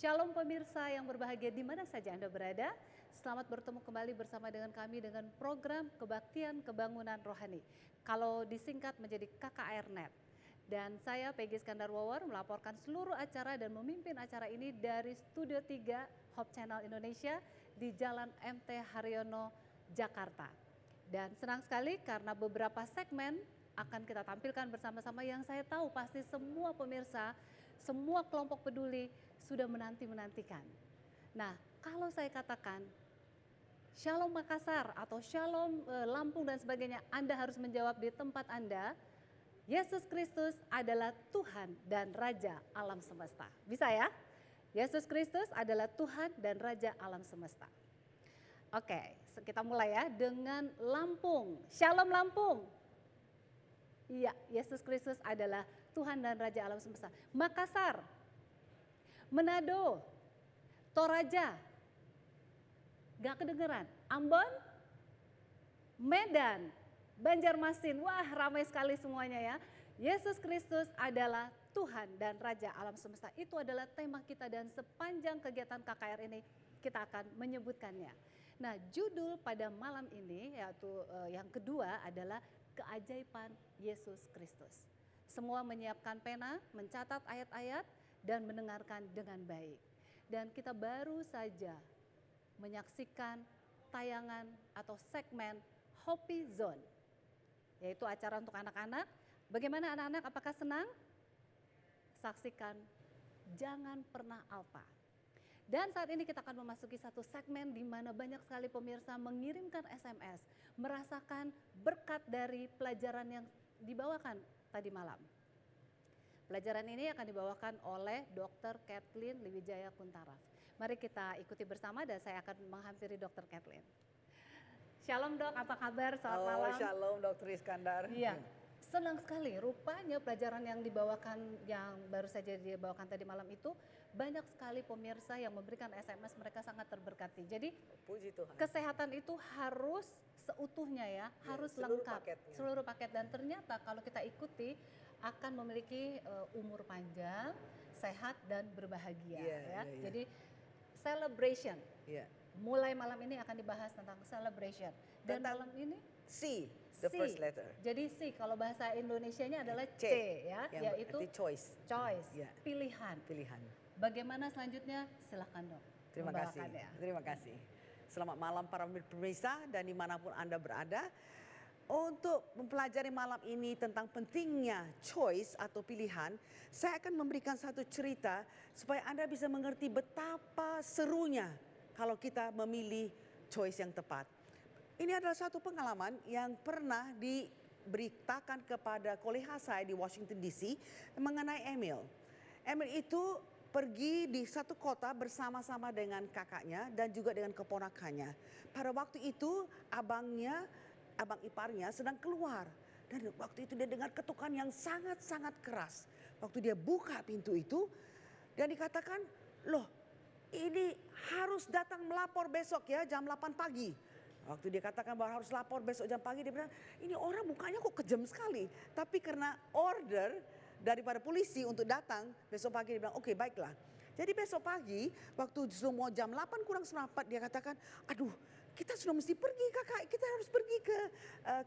Shalom pemirsa yang berbahagia di mana saja Anda berada. Selamat bertemu kembali bersama dengan kami dengan program Kebaktian Kebangunan Rohani. Kalau disingkat menjadi KKR-Net. Dan saya Peggy Iskandar Wawar melaporkan seluruh acara dan memimpin acara ini dari Studio 3 Hope Channel Indonesia di Jalan MT Haryono, Jakarta. Dan senang sekali karena beberapa segmen akan kita tampilkan bersama-sama yang saya tahu pasti semua pemirsa, semua kelompok peduli sudah menanti-menantikan. Nah, kalau saya katakan Shalom Makassar atau Shalom Lampung dan sebagainya, Anda harus menjawab di tempat Anda, Yesus Kristus adalah Tuhan dan Raja alam semesta. Bisa ya? Yesus Kristus adalah Tuhan dan Raja alam semesta. Oke, kita mulai ya dengan Lampung. Shalom Lampung. Iya, Yesus Kristus adalah Tuhan dan Raja alam semesta. Makassar, Manado, Toraja, gak kedengeran. Ambon, Medan, Banjarmasin, wah ramai sekali semuanya ya. Yesus Kristus adalah Tuhan dan Raja alam semesta. Itu adalah tema kita dan sepanjang kegiatan KKR ini kita akan menyebutkannya. Nah, judul pada malam ini yaitu yang kedua adalah keajaiban Yesus Kristus. Semua menyiapkan pena, mencatat ayat-ayat dan mendengarkan dengan baik. Dan kita baru saja menyaksikan tayangan atau segmen Hopi Zone, yaitu acara untuk anak-anak. Bagaimana anak-anak, apakah senang? Saksikan Jangan Pernah Alpa. Dan saat ini kita akan memasuki satu segmen di mana banyak sekali pemirsa mengirimkan SMS, merasakan berkat dari pelajaran yang dibawakan tadi malam. Pelajaran ini akan dibawakan oleh Dr. Kathleen Liwijaya Kuntaraf. Mari kita ikuti bersama dan saya akan menghampiri Dr. Kathleen. Shalom Dok, apa kabar? Selamat malam. Shalom Dr. Iskandar. Iya, senang sekali. Rupanya pelajaran yang dibawakan, yang baru saja dibawakan tadi malam itu, banyak sekali pemirsa yang memberikan SMS, mereka sangat terberkati. Jadi puji Tuhan, kesehatan itu harus seutuhnya ya, harus lengkap. Paketnya. Seluruh paket. Dan ternyata kalau kita ikuti akan memiliki umur panjang, sehat dan berbahagia ya. Jadi celebration. Mulai malam ini akan dibahas tentang celebration. Dan malam ini C, the first letter. Jadi C kalau bahasa Indonesianya adalah C ya, yaitu choice. Pilihan. Bagaimana selanjutnya? Silakan Dok. Terima kasih. Terima kasih. Selamat malam para pemirsa dan dimanapun Anda berada. Untuk mempelajari malam ini tentang pentingnya choice atau pilihan, saya akan memberikan satu cerita supaya Anda bisa mengerti betapa serunya kalau kita memilih choice yang tepat. Ini adalah satu pengalaman yang pernah diberitakan kepada kolega saya di Washington DC mengenai Emil. Emil itu pergi di satu kota bersama-sama dengan kakaknya dan juga dengan keponakannya. Pada waktu itu abang iparnya sedang keluar. Dan waktu itu dia dengar ketukan yang sangat-sangat keras. Waktu dia buka pintu itu dan dikatakan, loh ini harus datang melapor besok ya jam 8 pagi. Waktu dia katakan bahwa harus lapor besok jam pagi, dia bilang ini orang mukanya kok kejam sekali. Tapi karena order daripada polisi untuk datang besok pagi, dia bilang oke, baiklah. Jadi besok pagi waktu semua jam 8 kurang seperempat dia katakan, aduh kita sudah mesti pergi kakak, kita harus pergi ke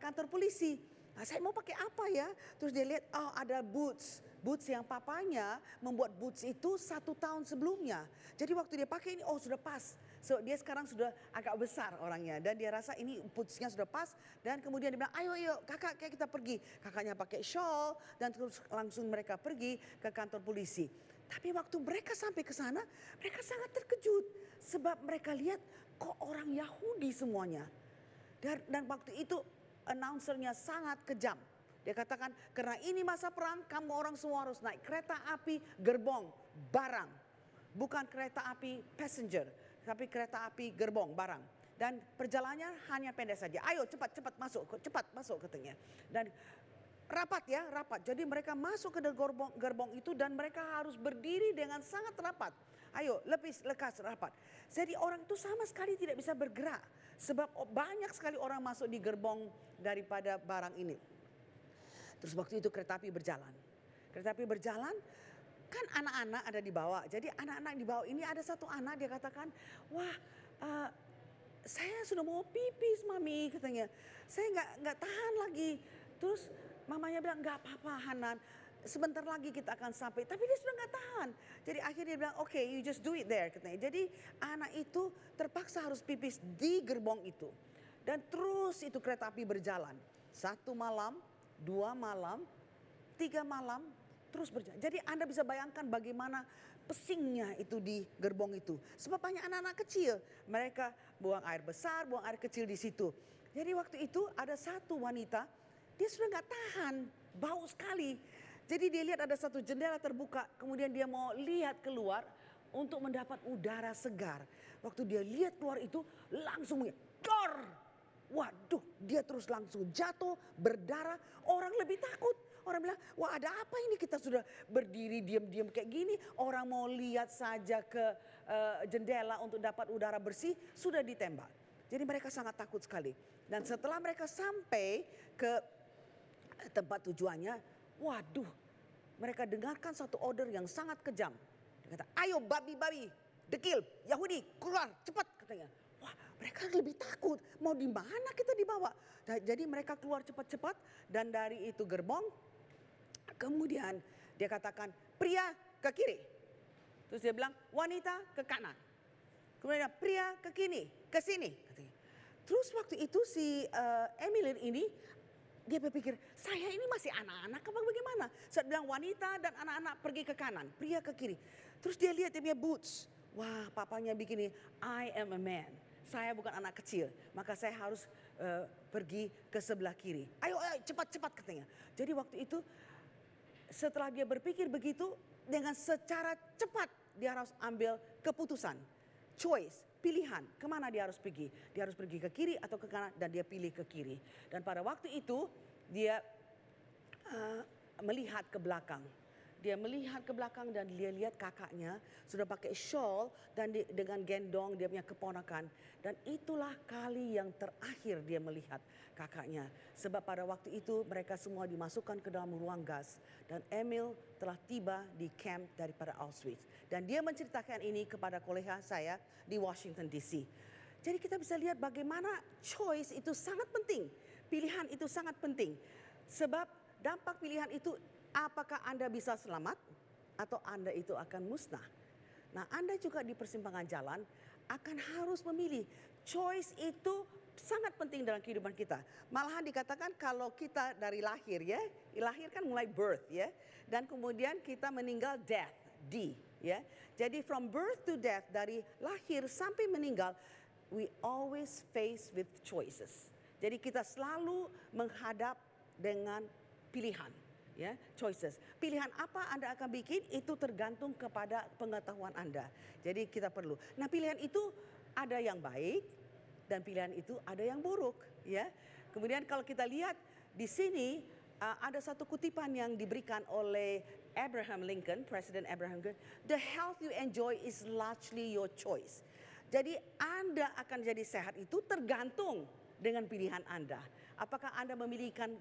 kantor polisi. Nah, saya mau pakai apa ya? Terus dia lihat, oh ada boots yang papanya membuat boots itu 1 tahun sebelumnya. Jadi waktu dia pakai ini, oh sudah pas. So dia sekarang sudah agak besar orangnya dan dia rasa ini bootsnya sudah pas. Dan kemudian dia bilang, ayo kakak kayak kita pergi. Kakaknya pakai shawl dan terus langsung mereka pergi ke kantor polisi. Tapi waktu mereka sampai ke sana, mereka sangat terkejut. Sebab mereka lihat kok orang Yahudi semuanya. Dan waktu itu announcernya sangat kejam. Dia katakan karena ini masa perang kamu orang semua harus naik kereta api gerbong barang. Bukan kereta api passenger, tapi kereta api gerbong barang. Dan perjalanannya hanya pendek saja. Ayo cepat masuk katanya. Dan rapat. Jadi mereka masuk ke gerbong itu dan mereka harus berdiri dengan sangat rapat. Ayo lekas rapat. Jadi orang itu sama sekali tidak bisa bergerak. Sebab banyak sekali orang masuk di gerbong daripada barang ini. Terus waktu itu kereta api berjalan. kan anak-anak ada di bawah. Jadi anak-anak di bawah ini ada satu anak dia katakan, wah saya sudah mau pipis mami katanya. Saya nggak tahan lagi. Terus mamanya bilang nggak apa-apa Hanan. Sebentar lagi kita akan sampai, tapi dia sudah nggak tahan. Jadi akhirnya dia bilang, oke, you just do it there katanya. Jadi anak itu terpaksa harus pipis di gerbong itu. Dan terus itu kereta api berjalan. 1 malam, 2 malam, 3 malam, terus berjalan. Jadi Anda bisa bayangkan bagaimana pesingnya itu di gerbong itu. Sebab banyak anak-anak kecil, mereka buang air besar, buang air kecil di situ. Jadi waktu itu ada satu wanita, dia sudah nggak tahan, bau sekali. Jadi dia lihat ada satu jendela terbuka, kemudian dia mau lihat keluar untuk mendapat udara segar. Waktu dia lihat keluar itu langsung dor. Waduh, dia terus langsung jatuh, berdarah, orang lebih takut. Orang bilang, wah ada apa ini, kita sudah berdiri diam-diam kayak gini. Orang mau lihat saja ke jendela untuk dapat udara bersih, sudah ditembak. Jadi mereka sangat takut sekali. Dan setelah mereka sampai ke tempat tujuannya, waduh, mereka dengarkan satu order yang sangat kejam. Dia kata, ayo babi-babi, dekil, Yahudi, keluar cepat katanya. Wah, mereka lebih takut, mau di mana kita dibawa. Jadi mereka keluar cepat-cepat dan dari itu gerbong. Kemudian dia katakan, pria ke kiri. Terus dia bilang, wanita ke kanan. Kemudian pria ke kini, ke sini. Katanya. Terus waktu itu si Emilien ini, dia berpikir, saya ini masih anak-anak apa bagaimana? Saya bilang wanita dan anak-anak pergi ke kanan, pria ke kiri. Terus dia lihat dia punya boots. Wah, papanya bikin ini, I am a man. Saya bukan anak kecil, maka saya harus pergi ke sebelah kiri. Ayo, cepat-cepat katanya. Jadi waktu itu setelah dia berpikir begitu, dengan secara cepat dia harus ambil keputusan. Choice, pilihan, kemana dia harus pergi. Dia harus pergi ke kiri atau ke kanan dan dia pilih ke kiri. Dan pada waktu itu dia melihat ke belakang. Dia melihat ke belakang dan dia lihat kakaknya sudah pakai shawl dan dengan gendong dia punya keponakan. Dan itulah kali yang terakhir dia melihat kakaknya. Sebab pada waktu itu mereka semua dimasukkan ke dalam ruang gas. Dan Emil telah tiba di camp daripada Auschwitz. Dan dia menceritakan ini kepada kolega saya di Washington DC. Jadi kita bisa lihat bagaimana choice itu sangat penting. Pilihan itu sangat penting. Sebab dampak pilihan itu apakah Anda bisa selamat atau Anda itu akan musnah. Nah, Anda juga di persimpangan jalan akan harus memilih. Choice itu sangat penting dalam kehidupan kita. Malahan dikatakan kalau kita dari lahir ya, lahir kan mulai birth ya. Dan kemudian kita meninggal death, D ya. Jadi from birth to death, dari lahir sampai meninggal, we always face with choices. Jadi kita selalu menghadap dengan pilihan. Ya, choices. Pilihan apa Anda akan bikin itu tergantung kepada pengetahuan Anda. Jadi kita perlu. Nah, pilihan itu ada yang baik dan pilihan itu ada yang buruk, ya. Kemudian kalau kita lihat di sini ada satu kutipan yang diberikan oleh Abraham Lincoln, Presiden Abraham Lincoln, "The health you enjoy is largely your choice." Jadi Anda akan jadi sehat itu tergantung dengan pilihan Anda. Apakah Anda memilihkan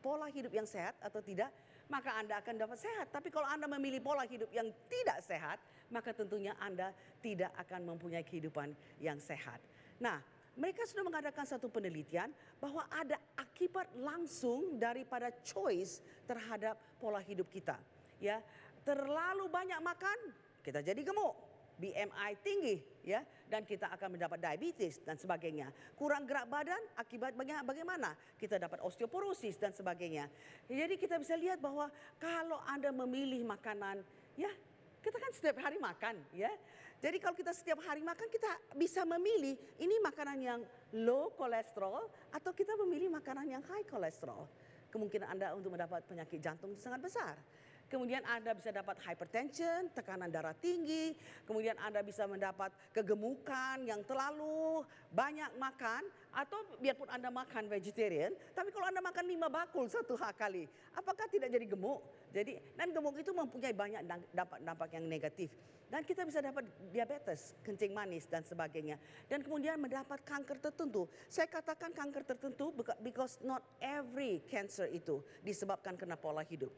pola hidup yang sehat atau tidak, maka Anda akan dapat sehat. Tapi kalau Anda memilih pola hidup yang tidak sehat, maka tentunya Anda tidak akan mempunyai kehidupan yang sehat. Nah, mereka sudah mengadakan satu penelitian bahwa ada akibat langsung daripada choice terhadap pola hidup kita. Ya, terlalu banyak makan, kita jadi gemuk. BMI tinggi ya, dan kita akan mendapat diabetes dan sebagainya. Kurang gerak badan akibatnya bagaimana? Kita dapat osteoporosis dan sebagainya. Jadi kita bisa lihat bahwa kalau Anda memilih makanan, ya kita kan setiap hari makan ya. Jadi kalau kita setiap hari makan, kita bisa memilih ini makanan yang low kolesterol atau kita memilih makanan yang high kolesterol. Kemungkinan Anda untuk mendapat penyakit jantung itu sangat besar. Kemudian Anda bisa dapat hypertension, tekanan darah tinggi. Kemudian Anda bisa mendapat kegemukan yang terlalu banyak makan. Atau biarpun Anda makan vegetarian, tapi kalau Anda makan 5 bakul satu kali, apakah tidak jadi gemuk? Jadi, dan gemuk itu mempunyai banyak dampak yang negatif. Dan kita bisa dapat diabetes, kencing manis dan sebagainya. Dan kemudian mendapat kanker tertentu. Saya katakan kanker tertentu because not every cancer itu disebabkan karena pola hidup.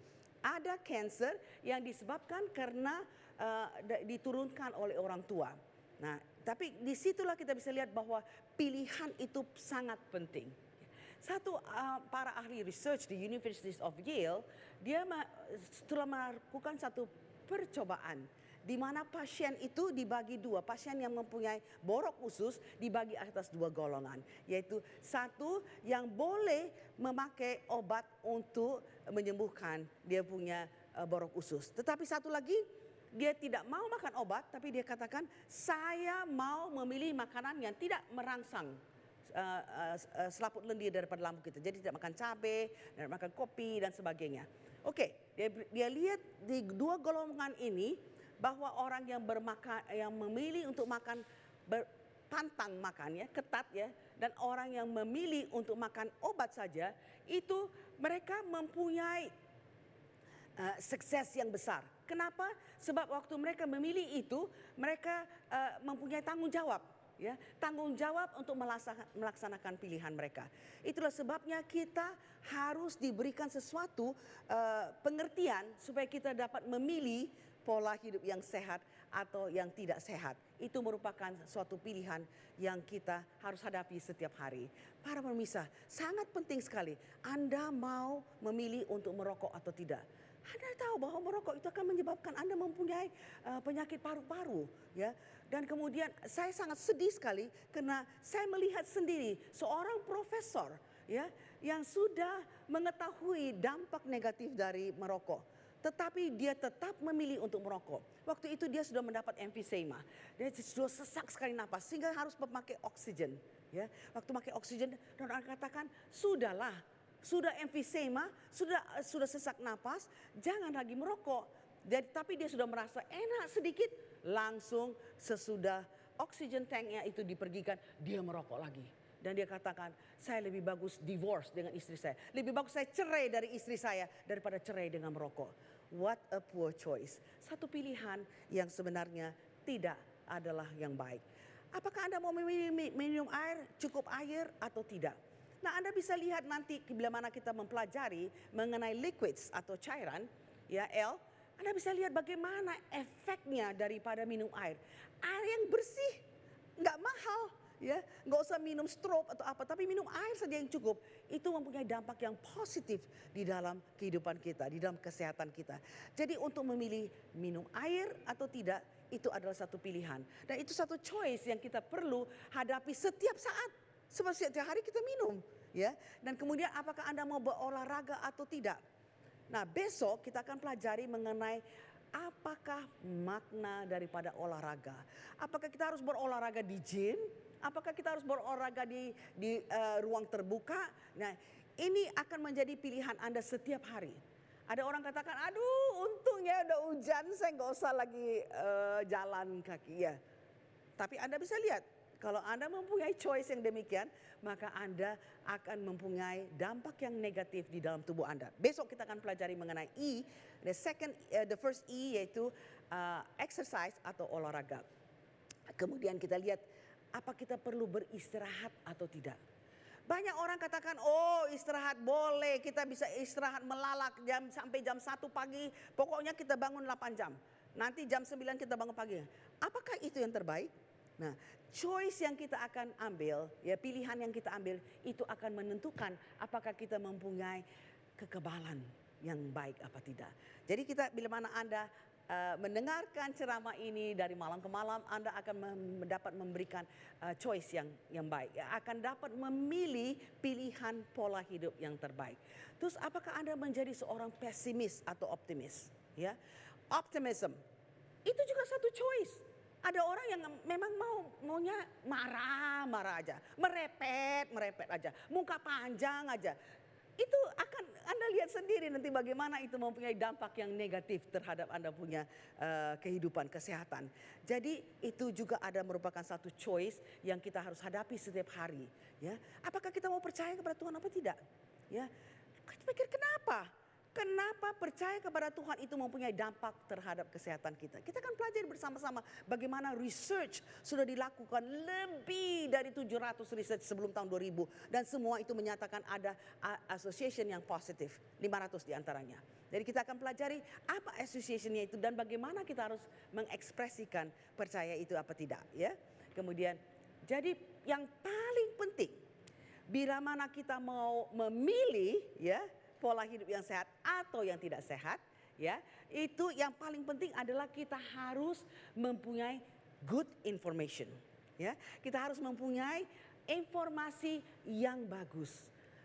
ada cancer yang disebabkan karena diturunkan oleh orang tua. Nah, tapi disitulah kita bisa lihat bahwa pilihan itu sangat penting. Satu para ahli research di University of Yale, dia telah melakukan satu percobaan di mana pasien itu dibagi dua, pasien yang mempunyai borok usus dibagi atas dua golongan, yaitu satu yang boleh memakai obat untuk menyembuhkan dia punya borok usus, tetapi satu lagi dia tidak mau makan obat, tapi dia katakan saya mau memilih makanan yang tidak merangsang selaput lendir daripada lambung kita, jadi tidak makan cabai, tidak makan kopi dan sebagainya. Oke, dia lihat di dua golongan ini bahwa orang yang memilih untuk makan pantang makan ya, ketat ya, dan orang yang memilih untuk makan obat saja, itu mereka mempunyai sukses yang besar. Kenapa? Sebab waktu mereka memilih itu, mereka mempunyai tanggung jawab. Ya, tanggung jawab untuk melaksanakan pilihan mereka. Itulah sebabnya kita harus diberikan sesuatu pengertian supaya kita dapat memilih pola hidup yang sehat atau yang tidak sehat. Itu merupakan suatu pilihan yang kita harus hadapi setiap hari. Para pemirsa, sangat penting sekali Anda mau memilih untuk merokok atau tidak. Anda tahu bahwa merokok itu akan menyebabkan Anda mempunyai penyakit paru-paru, ya. Dan kemudian saya sangat sedih sekali karena saya melihat sendiri seorang profesor, ya, yang sudah mengetahui dampak negatif dari merokok, tetapi dia tetap memilih untuk merokok. Waktu itu dia sudah mendapat emphysema, dia sudah sesak sekali napas sehingga harus memakai oksigen, ya. Waktu memakai oksigen, dan orang katakan sudahlah. Sudah emphysema, sudah sesak napas, jangan lagi merokok. Jadi, tapi dia sudah merasa enak sedikit, langsung sesudah oxygen tanknya itu dipergikan, dia merokok lagi. Dan dia katakan, saya lebih bagus divorce dengan istri saya. Lebih bagus saya cerai dari istri saya daripada cerai dengan merokok. What a poor choice. Satu pilihan yang sebenarnya tidak adalah yang baik. Apakah Anda mau minum air, cukup air atau tidak? Nah, Anda bisa lihat nanti bila mana kita mempelajari mengenai liquids atau cairan, ya L, Anda bisa lihat bagaimana efeknya daripada minum air. Air yang bersih, nggak mahal, ya, nggak usah minum strobe atau apa, tapi minum air saja yang cukup. Itu mempunyai dampak yang positif di dalam kehidupan kita, di dalam kesehatan kita. Jadi untuk memilih minum air atau tidak, itu adalah satu pilihan. Dan itu satu choice yang kita perlu hadapi setiap saat. Sebab setiap hari kita minum, ya. Dan kemudian apakah Anda mau berolahraga atau tidak? Nah, besok kita akan pelajari mengenai apakah makna daripada olahraga. Apakah kita harus berolahraga di gym? Apakah kita harus berolahraga di ruang terbuka? Nah, ini akan menjadi pilihan Anda setiap hari. Ada orang katakan, aduh untungnya udah hujan, saya nggak usah lagi jalan kaki, ya. Tapi Anda bisa lihat, kalau Anda mempunyai choice yang demikian, maka Anda akan mempunyai dampak yang negatif di dalam tubuh Anda. Besok kita akan pelajari mengenai E, the first E yaitu exercise atau olahraga. Kemudian kita lihat apa kita perlu beristirahat atau tidak. Banyak orang katakan, oh istirahat boleh, kita bisa istirahat melalak sampai jam 1 pagi, pokoknya kita bangun 8 jam. Nanti jam 9 kita bangun pagi. Apakah itu yang terbaik? Nah, choice yang kita akan ambil, ya pilihan yang kita ambil itu akan menentukan apakah kita mempunyai kekebalan yang baik apa tidak. Jadi kita bila mana Anda mendengarkan ceramah ini dari malam ke malam, Anda akan dapat memberikan choice yang baik, ya, akan dapat memilih pilihan pola hidup yang terbaik. Terus apakah Anda menjadi seorang pesimis atau optimis? Ya, optimism itu juga satu choice. Ada orang yang memang maunya marah aja, merepet aja, muka panjang aja. Itu akan Anda lihat sendiri nanti bagaimana itu mempunyai dampak yang negatif terhadap Anda punya kehidupan, kesehatan. Jadi itu juga ada merupakan satu choice yang kita harus hadapi setiap hari. Ya, apakah kita mau percaya kepada Tuhan apa tidak? Ya, kita pikir kenapa? Kenapa percaya kepada Tuhan itu mempunyai dampak terhadap kesehatan kita? Kita akan pelajari bersama-sama bagaimana research sudah dilakukan lebih dari 700 research sebelum tahun 2000. Dan semua itu menyatakan ada association yang positif, 500 diantaranya. Jadi kita akan pelajari apa association-nya itu dan bagaimana kita harus mengekspresikan percaya itu apa tidak, ya. Kemudian jadi yang paling penting bila mana kita mau memilih, ya, pola hidup yang sehat atau yang tidak sehat, ya, itu yang paling penting adalah kita harus mempunyai good information, ya. Kita harus mempunyai informasi yang bagus.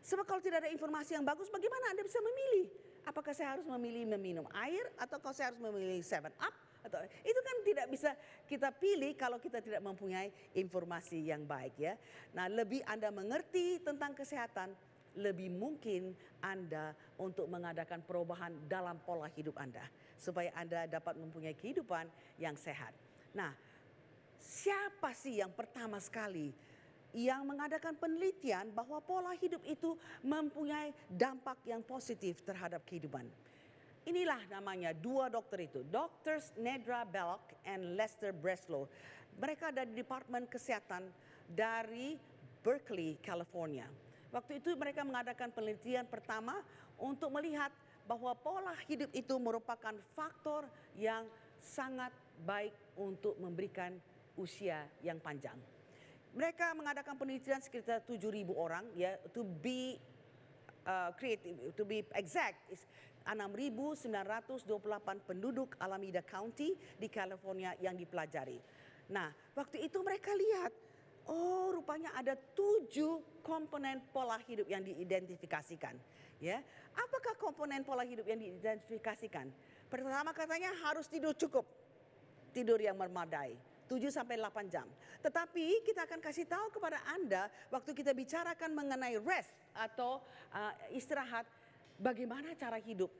Sebab kalau tidak ada informasi yang bagus, bagaimana Anda bisa memilih? Apakah saya harus memilih meminum air atau kalau saya harus memilih 7 Up? Atau itu kan tidak bisa kita pilih kalau kita tidak mempunyai informasi yang baik, ya. Nah, lebih Anda mengerti tentang kesehatan, lebih mungkin Anda untuk mengadakan perubahan dalam pola hidup Anda supaya Anda dapat mempunyai kehidupan yang sehat. Nah, siapa sih yang pertama sekali yang mengadakan penelitian bahwa pola hidup itu mempunyai dampak yang positif terhadap kehidupan? Inilah namanya dua dokter itu, Dr. Nedra Belloc and Lester Breslow. Mereka dari Departemen Kesehatan dari Berkeley, California. Waktu itu mereka mengadakan penelitian pertama untuk melihat bahwa pola hidup itu merupakan faktor yang sangat baik untuk memberikan usia yang panjang. Mereka mengadakan penelitian sekitar 7.000 orang, ya, to be creative, to be exact, 6.928 penduduk Alameda County di California yang dipelajari. Nah, waktu itu mereka lihat, oh rupanya ada 7 komponen pola hidup yang diidentifikasikan. Ya, apakah komponen pola hidup yang diidentifikasikan? Pertama katanya harus tidur cukup, tidur yang memadai. 7-8 jam. Tetapi kita akan kasih tahu kepada Anda waktu kita bicarakan mengenai rest atau istirahat, bagaimana cara hidup,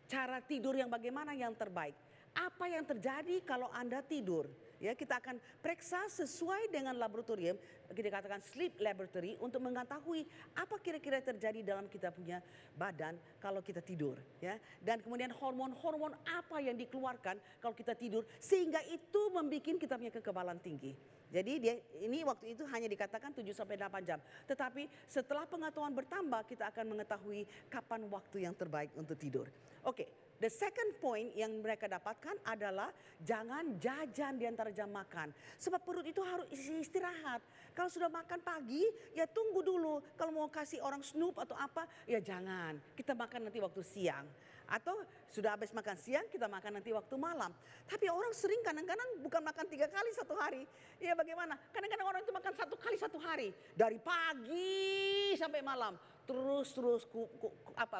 cara tidur yang bagaimana yang terbaik. Apa yang terjadi kalau Anda tidur? Ya, kita akan periksa sesuai dengan laboratorium, kita katakan sleep laboratory, untuk mengetahui apa kira-kira terjadi dalam kita punya badan kalau kita tidur, ya. Dan kemudian hormon-hormon apa yang dikeluarkan kalau kita tidur sehingga itu membuat kita punya kekebalan tinggi. Jadi ini waktu itu hanya dikatakan 7-8 jam. Tetapi setelah pengetahuan bertambah, kita akan mengetahui kapan waktu yang terbaik untuk tidur. Oke. The second point yang mereka dapatkan adalah jangan jajan di antara jam makan. Sebab perut itu harus istirahat. Kalau sudah makan pagi, ya tunggu dulu. Kalau mau kasih orang snoop atau apa, ya jangan. Kita makan nanti waktu siang. Atau sudah habis makan siang, kita makan nanti waktu malam. Tapi orang sering kadang-kadang bukan makan 3 kali satu hari. Ya bagaimana? Kadang-kadang orang itu makan 1 kali satu hari. Dari pagi sampai malam. Terus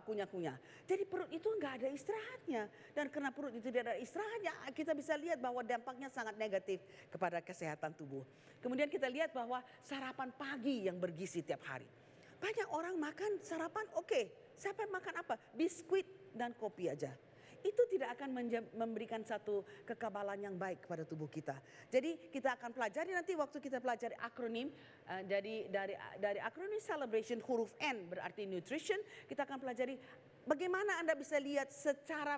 kunyah-kunyah. Jadi perut itu enggak ada istirahatnya. Dan karena perut itu tidak ada istirahatnya, kita bisa lihat bahwa dampaknya sangat negatif kepada kesehatan tubuh. Kemudian kita lihat bahwa sarapan pagi yang bergizi tiap hari. Banyak orang makan sarapan, oke. Siapa makan apa? Biskuit dan kopi aja. Itu tidak akan memberikan satu kekebalan yang baik kepada tubuh kita. Jadi kita akan pelajari nanti waktu kita pelajari akronim, dari akronim celebration huruf N berarti nutrition, kita akan pelajari bagaimana Anda bisa lihat secara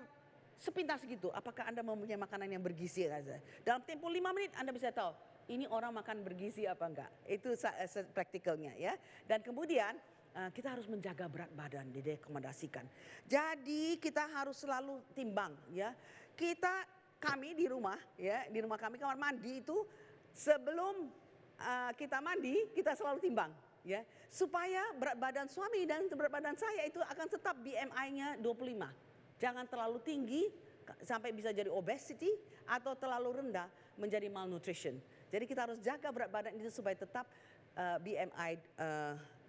sepintas gitu apakah Anda mempunyai makanan yang bergizi. Dalam tempo 5 menit Anda bisa tahu ini orang makan bergizi apa enggak. Itu praktikalnya, ya. Dan kemudian kita harus menjaga berat badan, direkomendasikan. Jadi kita harus selalu timbang, ya. Kami di rumah, ya, di rumah kami kamar mandi itu sebelum kita mandi kita selalu timbang, ya, supaya berat badan suami dan berat badan saya itu akan tetap BMI-nya 25. Jangan terlalu tinggi sampai bisa jadi obesity atau terlalu rendah menjadi malnutrition. Jadi kita harus jaga berat badan itu supaya tetap BMI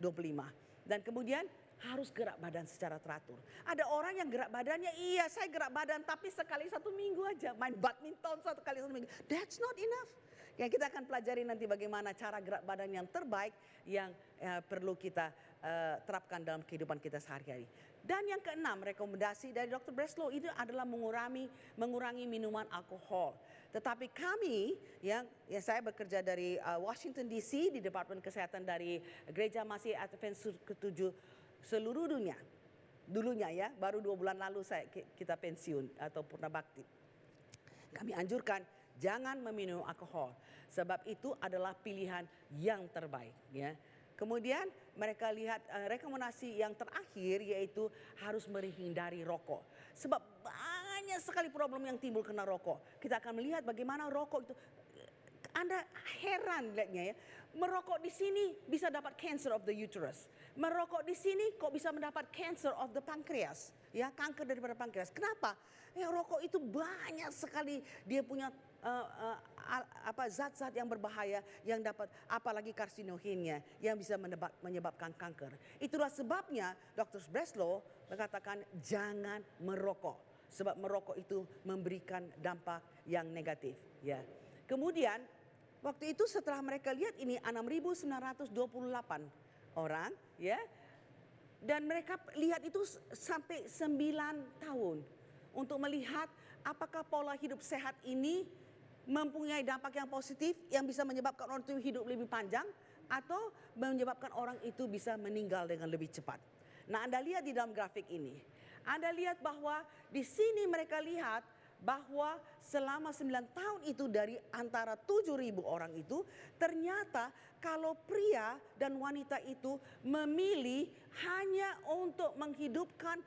25. Dan kemudian harus gerak badan secara teratur. Ada orang yang gerak badannya, iya saya gerak badan tapi sekali 1 minggu aja. Main badminton 1 kali 1 minggu. That's not enough. Yang kita akan pelajari nanti bagaimana cara gerak badan yang terbaik yang perlu kita terapkan dalam kehidupan kita sehari-hari. Dan yang keenam, rekomendasi dari Dr. Breslow itu adalah mengurangi minuman alkohol. Tetapi kami yang saya bekerja dari Washington DC di Departemen Kesehatan dari Gereja Masih Advent ke-7 seluruh dunia. Dulunya, ya, baru 2 bulan lalu kita pensiun atau purna bakti. Kami anjurkan jangan meminum alkohol sebab itu adalah pilihan yang terbaik, ya. Kemudian mereka lihat rekomendasi yang terakhir yaitu harus menghindari rokok. Sebab banyak sekali problem yang timbul karena rokok. Kita akan melihat bagaimana rokok itu, Anda heran lihatnya ya. Merokok di sini bisa dapat cancer of the uterus. Merokok di sini kok bisa mendapat cancer of the pancreas. Ya, kanker daripada pankreas. Kenapa? Ya, rokok itu banyak sekali dia punya zat-zat yang berbahaya yang dapat, apalagi karsinogennya yang bisa menyebabkan kanker. Itulah sebabnya Dr. Breslow mengatakan jangan merokok. Sebab merokok itu memberikan dampak yang negatif. Ya. Kemudian waktu itu setelah mereka lihat ini 6.928 orang, ya, dan mereka lihat itu sampai 9 tahun untuk melihat apakah pola hidup sehat ini mempunyai dampak yang positif yang bisa menyebabkan orang itu hidup lebih panjang atau menyebabkan orang itu bisa meninggal dengan lebih cepat. Nah, Anda lihat di dalam grafik ini, Anda lihat bahwa di sini mereka lihat bahwa selama 9 tahun itu dari antara 7.000 orang itu, ternyata kalau pria dan wanita itu memilih hanya untuk menghidupkan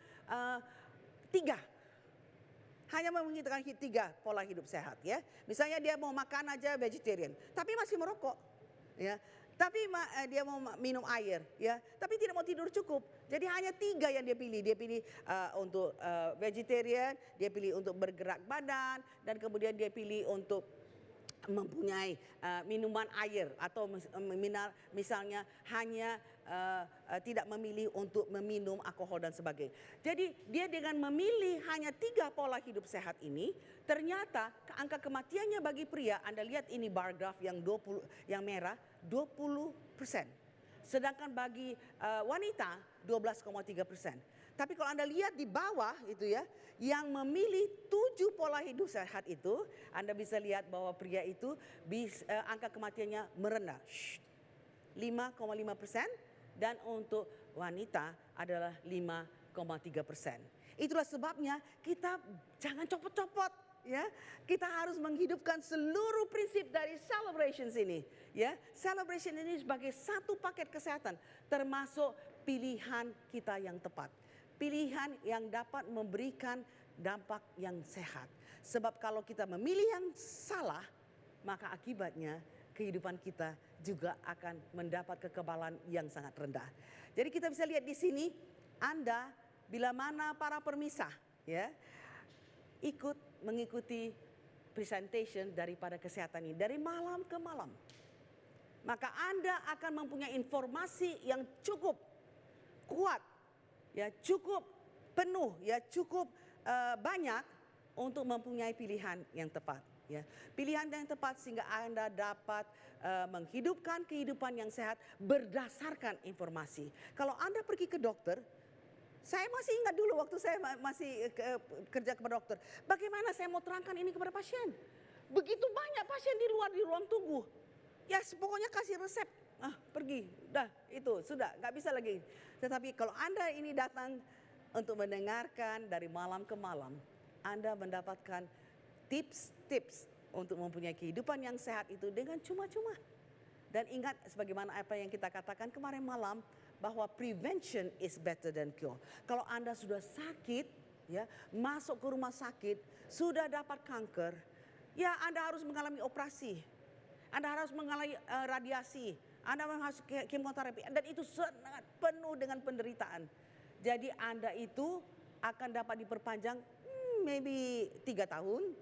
hanya menghidupkan 3 pola hidup sehat, ya. Misalnya dia mau makan aja vegetarian, tapi masih merokok, ya. Tapi dia mau minum air, ya. Tapi tidak mau tidur cukup. Jadi hanya 3 yang dia pilih. Dia pilih untuk vegetarian, dia pilih untuk bergerak badan, dan kemudian dia pilih untuk mempunyai minuman air atau misalnya hanya tidak memilih untuk meminum alkohol dan sebagainya. Jadi dia dengan memilih hanya 3 pola hidup sehat ini, ternyata angka kematiannya bagi pria, Anda lihat ini bar graph yang 20 yang merah 20%. Sedangkan bagi wanita 12,3%. Tapi kalau Anda lihat di bawah itu ya, yang memilih 7 pola hidup sehat itu, Anda bisa lihat bahwa pria itu angka kematiannya merendah. 5,5%, dan untuk wanita adalah 5,3%. Itulah sebabnya kita jangan copot-copot, ya. Kita harus menghidupkan seluruh prinsip dari celebrations ini, ya. Celebration ini sebagai satu paket kesehatan, termasuk pilihan kita yang tepat. Pilihan yang dapat memberikan dampak yang sehat. Sebab kalau kita memilih yang salah, maka akibatnya kehidupan kita juga akan mendapat kekebalan yang sangat rendah. Jadi kita bisa lihat di sini, Anda bila mana para permisah, ya, ikut mengikuti presentation daripada kesehatan ini dari malam ke malam, maka Anda akan mempunyai informasi yang cukup kuat, ya, cukup penuh, ya, cukup banyak untuk mempunyai pilihan yang tepat, ya. Pilihan yang tepat sehingga Anda dapat menghidupkan kehidupan yang sehat berdasarkan informasi. Kalau Anda pergi ke dokter, saya masih ingat dulu waktu saya masih kerja kepada dokter, bagaimana saya mau terangkan ini kepada pasien. Begitu banyak pasien di luar di ruang tunggu. Ya, pokoknya kasih resep. Pergi, dah itu sudah nggak bisa lagi. Tetapi kalau Anda ini datang untuk mendengarkan dari malam ke malam, Anda mendapatkan tips-tips untuk mempunyai kehidupan yang sehat itu dengan cuma-cuma. Dan ingat sebagaimana apa yang kita katakan kemarin malam, bahwa prevention is better than cure. Kalau Anda sudah sakit, ya, masuk ke rumah sakit, sudah dapat kanker, ya Anda harus mengalami operasi. Anda harus mengalami radiasi, Anda harus kemoterapi, dan itu sangat penuh dengan penderitaan. Jadi Anda itu akan dapat diperpanjang maybe 3 tahun,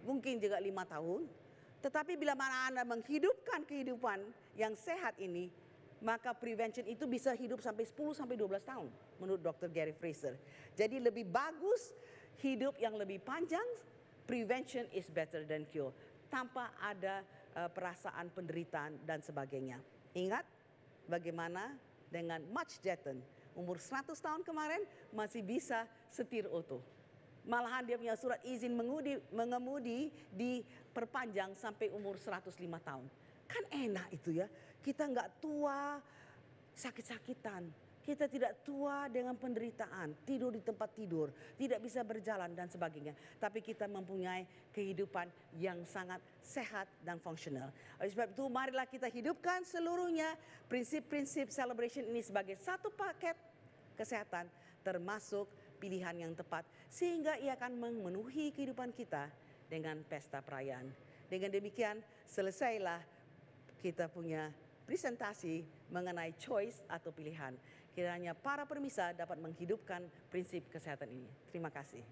mungkin juga 5 tahun. Tetapi bila mana Anda menghidupkan kehidupan yang sehat ini, maka prevention itu bisa hidup sampai 10-12 tahun menurut Dr. Gary Fraser. Jadi lebih bagus hidup yang lebih panjang, prevention is better than cure, tanpa ada perasaan penderitaan dan sebagainya. Ingat bagaimana dengan Much Jetton, umur 100 tahun kemarin masih bisa setir auto. Malahan dia punya surat izin mengemudi diperpanjang sampai umur 105 tahun. Kan enak itu ya, kita nggak tua sakit-sakitan, kita tidak tua dengan penderitaan, tidur di tempat tidur, tidak bisa berjalan dan sebagainya. Tapi kita mempunyai kehidupan yang sangat sehat dan fungsional. Oleh sebab itu marilah kita hidupkan seluruhnya prinsip-prinsip celebration ini sebagai satu paket kesehatan, termasuk pilihan yang tepat sehingga ia akan memenuhi kehidupan kita dengan pesta perayaan. Dengan demikian selesailah kita punya presentasi mengenai choice atau pilihan. Kiranya para permisa dapat menghidupkan prinsip kesehatan ini. Terima kasih.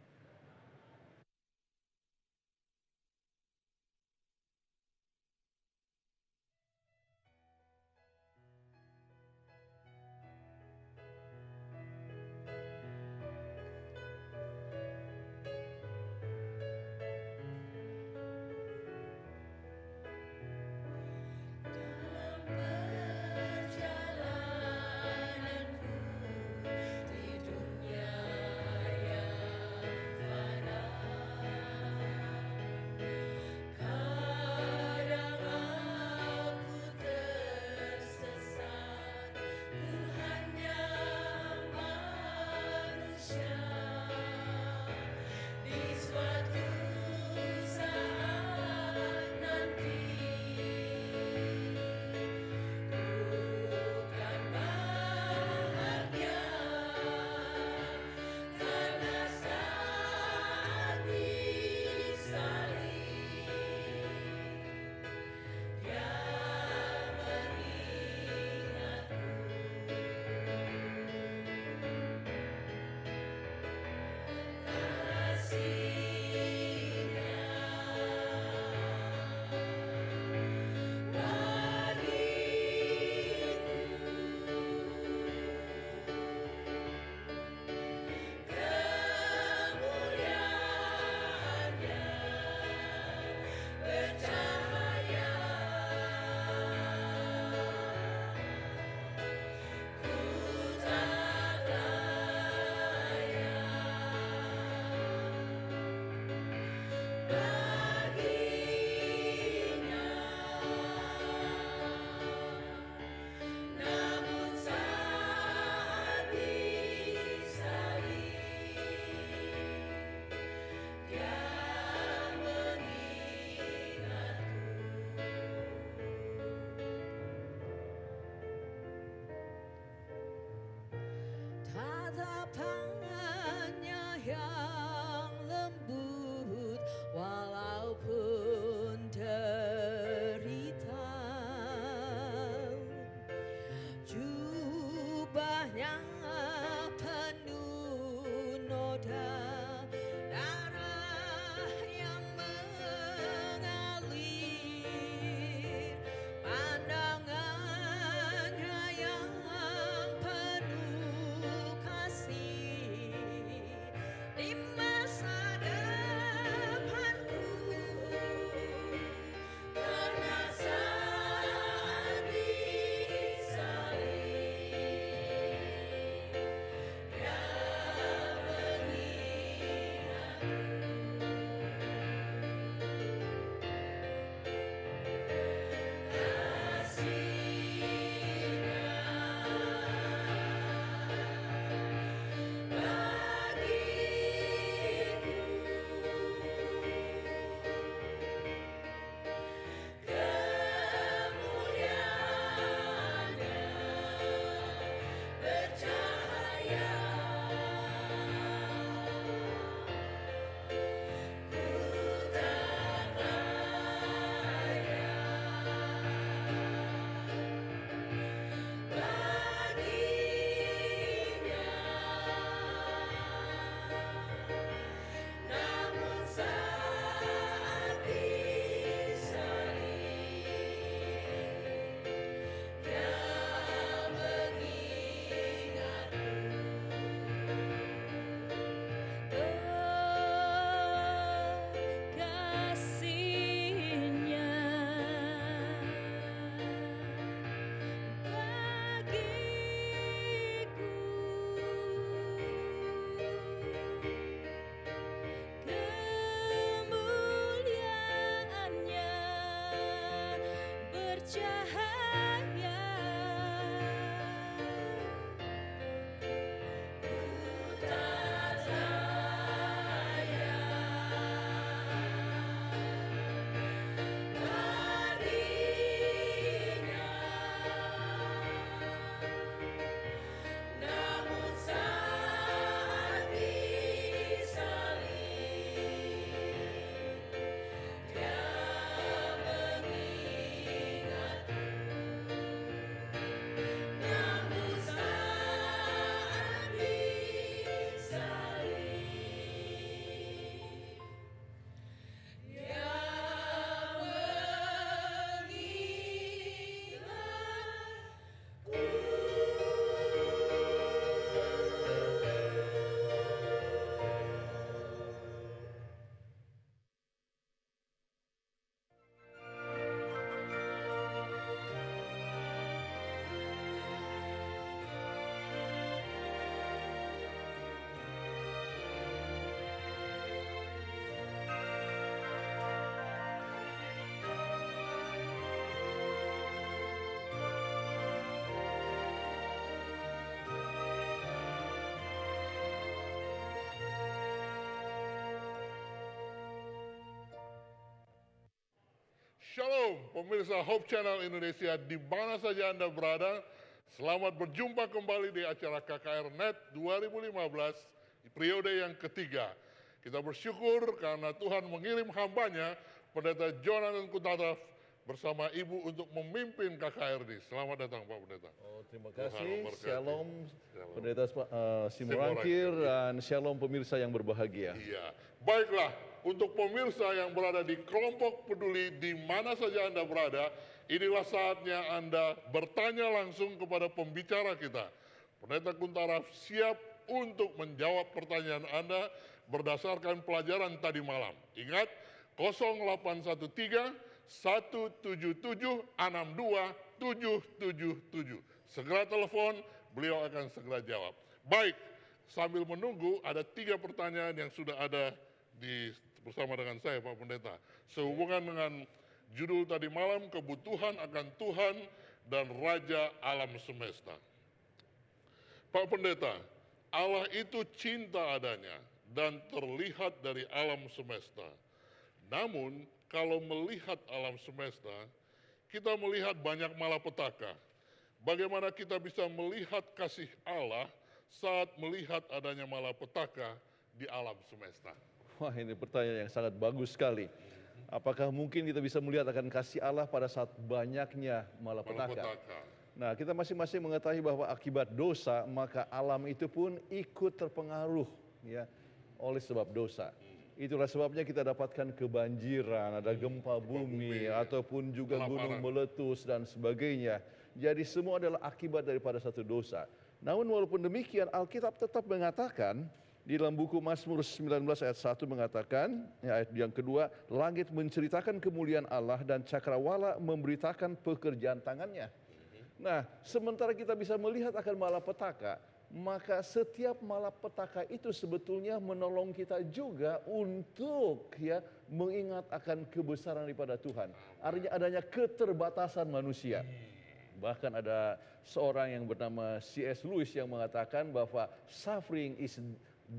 Tatapannya yang lembut walaupun derita, jubahnya penuh noda, darah yang mengalir, pandangannya yang penuh kasih di masa depanku, karena saat disalib Shalom pemirsa Hope Channel Indonesia di mana saja Anda berada. Selamat berjumpa kembali di acara KKR Net 2015 di periode yang ketiga. Kita bersyukur karena Tuhan mengirim hambanya Pendeta Jonathan Kuntataf bersama Ibu untuk memimpin KKR ini. Selamat datang Pak Pendeta. Oh, terima Tuhan kasih. memberkati. Shalom, Shalom. Pendeta Simorangkir dan shalom pemirsa yang berbahagia. Iya, baiklah untuk pemirsa yang berada di kelompok peduli di mana saja Anda berada, inilah saatnya Anda bertanya langsung kepada pembicara kita. Pendeta Kuntaraf siap untuk menjawab pertanyaan Anda berdasarkan pelajaran tadi malam. Ingat 0813 177 62 777. Segera telepon, beliau akan segera jawab. Baik, sambil menunggu ada 3 pertanyaan yang sudah ada bersama dengan saya Pak Pendeta. Sehubungan dengan judul tadi malam, kebutuhan akan Tuhan dan Raja Alam Semesta. Pak Pendeta, Allah itu cinta adanya dan terlihat dari alam semesta. Namun kalau melihat alam semesta, kita melihat banyak malapetaka. Bagaimana kita bisa melihat kasih Allah saat melihat adanya malapetaka di alam semesta? Wah, ini pertanyaan yang sangat bagus sekali. Apakah mungkin kita bisa melihat akan kasih Allah pada saat banyaknya malapetaka? Nah, kita masing-masing mengetahui bahwa akibat dosa, maka alam itu pun ikut terpengaruh ya oleh sebab dosa. Itulah sebabnya kita dapatkan kebanjiran, ada gempa bumi, ataupun juga gunung meletus dan sebagainya. Jadi semua adalah akibat daripada satu dosa. Namun walaupun demikian, Alkitab tetap mengatakan, di dalam buku Mazmur 19 ayat 1 mengatakan, ya, ayat yang kedua, langit menceritakan kemuliaan Allah dan cakrawala memberitakan pekerjaan tangannya. Nah, sementara kita bisa melihat akan malapetaka, maka setiap malapetaka itu sebetulnya menolong kita juga untuk ya mengingat akan kebesaran daripada Tuhan. Artinya adanya keterbatasan manusia. Bahkan ada seorang yang bernama C.S. Lewis yang mengatakan bahwa suffering is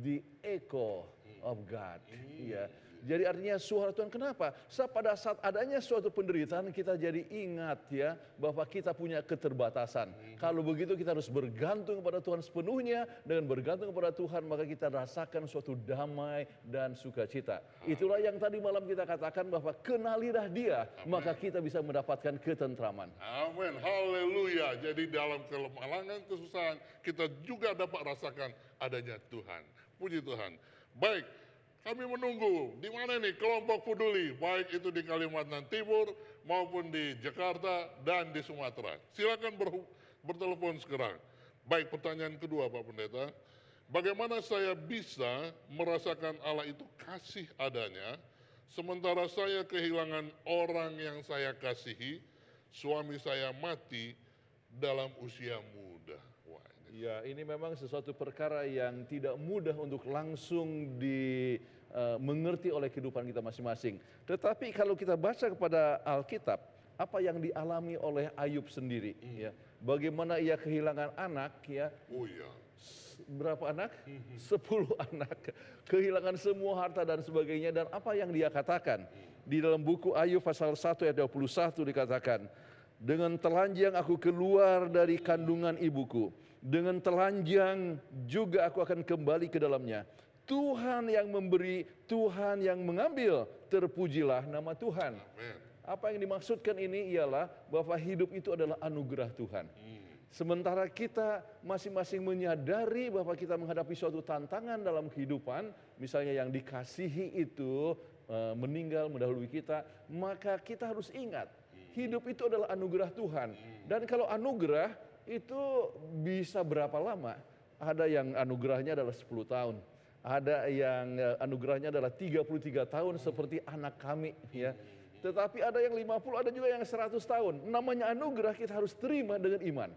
the echo of God. Ya. Jadi artinya suara Tuhan. Kenapa? Pada saat adanya suatu penderitaan kita jadi ingat ya bahwa kita punya keterbatasan. Kalau begitu kita harus bergantung kepada Tuhan sepenuhnya. Dengan bergantung kepada Tuhan maka kita rasakan suatu damai dan sukacita. Itulah yang tadi malam kita katakan bahwa kenalilah Dia, maka kita bisa mendapatkan ketentraman. Amin, haleluya. Jadi dalam kelemahan, kesusahan kita juga dapat rasakan adanya Tuhan. Puji Tuhan. Baik. Kami menunggu di mana nih kelompok peduli, baik itu di Kalimantan Timur maupun di Jakarta dan di Sumatera. Silakan bertelepon sekarang. Baik, pertanyaan kedua Pak Pendeta, bagaimana saya bisa merasakan Allah itu kasih adanya, sementara saya kehilangan orang yang saya kasihi, suami saya mati dalam usia muda. Wah, ya, ini memang sesuatu perkara yang tidak mudah untuk langsung mengerti oleh kehidupan kita masing-masing. Tetapi kalau kita baca kepada Alkitab, apa yang dialami oleh Ayub sendiri, ya, bagaimana ia kehilangan anak, ya, oh iya, berapa anak? 10 anak, kehilangan semua harta dan sebagainya, dan apa yang dia katakan di dalam buku Ayub pasal 1 ayat 21 dikatakan, dengan telanjang aku keluar dari kandungan ibuku, dengan telanjang juga aku akan kembali ke dalamnya. Tuhan yang memberi, Tuhan yang mengambil, terpujilah nama Tuhan. amin. Apa yang dimaksudkan ini ialah bahwa hidup itu adalah anugerah Tuhan. Sementara kita masing-masing menyadari bahwa kita menghadapi suatu tantangan dalam kehidupan, misalnya yang dikasihi itu meninggal mendahului kita, maka kita harus ingat, hidup itu adalah anugerah Tuhan. Dan kalau anugerah itu bisa berapa lama? Ada yang anugerahnya adalah 10 tahun. Ada yang anugerahnya adalah 33 tahun seperti anak kami ya. Tetapi ada yang 50, ada juga yang 100 tahun. Namanya anugerah kita harus terima dengan iman.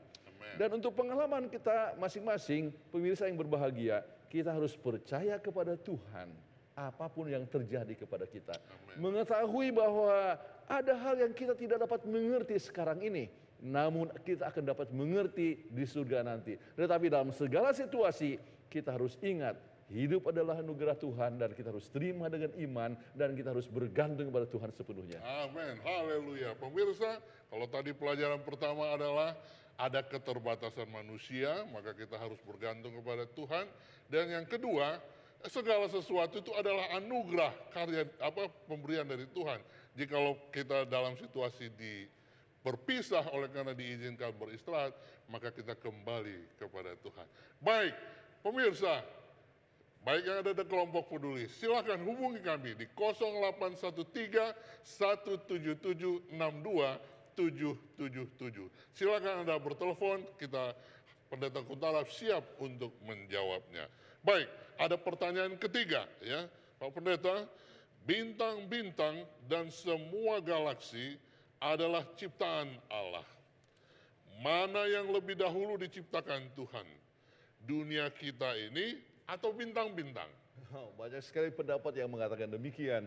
Dan untuk pengalaman kita masing-masing, pemirsa yang berbahagia, kita harus percaya kepada Tuhan apapun yang terjadi kepada kita. Mengetahui bahwa ada hal yang kita tidak dapat mengerti sekarang ini, namun kita akan dapat mengerti di surga nanti. Tetapi dalam segala situasi kita harus ingat, Hidup adalah anugerah Tuhan dan kita harus terima dengan iman dan kita harus bergantung kepada Tuhan sepenuhnya. Amin, haleluya. Pemirsa, kalau tadi pelajaran pertama adalah ada keterbatasan manusia, maka kita harus bergantung kepada Tuhan. Dan yang kedua, segala sesuatu itu adalah anugerah karya pemberian dari Tuhan. Jikalau kita dalam situasi berpisah oleh karena diizinkan beristirahat, maka kita kembali kepada Tuhan. Baik, pemirsa, baik yang ada di kelompok peduli, silakan hubungi kami di 0813 177 62 777. Silakan Anda bertelepon, kita Pendeta Kuntara siap untuk menjawabnya. Baik, ada pertanyaan ketiga ya, Pak Pendeta. Bintang-bintang dan semua galaksi adalah ciptaan Allah. Mana yang lebih dahulu diciptakan Tuhan? Dunia kita ini atau bintang-bintang? Banyak sekali pendapat yang mengatakan demikian,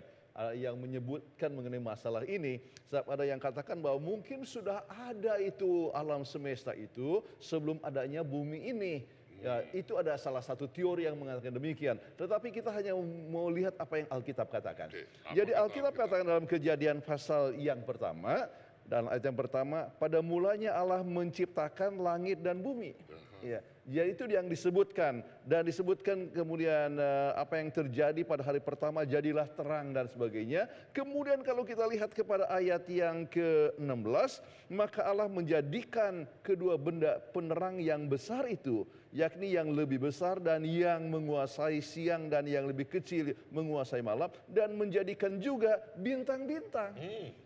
yang menyebutkan mengenai masalah ini. Sebab ada yang katakan bahwa mungkin sudah ada itu alam semesta itu sebelum adanya bumi ini. Ya, itu ada salah satu teori yang mengatakan demikian. Tetapi kita hanya mau lihat apa yang Alkitab katakan. Jadi Alkitab katakan dalam Kejadian pasal yang pertama, dan ayat yang pertama, pada mulanya Allah menciptakan langit dan bumi. Ya, jadi itu yang disebutkan, dan disebutkan kemudian apa yang terjadi pada hari pertama, jadilah terang dan sebagainya. Kemudian kalau kita lihat kepada ayat yang ke-16, maka Allah menjadikan kedua benda penerang yang besar itu, yakni yang lebih besar dan yang menguasai siang dan yang lebih kecil menguasai malam, dan menjadikan juga bintang-bintang.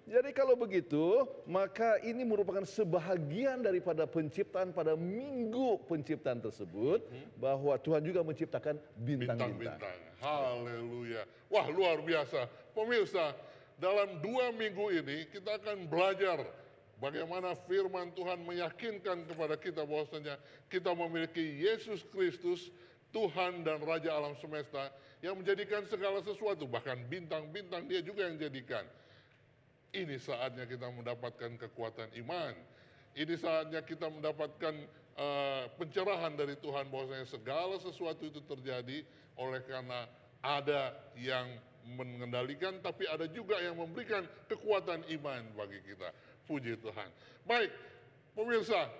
Jadi kalau begitu, maka ini merupakan sebahagian daripada penciptaan pada minggu penciptaan tersebut, bahwa Tuhan juga menciptakan bintang-bintang. Haleluya. Wah, luar biasa. Pemirsa, dalam 2 minggu ini kita akan belajar bagaimana firman Tuhan meyakinkan kepada kita bahwasanya kita memiliki Yesus Kristus, Tuhan dan Raja alam semesta yang menjadikan segala sesuatu, bahkan bintang-bintang Dia juga yang jadikan. Ini saatnya kita mendapatkan kekuatan iman. Ini saatnya kita mendapatkan pencerahan dari Tuhan bahwasanya segala sesuatu itu terjadi oleh karena ada yang mengendalikan, tapi ada juga yang memberikan kekuatan iman bagi kita. Puji Tuhan. Baik, pemirsa,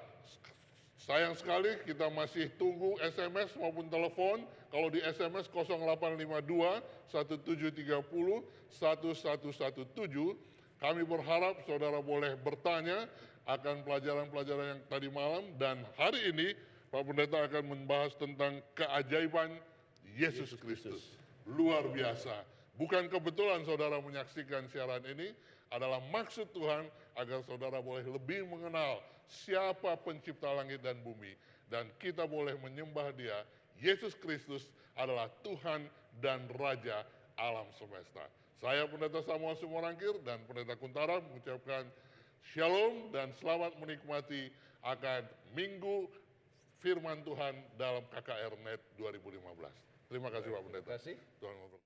sayang sekali kita masih tunggu SMS maupun telepon. Kalau di SMS 0852 1730 1117, kami berharap saudara boleh bertanya akan pelajaran-pelajaran yang tadi malam, dan hari ini Pak Pendeta akan membahas tentang keajaiban Yesus Kristus. Luar biasa. Bukan kebetulan saudara menyaksikan siaran ini, adalah maksud Tuhan agar saudara boleh lebih mengenal siapa pencipta langit dan bumi, dan kita boleh menyembah Dia. Yesus Kristus adalah Tuhan dan Raja alam semesta. Saya Pendeta Samuel Sumorangkir dan Pendeta Kuntara mengucapkan Shalom dan selamat menikmati akan Minggu Firman Tuhan dalam KKR Net 2015. Terima kasih Pak Pendeta. Terima kasih. Tuhan memberkati.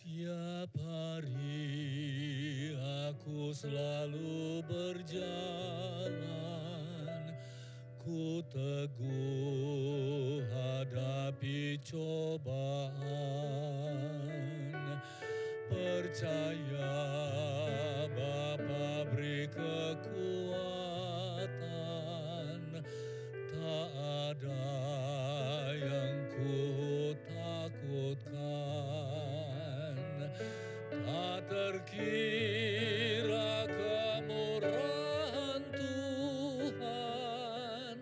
Tiap hari aku selalu berjalan, ku teguh hadapi cobaan, percaya Bapa beri kekuatan, tak ada yang ku takutkan, tak terkira kemurahan Tuhan,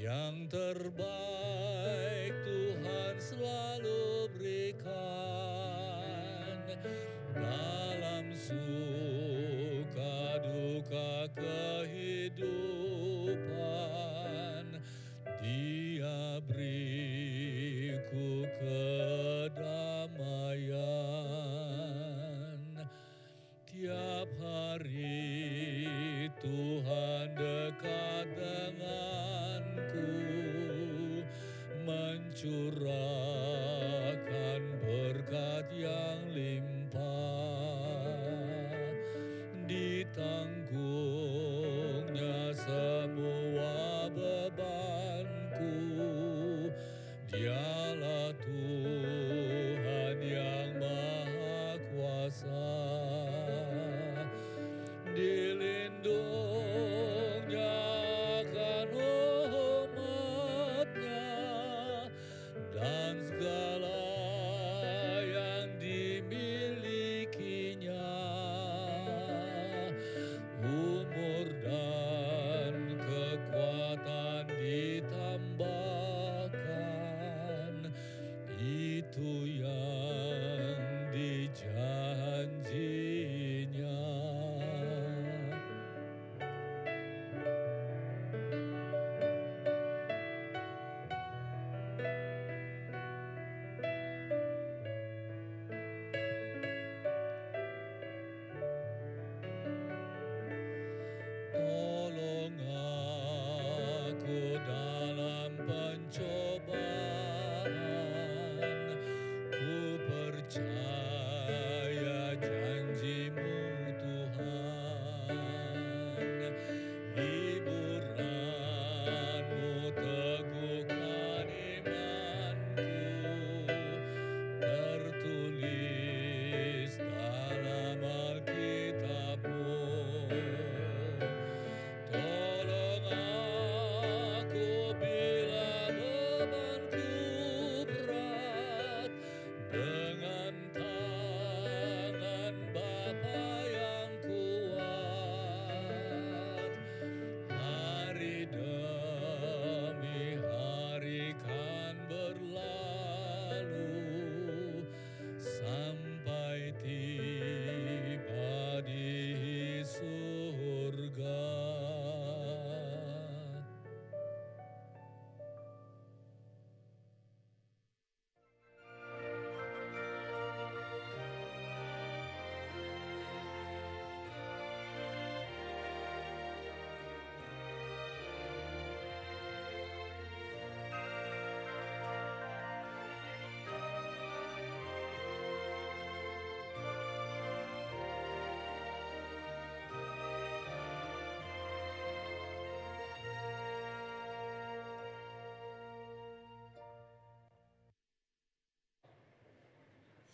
yang terbaik Tuhan selalu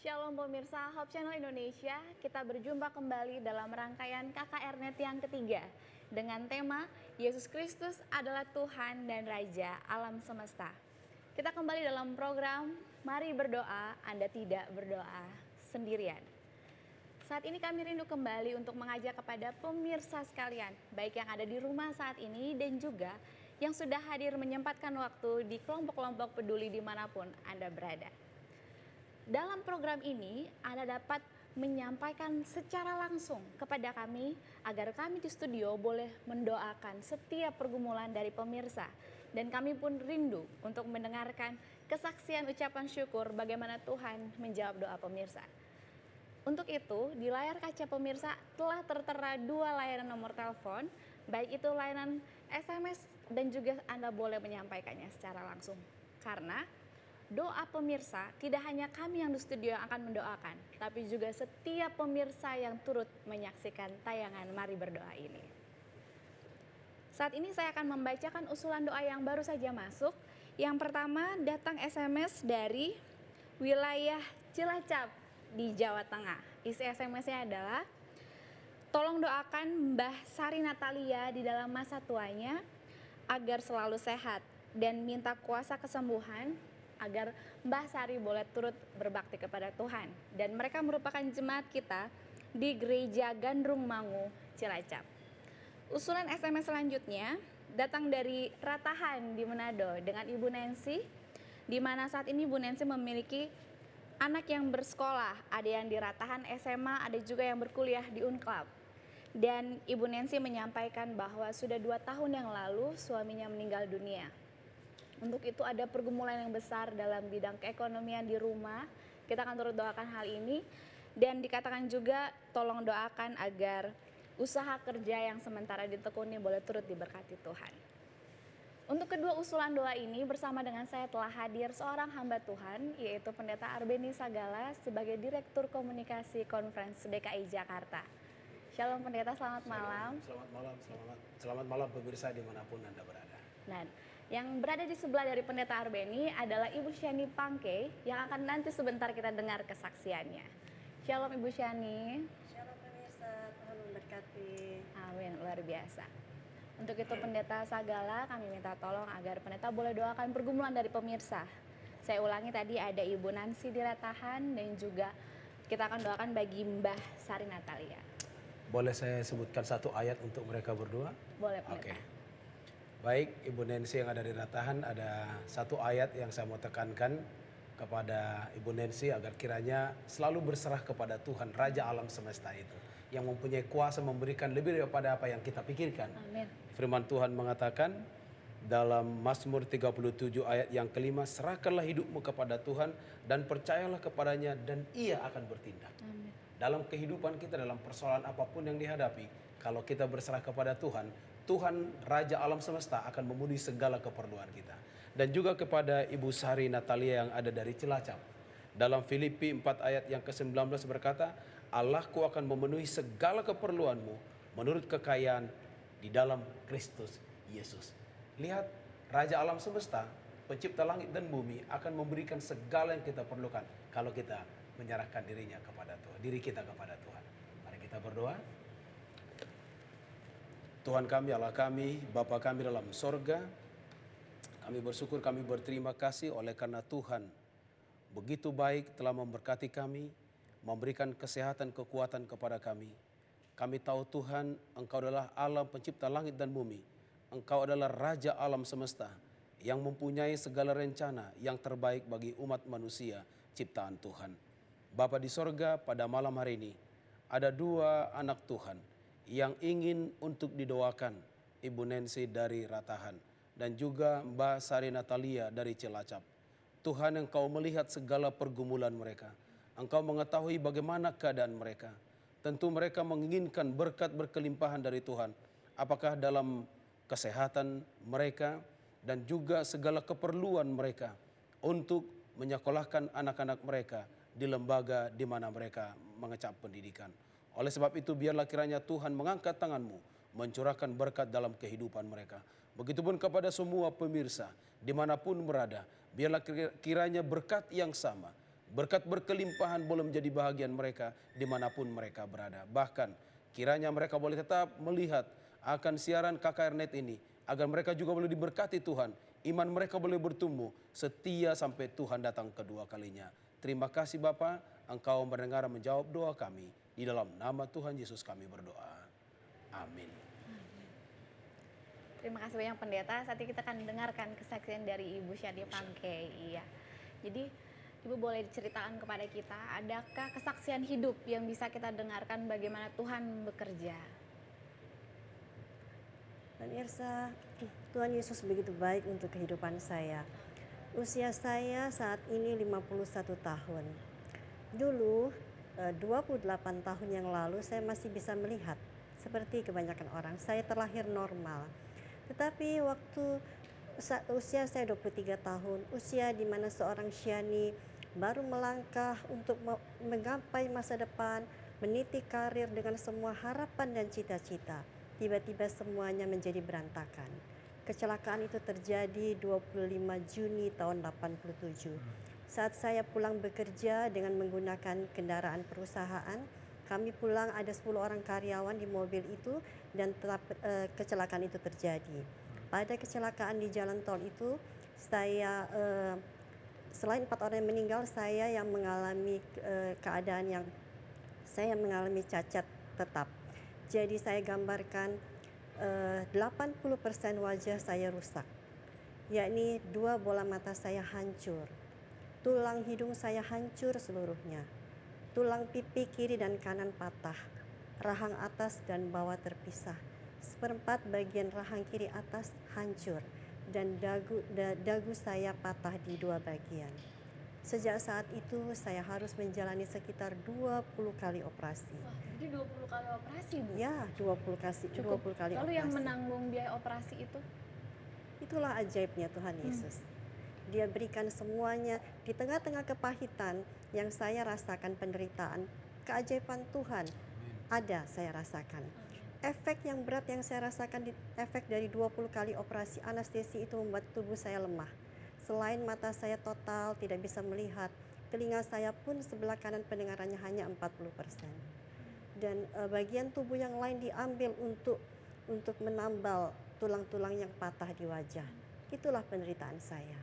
Shalom pemirsa Hope Channel Indonesia, kita berjumpa kembali dalam rangkaian KKR-Net yang ketiga dengan tema Yesus Kristus adalah Tuhan dan Raja alam semesta. Kita kembali dalam program Mari Berdoa, Anda Tidak Berdoa Sendirian. Saat ini kami rindu kembali untuk mengajak kepada pemirsa sekalian, baik yang ada di rumah saat ini dan juga yang sudah hadir menyempatkan waktu di kelompok-kelompok peduli dimanapun Anda berada. Dalam program ini, Anda dapat menyampaikan secara langsung kepada kami agar kami di studio boleh mendoakan setiap pergumulan dari pemirsa. Dan kami pun rindu untuk mendengarkan kesaksian ucapan syukur bagaimana Tuhan menjawab doa pemirsa. Untuk itu, di layar kaca pemirsa telah tertera 2 layanan nomor telepon, baik itu layanan SMS dan juga Anda boleh menyampaikannya secara langsung. Karena doa pemirsa tidak hanya kami yang di studio yang akan mendoakan, tapi juga setiap pemirsa yang turut menyaksikan tayangan Mari Berdoa ini. Saat ini saya akan membacakan usulan doa yang baru saja masuk. Yang pertama datang SMS dari wilayah Cilacap di Jawa Tengah. Isi SMS-nya adalah, tolong doakan Mbah Sari Natalia di dalam masa tuanya agar selalu sehat dan minta kuasa kesembuhan agar Mbah Sari boleh turut berbakti kepada Tuhan. Dan mereka merupakan jemaat kita di Gereja Gandrung Mangu, Cilacap. Usulan SMS selanjutnya datang dari Ratahan di Manado dengan Ibu Nancy, di mana saat ini Ibu Nancy memiliki anak yang bersekolah, ada yang di Ratahan SMA, ada juga yang berkuliah di Unclub. Dan Ibu Nancy menyampaikan bahwa sudah 2 tahun yang lalu suaminya meninggal dunia. Untuk itu ada pergumulan yang besar dalam bidang keekonomian di rumah. Kita akan turut doakan hal ini. Dan dikatakan juga tolong doakan agar usaha kerja yang sementara ditekuni boleh turut diberkati Tuhan. Untuk kedua usulan doa ini bersama dengan saya telah hadir seorang hamba Tuhan, yaitu Pendeta Arbeni Sagala sebagai Direktur Komunikasi Conference DKI Jakarta. Shalom Pendeta, selamat malam. Selamat malam pemirsa dimanapun Anda berada. Nah, yang berada di sebelah dari Pendeta Arbeni adalah Ibu Shani Pangke yang akan nanti sebentar kita dengar kesaksiannya. Shalom Ibu Shani. Shalom pemirsa, Tuhan memberkati. Amin, luar biasa. Untuk itu Pendeta Sagala kami minta tolong agar Pendeta boleh doakan pergumulan dari pemirsa. Saya ulangi tadi ada Ibu Nancy di Ratahan dan juga kita akan doakan bagi Mbah Sari Natalia. Boleh saya sebutkan satu ayat untuk mereka berdua? Boleh Pendeta. Oke. Baik, Ibu Nancy yang ada di Ratahan, ada satu ayat yang saya mau tekankan kepada Ibu Nancy agar kiranya selalu berserah kepada Tuhan, Raja alam semesta itu, yang mempunyai kuasa memberikan lebih daripada apa yang kita pikirkan. Amin. Firman Tuhan mengatakan dalam Mazmur 37 ayat yang kelima, serahkanlah hidupmu kepada Tuhan dan percayalah kepadanya dan Ia akan bertindak. Amin. Dalam kehidupan kita, dalam persoalan apapun yang dihadapi, kalau kita berserah kepada Tuhan, Tuhan Raja alam semesta akan memenuhi segala keperluan kita. Dan juga kepada Ibu Sari Natalia yang ada dari Cilacap. Dalam Filipi 4 ayat yang ke-19 berkata, Allahku akan memenuhi segala keperluanmu menurut kekayaan di dalam Kristus Yesus. Lihat, Raja alam semesta, pencipta langit dan bumi akan memberikan segala yang kita perlukan kalau kita menyerahkan diri kita kepada Tuhan. Mari kita berdoa. Tuhan kami, Allah kami, Bapa kami dalam sorga, kami bersyukur, kami berterima kasih oleh karena Tuhan begitu baik telah memberkati kami, memberikan kesehatan, kekuatan kepada kami. Kami tahu Tuhan, Engkau adalah Allah pencipta langit dan bumi. Engkau adalah Raja alam semesta yang mempunyai segala rencana yang terbaik bagi umat manusia ciptaan Tuhan. Bapa di sorga, pada malam hari ini ada 2 anak Tuhan yang ingin untuk didoakan, Ibu Nancy dari Ratahan dan juga Mbak Sari Natalia dari Cilacap. Tuhan, Engkau melihat segala pergumulan mereka. Engkau mengetahui bagaimana keadaan mereka. Tentu mereka menginginkan berkat berkelimpahan dari Tuhan. Apakah dalam kesehatan mereka dan juga segala keperluan mereka untuk menyekolahkan anak-anak mereka di lembaga di mana mereka mengecap pendidikan. Oleh sebab itu biarlah kiranya Tuhan mengangkat tangan-Mu, mencurahkan berkat dalam kehidupan mereka. Begitupun kepada semua pemirsa dimanapun berada, biarlah kiranya berkat yang sama Berkat berkelimpahan boleh menjadi bahagian mereka dimanapun mereka berada. Bahkan kiranya mereka boleh tetap melihat akan siaran KKR Net ini, agar mereka juga boleh diberkati Tuhan. Iman mereka boleh bertumbuh setia sampai Tuhan datang kedua kalinya. Terima kasih Bapa, Engkau mendengar dan menjawab doa kami. Di dalam nama Tuhan Yesus kami berdoa. Amin. Terima kasih banyak pendeta. Saat ini kita akan dengarkan kesaksian dari Ibu Syadi Pangke. Iya. Jadi Ibu boleh diceritakan kepada kita, adakah kesaksian hidup yang bisa kita dengarkan bagaimana Tuhan bekerja? Pemirsa, Tuhan Yesus begitu baik untuk kehidupan saya. Usia saya saat ini 51 tahun. Dulu 28 tahun yang lalu saya masih bisa melihat seperti kebanyakan orang. Saya terlahir normal. Tetapi waktu usia saya 23 tahun, usia di mana seorang Syani baru melangkah untuk menggapai masa depan, meniti karir dengan semua harapan dan cita-cita. Tiba-tiba semuanya menjadi berantakan. Kecelakaan itu terjadi 25 Juni tahun 87. Saat saya pulang bekerja dengan menggunakan kendaraan perusahaan, kami pulang ada 10 orang karyawan di mobil itu dan kecelakaan itu terjadi. Pada kecelakaan di jalan tol itu, saya selain 4 orang yang meninggal, saya yang mengalami keadaan yang saya mengalami cacat tetap. Jadi saya gambarkan 80% wajah saya rusak, yakni 2 bola mata saya hancur, tulang hidung saya hancur seluruhnya, tulang pipi kiri dan kanan patah, rahang atas dan bawah terpisah, 1/4 bagian rahang kiri atas hancur, dan dagu saya patah di 2 bagian. Sejak saat itu saya harus menjalani sekitar 20 kali operasi. Wah, jadi 20 kali operasi, Bu? Ya, 20 kali Lalu operasi. yang menanggung biaya operasi itu? Itulah ajaibnya Tuhan Yesus. Dia berikan semuanya di tengah-tengah kepahitan yang saya rasakan, penderitaan. Keajaiban Tuhan ada saya rasakan. Efek yang berat yang saya rasakan, efek dari 20 kali operasi anestesi itu membuat tubuh saya lemah. Selain mata saya total tidak bisa melihat, telinga saya pun sebelah kanan pendengarannya hanya 40%. Dan bagian tubuh yang lain diambil untuk menambal tulang-tulang yang patah di wajah. Itulah penderitaan saya.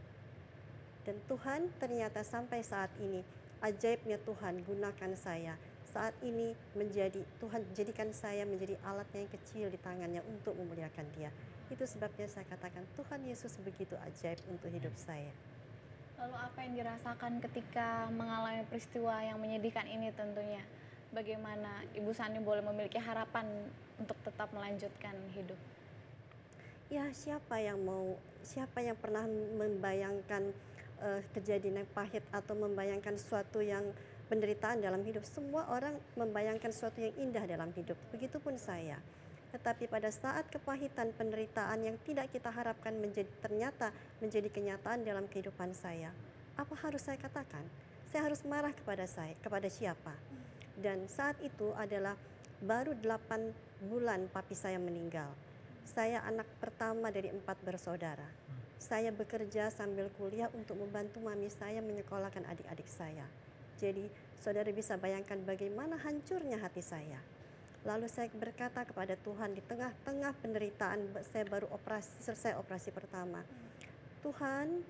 Dan Tuhan ternyata sampai saat ini, ajaibnya Tuhan gunakan saya. Saat ini Tuhan jadikan saya menjadi alatnya yang kecil di tangannya untuk memuliakan Dia. Itu sebabnya saya katakan Tuhan Yesus begitu ajaib untuk hidup saya. Lalu apa yang dirasakan ketika mengalami peristiwa yang menyedihkan ini tentunya? Bagaimana Ibu Sani boleh memiliki harapan untuk tetap melanjutkan hidup? Ya, siapa yang pernah membayangkan kejadian yang pahit atau membayangkan suatu yang penderitaan dalam hidup? Semua orang membayangkan sesuatu yang indah dalam hidup. Begitupun saya. Tetapi pada saat kepahitan, penderitaan yang tidak kita harapkan ternyata menjadi kenyataan dalam kehidupan saya, apa harus saya katakan? Saya harus marah kepada siapa? Dan saat itu adalah baru 8 bulan papi saya meninggal. Saya anak pertama dari 4 bersaudara. Saya bekerja sambil kuliah untuk membantu mami saya menyekolahkan adik-adik saya. Jadi saudara bisa bayangkan bagaimana hancurnya hati saya. Lalu saya berkata kepada Tuhan di tengah-tengah penderitaan, saya baru selesai operasi pertama. Tuhan,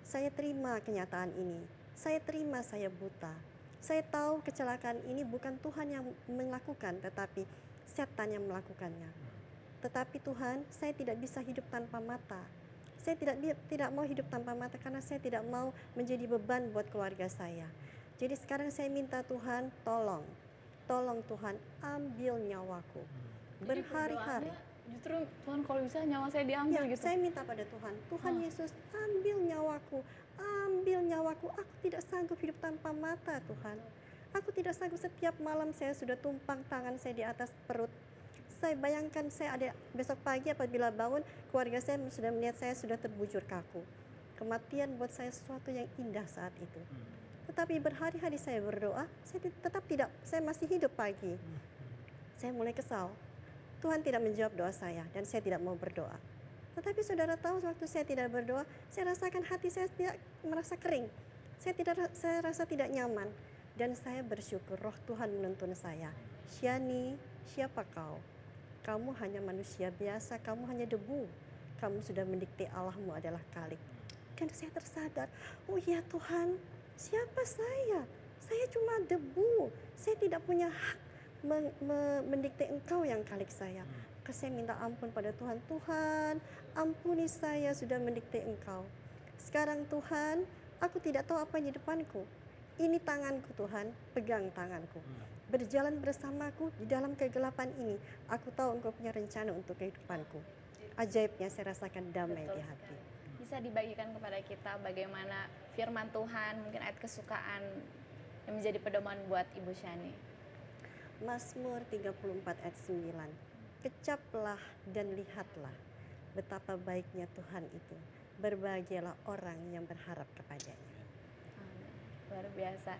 saya terima kenyataan ini. Saya terima saya buta. Saya tahu kecelakaan ini bukan Tuhan yang melakukan, tetapi setan yang melakukannya. Tetapi Tuhan, saya tidak bisa hidup tanpa mata. Saya tidak mau hidup tanpa mata karena saya tidak mau menjadi beban buat keluarga saya. Jadi sekarang saya minta Tuhan, tolong Tuhan, ambil nyawaku. Berhari-hari. Justru Tuhan kalau bisa nyawa saya diambil ya, gitu. Saya minta pada Tuhan Yesus, ambil nyawaku. Aku tidak sanggup hidup tanpa mata, Tuhan. Aku tidak sanggup, setiap malam saya sudah tumpang tangan saya di atas perut. Saya bayangkan saya ada besok pagi apabila bangun, keluarga saya sudah melihat saya sudah terbujur kaku. Kematian buat saya sesuatu yang indah saat itu. Tetapi berhari-hari saya berdoa, saya masih hidup pagi. Saya mulai kesal. Tuhan tidak menjawab doa saya dan saya tidak mau berdoa. Tetapi saudara tahu waktu saya tidak berdoa, saya rasakan hati saya tidak merasa kering. Saya rasa tidak nyaman. Dan saya bersyukur roh Tuhan menuntun saya. Syani, siapa kau? Kamu hanya manusia biasa, kamu hanya debu. Kamu sudah mendikte Allahmu adalah Khalik. Dan saya tersadar, oh ya Tuhan, siapa saya? Saya cuma debu. Saya tidak punya hak mendikte Engkau yang Khalik saya. Maka saya minta ampun pada Tuhan. Tuhan, ampuni saya sudah mendikte Engkau. Sekarang Tuhan, aku tidak tahu apa yang di depanku. Ini tanganku Tuhan, pegang tanganku. Berjalan bersamaku di dalam kegelapan ini. Aku tahu Engkau punya rencana untuk kehidupanku. Ajaibnya saya rasakan damai di hati. Bisa dibagikan kepada kita bagaimana firman Tuhan, mungkin ayat kesukaan yang menjadi pedoman buat Ibu Syani. Mazmur 34 ayat 9. Kecaplah dan lihatlah betapa baiknya Tuhan itu. Berbahagialah orang yang berharap kepadanya. Luar biasa.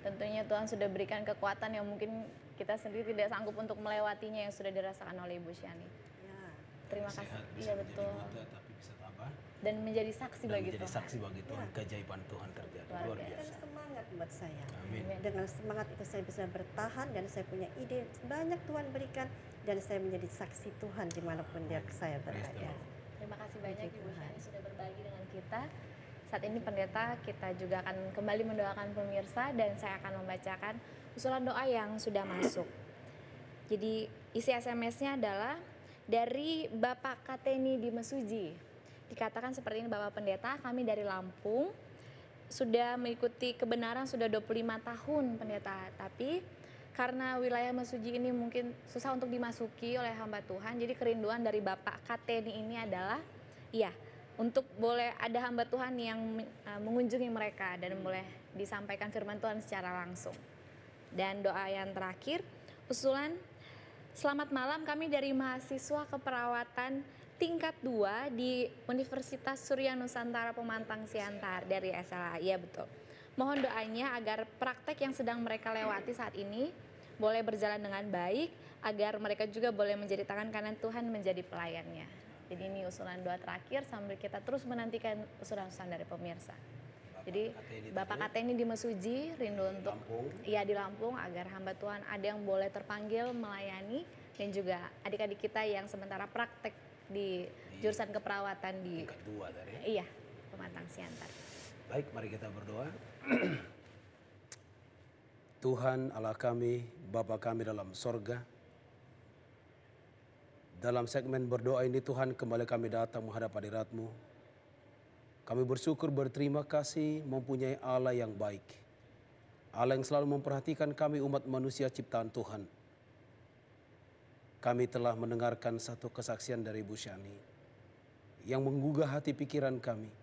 Tentunya Tuhan sudah berikan kekuatan yang mungkin kita sendiri tidak sanggup untuk melewatinya yang sudah dirasakan oleh Ibu Syani. Ya. Terima kasih. Sehat, bisa Iya menjadi betul. muda, tapi bisa tabah. Dan menjadi saksi Dan bagi menjadi Tuhan. saksi bagi Tuhan, keajaiban Tuhan terjadi. Luar Luar biasa. biasa. Dan semangat buat saya. Amin. Dengan semangat itu saya bisa bertahan dan saya punya ide banyak Tuhan berikan dan saya menjadi saksi Tuhan dimanapun saya berada. Terima kasih banyak Puji Ibu Tuhan. Syani sudah berbagi dengan kita. Saat ini pendeta kita juga akan kembali mendoakan pemirsa dan saya akan membacakan usulan doa yang sudah masuk. Jadi isi SMS-nya adalah dari Bapak Kateni di Mesuji. Dikatakan seperti ini, Bapak Pendeta, kami dari Lampung sudah mengikuti kebenaran sudah 25 tahun pendeta. Tapi karena wilayah Mesuji ini mungkin susah untuk dimasuki oleh hamba Tuhan, jadi kerinduan dari Bapak Kateni ini adalah untuk boleh ada hamba Tuhan yang mengunjungi mereka dan boleh disampaikan firman Tuhan secara langsung. Dan doa yang terakhir, usulan, selamat malam, kami dari mahasiswa keperawatan tingkat 2 di Universitas Surya Nusantara Pemantang Siantar dari SLA. Iya betul. Mohon doanya agar praktek yang sedang mereka lewati saat ini boleh berjalan dengan baik, agar mereka juga boleh menjadi tangan kanan Tuhan menjadi pelayannya. Jadi ini usulan doa terakhir sambil kita terus menantikan usulan-usulan dari pemirsa. Jadi Bapak Kateni di Mesuji rindu untuk di Lampung agar hamba Tuhan ada yang boleh terpanggil melayani dan juga adik-adik kita yang sementara praktek di jurusan keperawatan di tingkat 2 tadi. Iya, Pemantang Siantar. Baik, mari kita berdoa. Tuhan Allah kami, Bapa kami dalam sorga. Dalam segmen berdoa ini Tuhan kembali kami datang menghadap hadirat-Mu. Kami bersyukur berterima kasih mempunyai Allah yang baik. Allah yang selalu memperhatikan kami umat manusia ciptaan Tuhan. Kami telah mendengarkan satu kesaksian dari Ibu Syani yang menggugah hati pikiran kami.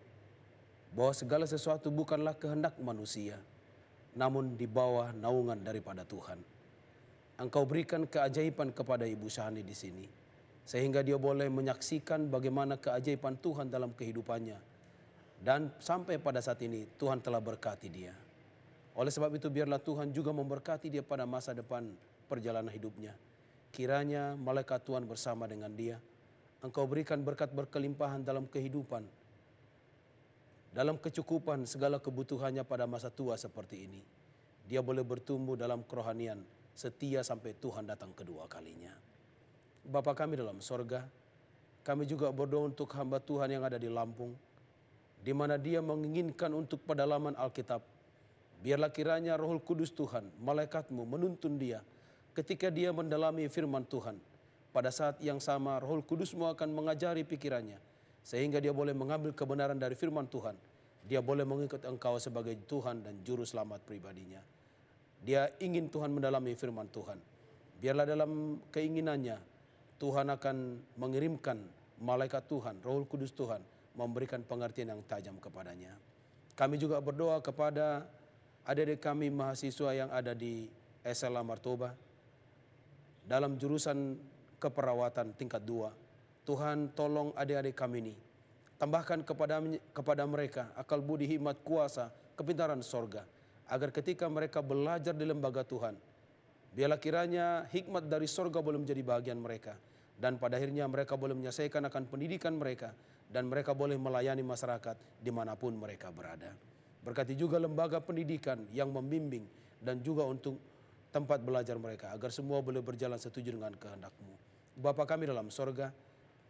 Bahwa segala sesuatu bukanlah kehendak manusia, namun di bawah naungan daripada Tuhan. Engkau berikan keajaiban kepada Ibu Syani di sini, sehingga dia boleh menyaksikan bagaimana keajaiban Tuhan dalam kehidupannya. Dan sampai pada saat ini Tuhan telah berkati dia. Oleh sebab itu biarlah Tuhan juga memberkati dia pada masa depan perjalanan hidupnya. Kiranya malaikat Tuhan bersama dengan dia. Engkau berikan berkat berkelimpahan dalam kehidupan, dalam kecukupan segala kebutuhannya pada masa tua seperti ini. Dia boleh bertumbuh dalam kerohanian setia sampai Tuhan datang kedua kalinya. Bapa kami dalam sorga, kami juga berdoa untuk hamba Tuhan yang ada di Lampung, di mana dia menginginkan untuk pedalaman Alkitab. Biarlah kiranya Roh Kudus Tuhan, malaikat-Mu menuntun dia ketika dia mendalami firman Tuhan. Pada saat yang sama Roh Kudus-Mu akan mengajari pikirannya, sehingga dia boleh mengambil kebenaran dari firman Tuhan. Dia boleh mengikut Engkau sebagai Tuhan dan Juru Selamat pribadinya. Dia ingin Tuhan mendalami firman Tuhan. Biarlah dalam keinginannya, Tuhan akan mengirimkan malaikat Tuhan, Roh Kudus Tuhan, memberikan pengertian yang tajam kepadanya. Kami juga berdoa kepada adik-adik kami mahasiswa yang ada di SLA Martoba, dalam jurusan keperawatan tingkat 2. Tuhan tolong adik-adik kami ini. Tambahkan kepada mereka akal budi, hikmat, kuasa, kepintaran sorga. Agar ketika mereka belajar di lembaga Tuhan, biarlah kiranya hikmat dari sorga boleh menjadi bagian mereka. Dan pada akhirnya mereka boleh menyelesaikan akan pendidikan mereka. Dan mereka boleh melayani masyarakat dimanapun mereka berada. Berkati juga lembaga pendidikan yang membimbing dan juga untuk tempat belajar mereka, agar semua boleh berjalan setuju dengan kehendak-Mu. Bapa kami dalam sorga,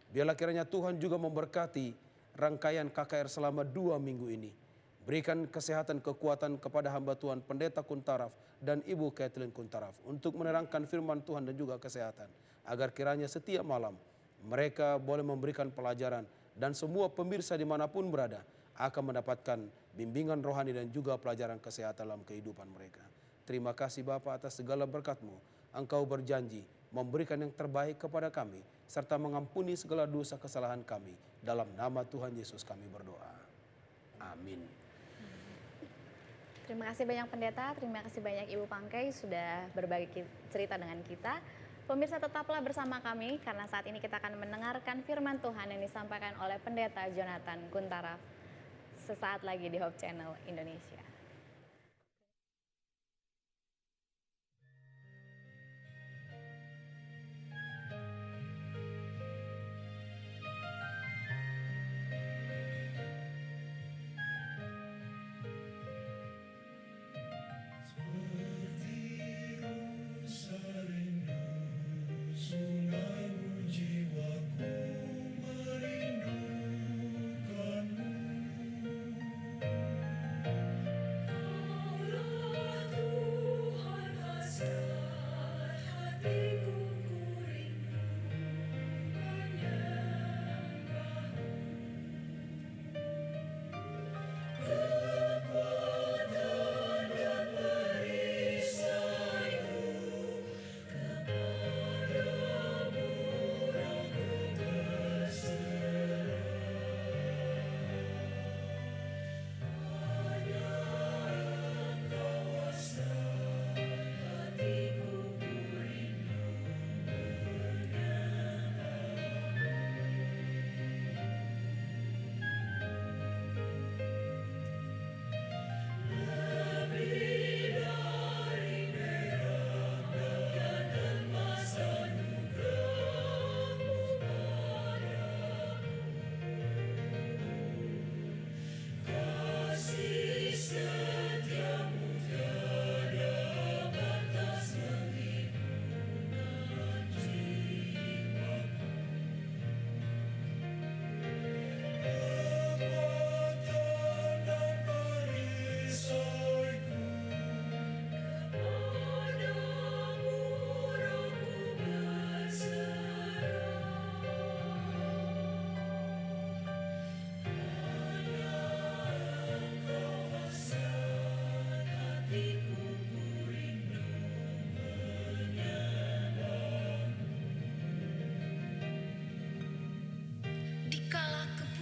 biarlah kiranya Tuhan juga memberkati rangkaian KKR selama 2 minggu ini. Berikan kesehatan, kekuatan kepada hamba Tuhan Pendeta Kuntaraf dan Ibu Kathleen Kuntaraf untuk menerangkan firman Tuhan dan juga kesehatan, agar kiranya setiap malam mereka boleh memberikan pelajaran dan semua pemirsa dimanapun berada akan mendapatkan bimbingan rohani dan juga pelajaran kesehatan dalam kehidupan mereka. Terima kasih Bapa atas segala berkat-Mu. Engkau berjanji memberikan yang terbaik kepada kami serta mengampuni segala dosa kesalahan kami. Dalam nama Tuhan Yesus kami berdoa. Amin. Terima kasih banyak Pendeta, terima kasih banyak Ibu Pangkei sudah berbagi cerita dengan kita. Pemirsa tetaplah bersama kami karena saat ini kita akan mendengarkan firman Tuhan yang disampaikan oleh Pendeta Jonathan Kuntaraf sesaat lagi di Hope Channel Indonesia.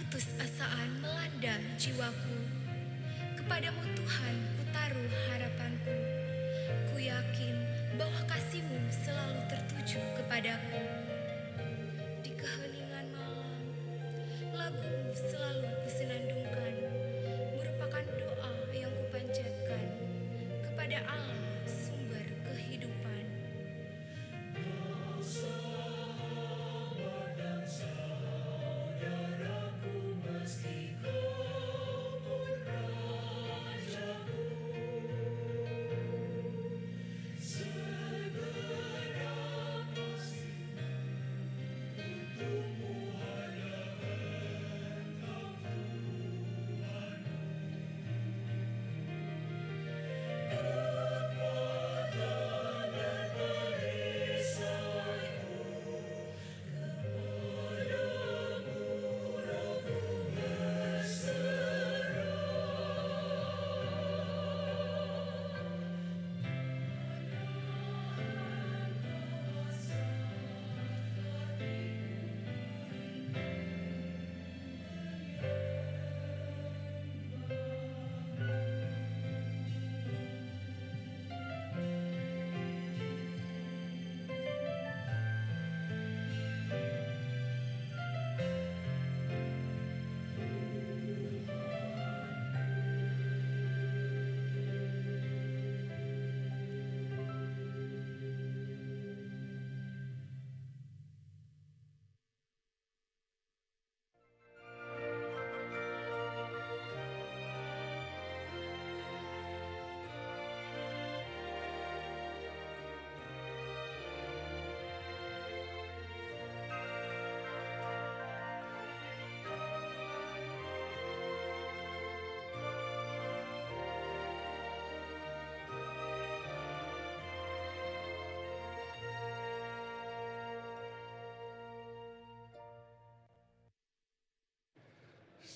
Keputusasaan melanda jiwaku, kepadamu Tuhan kutaruh harapanku. Ku yakin bahwa kasih-Mu selalu tertuju kepadaku. Di keheningan malam, lagu-Mu selalu kusenandungkan, merupakan doa yang kupanjatkan kepada Allah sumber kehidupan.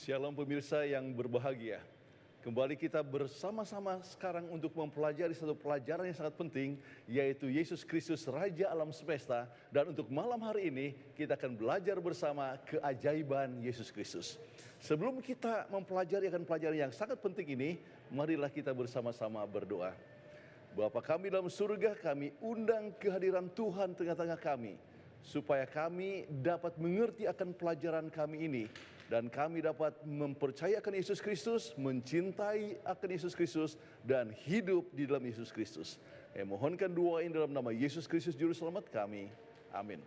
Shalom pemirsa yang berbahagia. Kembali kita bersama-sama sekarang untuk mempelajari satu pelajaran yang sangat penting, yaitu Yesus Kristus Raja Alam Semesta. Dan untuk malam hari ini kita akan belajar bersama keajaiban Yesus Kristus. Sebelum kita mempelajari akan pelajaran yang sangat penting ini, marilah kita bersama-sama berdoa. Bapa kami dalam surga, kami undang kehadiran Tuhan tengah-tengah kami, supaya kami dapat mengerti akan pelajaran kami ini. Dan kami dapat mempercayakan Yesus Kristus, mencintai akan Yesus Kristus, dan hidup di dalam Yesus Kristus. Mohonkan doa ini dalam nama Yesus Kristus Juru Selamat kami. Amin.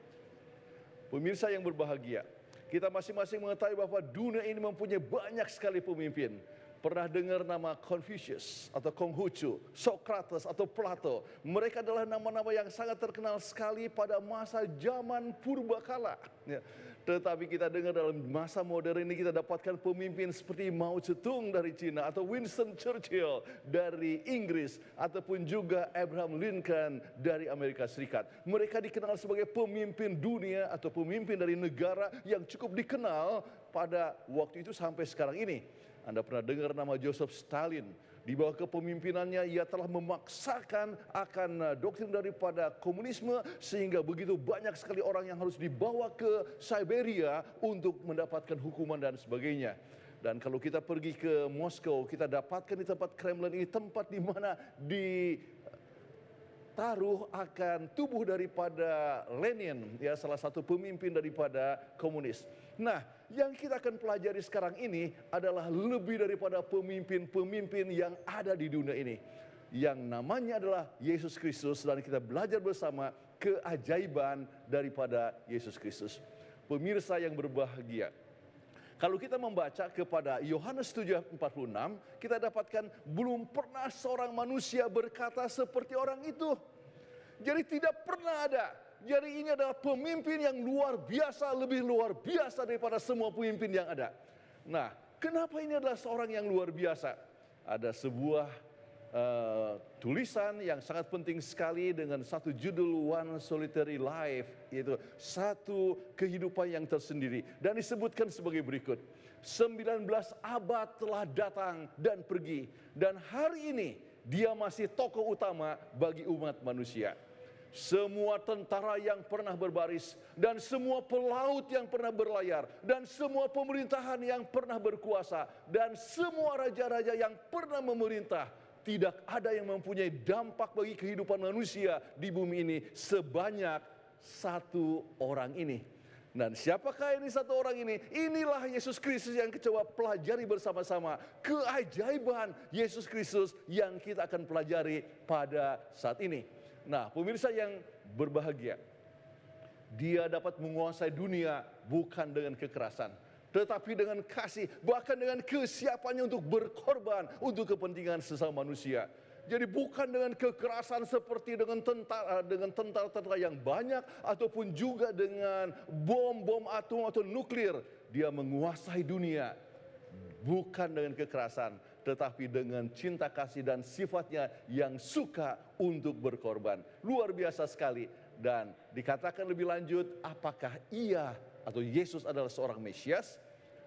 Pemirsa yang berbahagia, kita masing-masing mengetahui bahwa dunia ini mempunyai banyak sekali pemimpin. Pernah dengar nama Confucius atau Konghucu, Socrates atau Plato. Mereka adalah nama-nama yang sangat terkenal sekali pada masa zaman purbakala. Ya. Tetapi kita dengar dalam masa modern ini kita dapatkan pemimpin seperti Mao Zedong dari Cina, atau Winston Churchill dari Inggris, ataupun juga Abraham Lincoln dari Amerika Serikat. Mereka dikenal sebagai pemimpin dunia atau pemimpin dari negara yang cukup dikenal pada waktu itu sampai sekarang ini. Anda pernah dengar nama Joseph Stalin. Di bawah kepemimpinannya ia telah memaksakan akan doktrin daripada komunisme, sehingga begitu banyak sekali orang yang harus dibawa ke Siberia untuk mendapatkan hukuman dan sebagainya. Dan kalau kita pergi ke Moskow, kita dapatkan di tempat Kremlin ini tempat di mana ditaruh akan tubuh daripada Lenin, ya, salah satu pemimpin daripada komunis. Nah, yang kita akan pelajari sekarang ini adalah lebih daripada pemimpin-pemimpin yang ada di dunia ini. Yang namanya adalah Yesus Kristus, dan kita belajar bersama keajaiban daripada Yesus Kristus. Pemirsa yang berbahagia, kalau kita membaca kepada Yohanes 7:46, kita dapatkan belum pernah seorang manusia berkata seperti orang itu. Jadi tidak pernah ada. Jadi ini adalah pemimpin yang luar biasa, lebih luar biasa daripada semua pemimpin yang ada. Nah, kenapa ini adalah seorang yang luar biasa? Ada sebuah tulisan yang sangat penting sekali dengan satu judul One Solitary Life, yaitu satu kehidupan yang tersendiri. Dan disebutkan sebagai berikut. 19 abad telah datang dan pergi, dan hari ini dia masih tokoh utama bagi umat manusia. Semua tentara yang pernah berbaris, dan semua pelaut yang pernah berlayar, dan semua pemerintahan yang pernah berkuasa, dan semua raja-raja yang pernah memerintah, tidak ada yang mempunyai dampak bagi kehidupan manusia di bumi ini sebanyak satu orang ini. Dan siapakah ini satu orang ini? Inilah Yesus Kristus yang kita coba pelajari bersama-sama. Keajaiban Yesus Kristus yang kita akan pelajari pada saat ini. Nah, pemirsa yang berbahagia, dia dapat menguasai dunia bukan dengan kekerasan, tetapi dengan kasih, bahkan dengan kesiapannya untuk berkorban untuk kepentingan sesama manusia. Jadi bukan dengan kekerasan seperti dengan tentara yang banyak, ataupun juga dengan bom atom atau nuklir. Dia menguasai dunia bukan dengan kekerasan, tetapi dengan cinta kasih dan sifatnya yang suka untuk berkorban. Luar biasa sekali. Dan dikatakan lebih lanjut, apakah ia atau Yesus adalah seorang Mesias?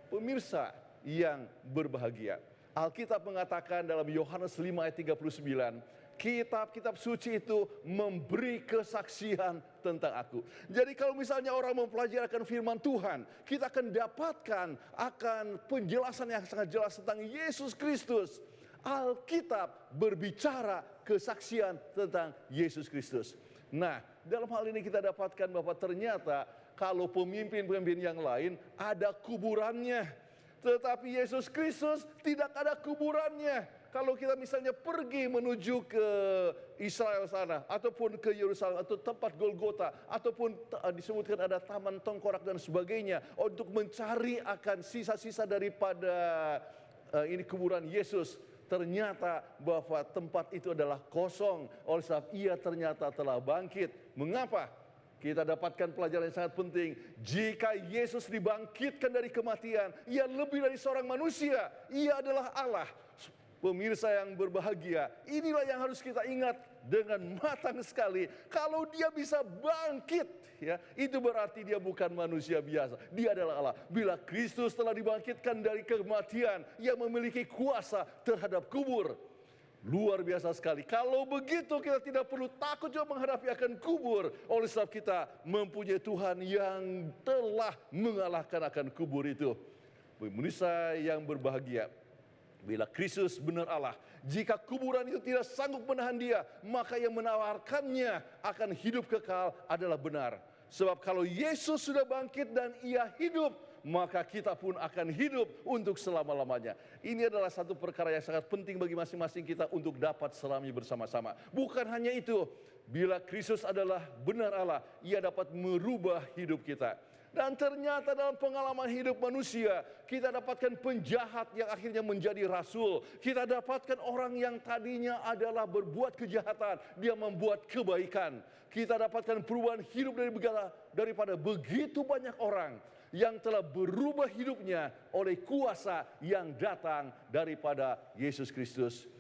Pemirsa yang berbahagia, Alkitab mengatakan dalam Yohanes 5 ayat 39, kitab-kitab suci itu memberi kesaksian tentang aku. Jadi kalau misalnya orang mempelajari akan firman Tuhan, kita akan dapatkan akan penjelasan yang sangat jelas tentang Yesus Kristus. Alkitab berbicara kesaksian tentang Yesus Kristus. Nah, dalam hal ini kita dapatkan bahwa ternyata kalau pemimpin-pemimpin yang lain ada kuburannya, tetapi Yesus Kristus tidak ada kuburannya. Kalau kita misalnya pergi menuju ke Israel sana, ataupun ke Yerusalem, atau tempat Golgota, ataupun disebutkan ada taman tengkorak dan sebagainya, untuk mencari akan sisa-sisa daripada ini kuburan Yesus, ternyata bahwa tempat itu adalah kosong, oleh sebab ia ternyata telah bangkit. Mengapa? Kita dapatkan pelajaran yang sangat penting. Jika Yesus dibangkitkan dari kematian, ia lebih dari seorang manusia, ia adalah Allah. Pemirsa yang berbahagia, inilah yang harus kita ingat dengan matang sekali. Kalau dia bisa bangkit, ya, itu berarti dia bukan manusia biasa. Dia adalah Allah. Bila Kristus telah dibangkitkan dari kematian, ia memiliki kuasa terhadap kubur. Luar biasa sekali. Kalau begitu kita tidak perlu takut juga menghadapi akan kubur. Oleh sebab kita mempunyai Tuhan yang telah mengalahkan akan kubur itu. Pemirsa yang berbahagia, bila Kristus benar Allah, jika kuburan itu tidak sanggup menahan dia, maka yang menawarkannya akan hidup kekal adalah benar. Sebab kalau Yesus sudah bangkit dan ia hidup, maka kita pun akan hidup untuk selama-lamanya. Ini adalah satu perkara yang sangat penting bagi masing-masing kita untuk dapat selami bersama-sama. Bukan hanya itu, bila Kristus adalah benar Allah, ia dapat merubah hidup kita. Dan ternyata dalam pengalaman hidup manusia, kita dapatkan penjahat yang akhirnya menjadi rasul. Kita dapatkan orang yang tadinya adalah berbuat kejahatan, dia membuat kebaikan. Kita dapatkan perubahan hidup daripada begitu banyak orang yang telah berubah hidupnya oleh kuasa yang datang daripada Yesus Kristus.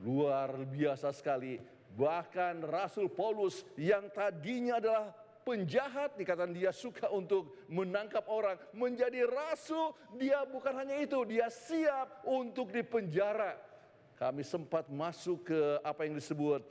Luar biasa sekali. Bahkan Rasul Paulus yang tadinya adalah penjahat, dikatakan dia suka untuk menangkap orang, menjadi rasul. Dia bukan hanya itu, dia siap untuk dipenjara. Kami sempat masuk ke apa yang disebut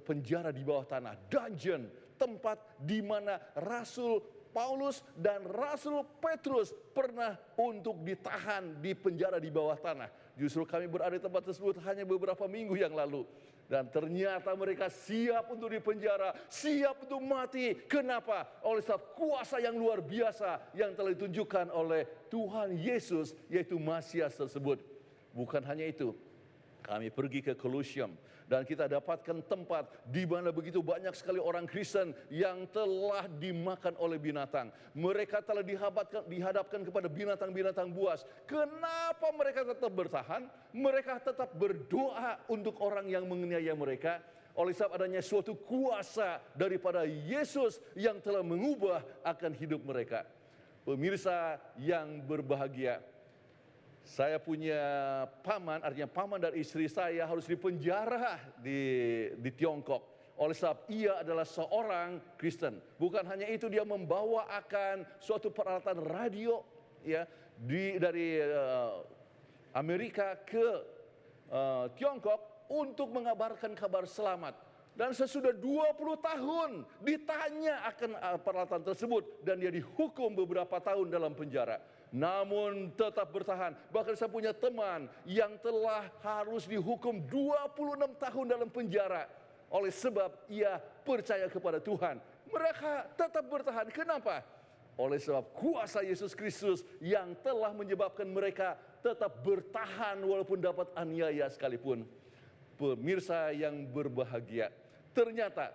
penjara di bawah tanah, dungeon, tempat di mana Rasul Paulus dan Rasul Petrus pernah untuk ditahan di penjara di bawah tanah. Justru kami berada di tempat tersebut hanya beberapa minggu yang lalu. Dan ternyata mereka siap untuk dipenjara, siap untuk mati. Kenapa? Oleh sebab kuasa yang luar biasa yang telah ditunjukkan oleh Tuhan Yesus, yaitu Masias tersebut. Bukan hanya itu, kami pergi ke Colosseum dan kita dapatkan tempat di mana begitu banyak sekali orang Kristen yang telah dimakan oleh binatang. Mereka telah dihadapkan kepada binatang-binatang buas. Kenapa mereka tetap bertahan? Mereka tetap berdoa untuk orang yang menganiaya mereka. Oleh sebab adanya suatu kuasa daripada Yesus yang telah mengubah akan hidup mereka. Pemirsa yang berbahagia, saya punya paman, artinya paman dari istri saya harus dipenjara di Tiongkok. Oleh sebab ia adalah seorang Kristen. Bukan hanya itu, dia membawa akan suatu peralatan radio ya dari Amerika ke Tiongkok untuk mengabarkan kabar selamat. Dan sesudah 20 tahun ditanya akan peralatan tersebut dan dia dihukum beberapa tahun dalam penjara. Namun tetap bertahan. Bahkan saya punya teman yang telah harus dihukum 26 tahun dalam penjara oleh sebab ia percaya kepada Tuhan. Mereka tetap bertahan. Kenapa? Oleh sebab kuasa Yesus Kristus yang telah menyebabkan mereka tetap bertahan walaupun dapat aniaya sekalipun. Pemirsa yang berbahagia, ternyata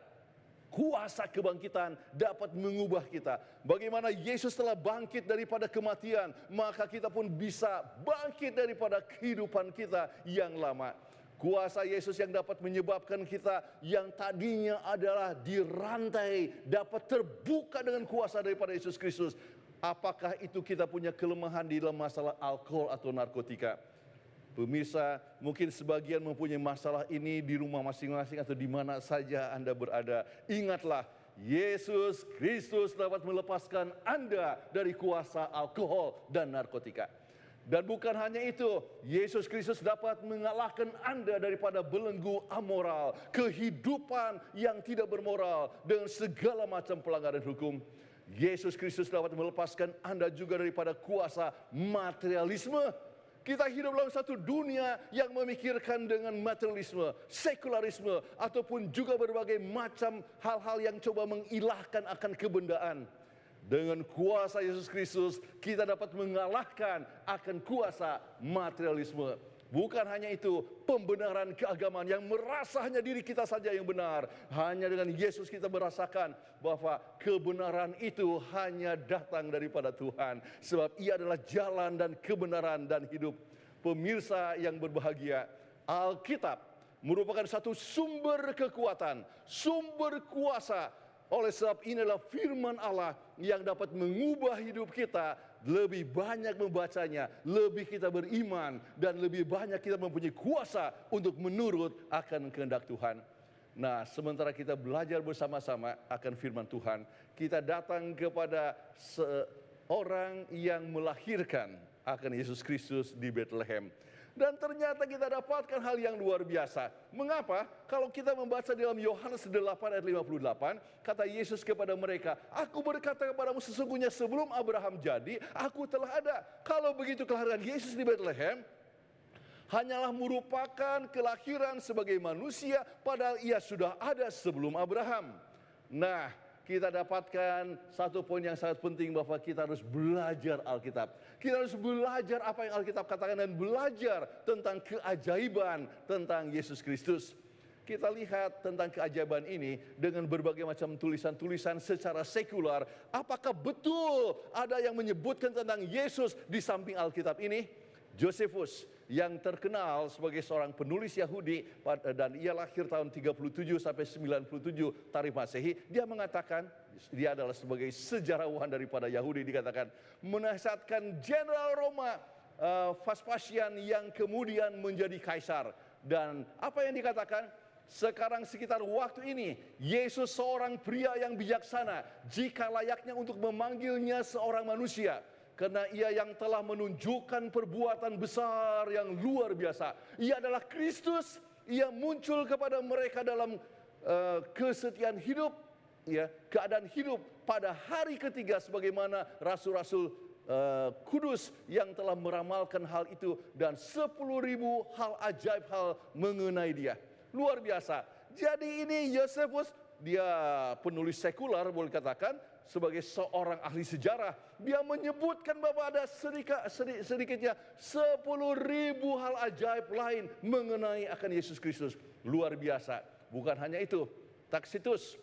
kuasa kebangkitan dapat mengubah kita. Bagaimana Yesus telah bangkit daripada kematian, maka kita pun bisa bangkit daripada kehidupan kita yang lama. Kuasa Yesus yang dapat menyebabkan kita yang tadinya adalah dirantai dapat terbuka dengan kuasa daripada Yesus Kristus. Apakah itu kita punya kelemahan di dalam masalah alkohol atau narkotika? Pemirsa, mungkin sebagian mempunyai masalah ini di rumah masing-masing atau di mana saja Anda berada. Ingatlah, Yesus Kristus dapat melepaskan Anda dari kuasa alkohol dan narkotika. Dan bukan hanya itu, Yesus Kristus dapat mengalahkan Anda daripada belenggu amoral, kehidupan yang tidak bermoral, dengan segala macam pelanggaran hukum. Yesus Kristus dapat melepaskan Anda juga daripada kuasa materialisme. Kita hidup dalam satu dunia yang memikirkan dengan materialisme, sekularisme, ataupun juga berbagai macam hal-hal yang coba mengilahkan akan kebendaan. Dengan kuasa Yesus Kristus, kita dapat mengalahkan akan kuasa materialisme. Bukan hanya itu, pembenaran keagamaan yang merasa hanya diri kita saja yang benar. Hanya dengan Yesus kita merasakan bahwa kebenaran itu hanya datang daripada Tuhan. Sebab ia adalah jalan dan kebenaran dan hidup. Pemirsa yang berbahagia, Alkitab merupakan satu sumber kekuatan, sumber kuasa. Oleh sebab inilah firman Allah yang dapat mengubah hidup kita. Lebih banyak membacanya, lebih kita beriman, dan lebih banyak kita mempunyai kuasa untuk menurut akan kehendak Tuhan. Nah, sementara kita belajar bersama-sama akan firman Tuhan, kita datang kepada seorang yang melahirkan akan Yesus Kristus di Bethlehem. Dan ternyata kita dapatkan hal yang luar biasa. Mengapa? Kalau kita membaca dalam Yohanes 8 ayat 58, kata Yesus kepada mereka, "Aku berkata kepadamu sesungguhnya sebelum Abraham jadi, aku telah ada." Kalau begitu kelahiran Yesus di Bethlehem hanyalah merupakan kelahiran sebagai manusia, padahal ia sudah ada sebelum Abraham. Nah, kita dapatkan satu poin yang sangat penting bahwa kita harus belajar Alkitab. Kita harus belajar apa yang Alkitab katakan dan belajar tentang keajaiban tentang Yesus Kristus. Kita lihat tentang keajaiban ini dengan berbagai macam tulisan-tulisan secara sekular. Apakah betul ada yang menyebutkan tentang Yesus di samping Alkitab ini? Josephus yang terkenal sebagai seorang penulis Yahudi dan ia lahir tahun 37 sampai 97 Tarikh Masehi, dia mengatakan dia adalah sebagai sejarawan daripada Yahudi, dikatakan menasihatkan Jenderal Roma Vespasian yang kemudian menjadi kaisar. Dan apa yang dikatakan? Sekarang sekitar waktu ini Yesus seorang pria yang bijaksana jika layaknya untuk memanggilnya seorang manusia. Karena ia yang telah menunjukkan perbuatan besar yang luar biasa. Ia adalah Kristus, ia muncul kepada mereka dalam kesetiaan hidup, ya, keadaan hidup pada hari ketiga sebagaimana rasul-rasul kudus yang telah meramalkan hal itu dan 10.000 hal ajaib hal mengenai dia. Luar biasa. Jadi ini Josephus, dia penulis sekular boleh katakan, sebagai seorang ahli sejarah, dia menyebutkan bahwa ada sedikitnya 10.000 hal ajaib lain mengenai akan Yesus Kristus. Luar biasa. Bukan hanya itu, Tacitus,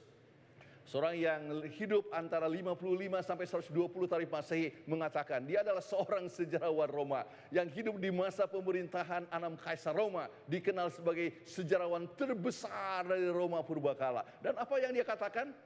seorang yang hidup antara 55 sampai 120 Tarikh Masehi, mengatakan dia adalah seorang sejarawan Roma yang hidup di masa pemerintahan 6 Kaisar Roma, dikenal sebagai sejarawan terbesar dari Roma purbakala. Dan apa yang dia katakan?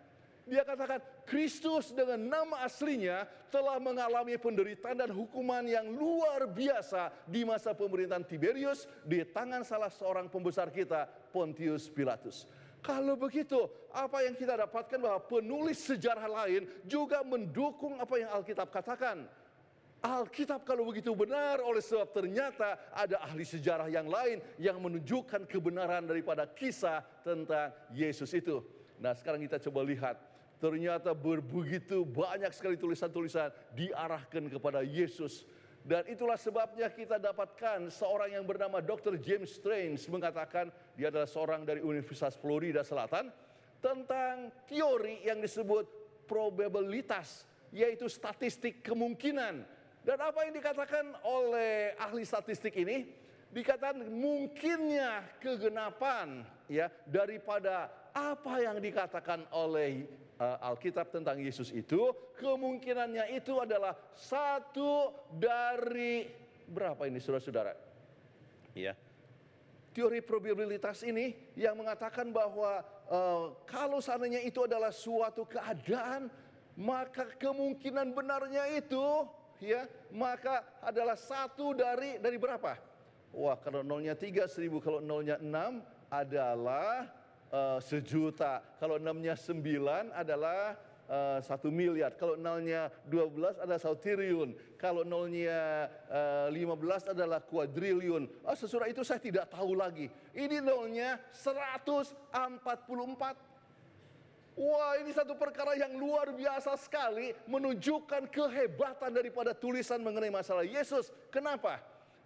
Dia katakan Kristus dengan nama aslinya telah mengalami penderitaan dan hukuman yang luar biasa di masa pemerintahan Tiberius di tangan salah seorang pembesar kita, Pontius Pilatus. Kalau begitu, apa yang kita dapatkan bahwa penulis sejarah lain juga mendukung apa yang Alkitab katakan. Alkitab kalau begitu benar, oleh sebab ternyata ada ahli sejarah yang lain yang menunjukkan kebenaran daripada kisah tentang Yesus itu. Nah, sekarang kita coba lihat. Ternyata begitu banyak sekali tulisan-tulisan diarahkan kepada Yesus. Dan itulah sebabnya kita dapatkan seorang yang bernama Dr. James Strange mengatakan, dia adalah seorang dari Universitas Florida Selatan, tentang teori yang disebut probabilitas, yaitu statistik kemungkinan. Dan apa yang dikatakan oleh ahli statistik ini? Dikatakan mungkinnya kegenapan ya daripada apa yang dikatakan oleh Alkitab tentang Yesus itu, kemungkinannya itu adalah 1 dari berapa ini saudara-saudara? Ya. Teori probabilitas ini yang mengatakan bahwa kalau seandainya itu adalah suatu keadaan, maka kemungkinan benarnya itu ya, maka adalah 1 dari berapa? Wah, kalau nolnya 3, 1000, kalau nolnya 6 adalah 1.000.000. Kalau 6-nya 9 adalah 1 miliar. Kalau 0-nya 12 adalah 1 triliun. Kalau 0-nya 15 adalah kuadriliun. Sesudah itu saya tidak tahu lagi. Ini 0-nya 144. Wah, ini satu perkara yang luar biasa sekali, menunjukkan kehebatan daripada tulisan mengenai masalah Yesus. Kenapa?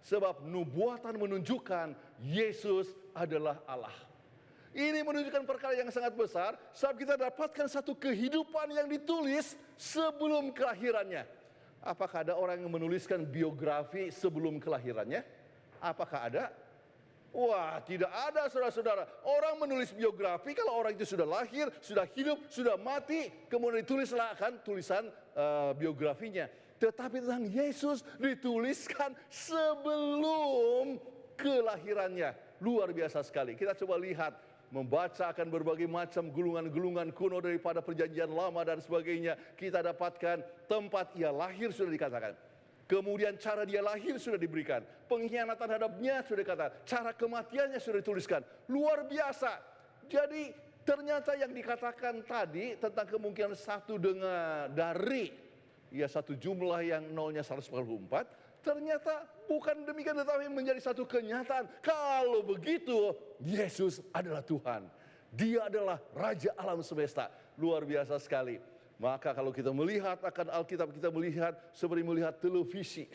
Sebab nubuatan menunjukkan Yesus adalah Allah. Ini menunjukkan perkara yang sangat besar, sebab kita dapatkan satu kehidupan yang ditulis sebelum kelahirannya. Apakah ada orang yang menuliskan biografi sebelum kelahirannya? Apakah ada? Wah, tidak ada saudara-saudara. Orang menulis biografi kalau orang itu sudah lahir, sudah hidup, sudah mati, kemudian ditulislah akan tulisan biografinya. Tetapi tentang Yesus dituliskan sebelum kelahirannya. Luar biasa sekali. Kita coba lihat, membaca akan berbagai macam gulungan-gulungan kuno daripada perjanjian lama dan sebagainya. Kita dapatkan tempat ia lahir sudah dikatakan. Kemudian cara dia lahir sudah diberikan. Pengkhianatan terhadapnya sudah dikatakan. Cara kematiannya sudah dituliskan. Luar biasa. Jadi ternyata yang dikatakan tadi tentang kemungkinan satu dengan dari satu jumlah yang nolnya 144, ternyata bukan demikian tetapi menjadi satu kenyataan. Kalau begitu, Yesus adalah Tuhan. Dia adalah Raja alam semesta. Luar biasa sekali. Maka kalau kita melihat akan Alkitab, kita melihat seperti melihat televisi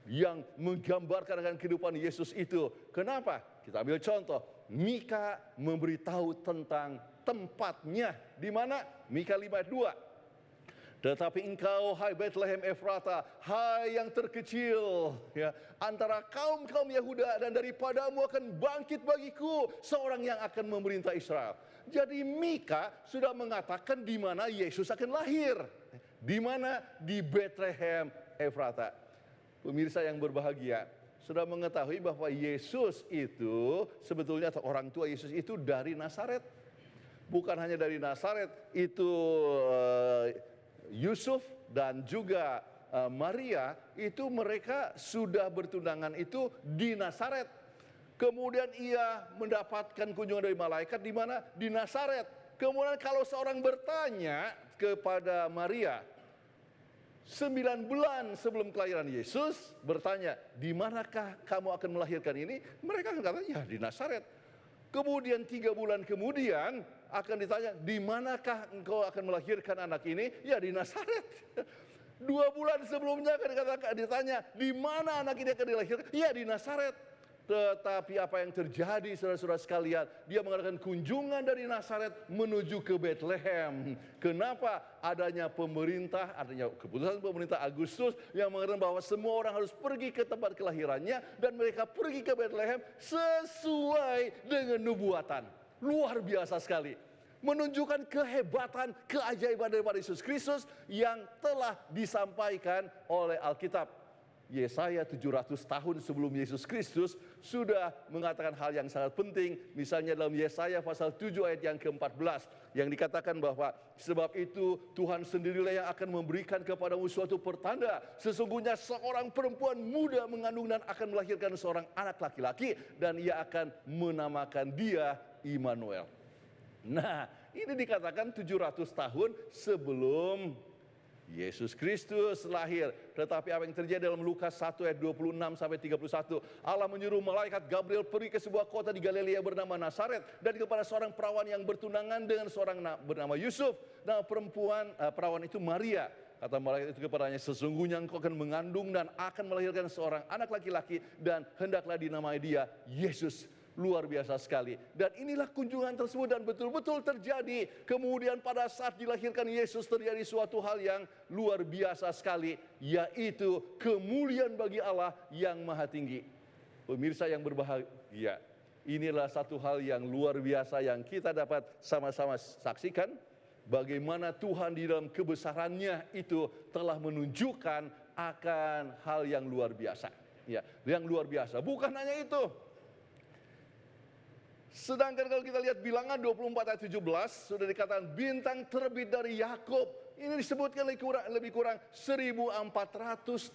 yang menggambarkan akan kehidupan Yesus itu. Kenapa? Kita ambil contoh. Mika memberitahu tentang tempatnya. Di mana? Mika 5 ayat 2. Tetapi engkau, hai Bethlehem Efrata, hai yang terkecil antara kaum-kaum Yehuda, dan daripadamu akan bangkit bagiku seorang yang akan memerintah Israel. Jadi Mika sudah mengatakan di mana Yesus akan lahir. Di mana? Di Bethlehem Efrata. Pemirsa yang berbahagia, sudah mengetahui bahwa Yesus itu sebetulnya, atau orang tua Yesus itu dari Nazaret. Bukan hanya dari Nazaret, itu Yusuf dan juga Maria itu mereka sudah bertunangan itu di Nazaret. Kemudian ia mendapatkan kunjungan dari malaikat di mana? Di Nazaret. Kemudian kalau seorang bertanya kepada Maria 9 bulan sebelum kelahiran Yesus, bertanya, di manakah kamu akan melahirkan ini? Mereka akan kata, ya di Nazaret. Kemudian 3 bulan kemudian akan ditanya, di manakah engkau akan melahirkan anak ini? Ya di Nazaret. 2 bulan sebelumnya akan ditanya, di mana anak ini akan dilahirkan? Ya di Nazaret. Tetapi apa yang terjadi, saudara-saudara sekalian, dia mengadakan kunjungan dari Nazaret menuju ke Bethlehem. Kenapa? Adanya keputusan pemerintah Agustus yang mengatakan bahwa semua orang harus pergi ke tempat kelahirannya, dan mereka pergi ke Bethlehem sesuai dengan nubuatan. Luar biasa sekali. Menunjukkan kehebatan, keajaiban daripada Yesus Kristus yang telah disampaikan oleh Alkitab. Yesaya 700 tahun sebelum Yesus Kristus sudah mengatakan hal yang sangat penting. Misalnya dalam Yesaya pasal 7 ayat yang ke-14 yang dikatakan bahwa sebab itu Tuhan sendirilah yang akan memberikan kepadamu suatu pertanda. Sesungguhnya seorang perempuan muda mengandung dan akan melahirkan seorang anak laki-laki, dan ia akan menamakan dia Immanuel. Nah, ini dikatakan 700 tahun sebelum Yesus Kristus lahir. Tetapi apa yang terjadi dalam Lukas 1 ayat 26 sampai 31. Allah menyuruh malaikat Gabriel pergi ke sebuah kota di Galilea bernama Nazaret, dan kepada seorang perawan yang bertunangan dengan seorang bernama Yusuf. Nah, perawan itu Maria. Kata malaikat itu kepadanya, sesungguhnya engkau akan mengandung dan akan melahirkan seorang anak laki-laki, dan hendaklah dinamai dia Yesus. Luar biasa sekali. Dan inilah kunjungan tersebut, dan betul-betul terjadi. Kemudian pada saat dilahirkan Yesus terjadi suatu hal yang luar biasa sekali, yaitu kemuliaan bagi Allah yang maha tinggi. Pemirsa yang berbahagia, inilah satu hal yang luar biasa yang kita dapat sama-sama saksikan. Bagaimana Tuhan di dalam kebesarannya itu telah menunjukkan akan hal yang luar biasa. Ya, yang luar biasa. Bukan hanya itu. Sedangkan kalau kita lihat Bilangan 24 ayat 17 sudah dikatakan bintang terbit dari Yakub. Ini disebutkan lebih kurang 1400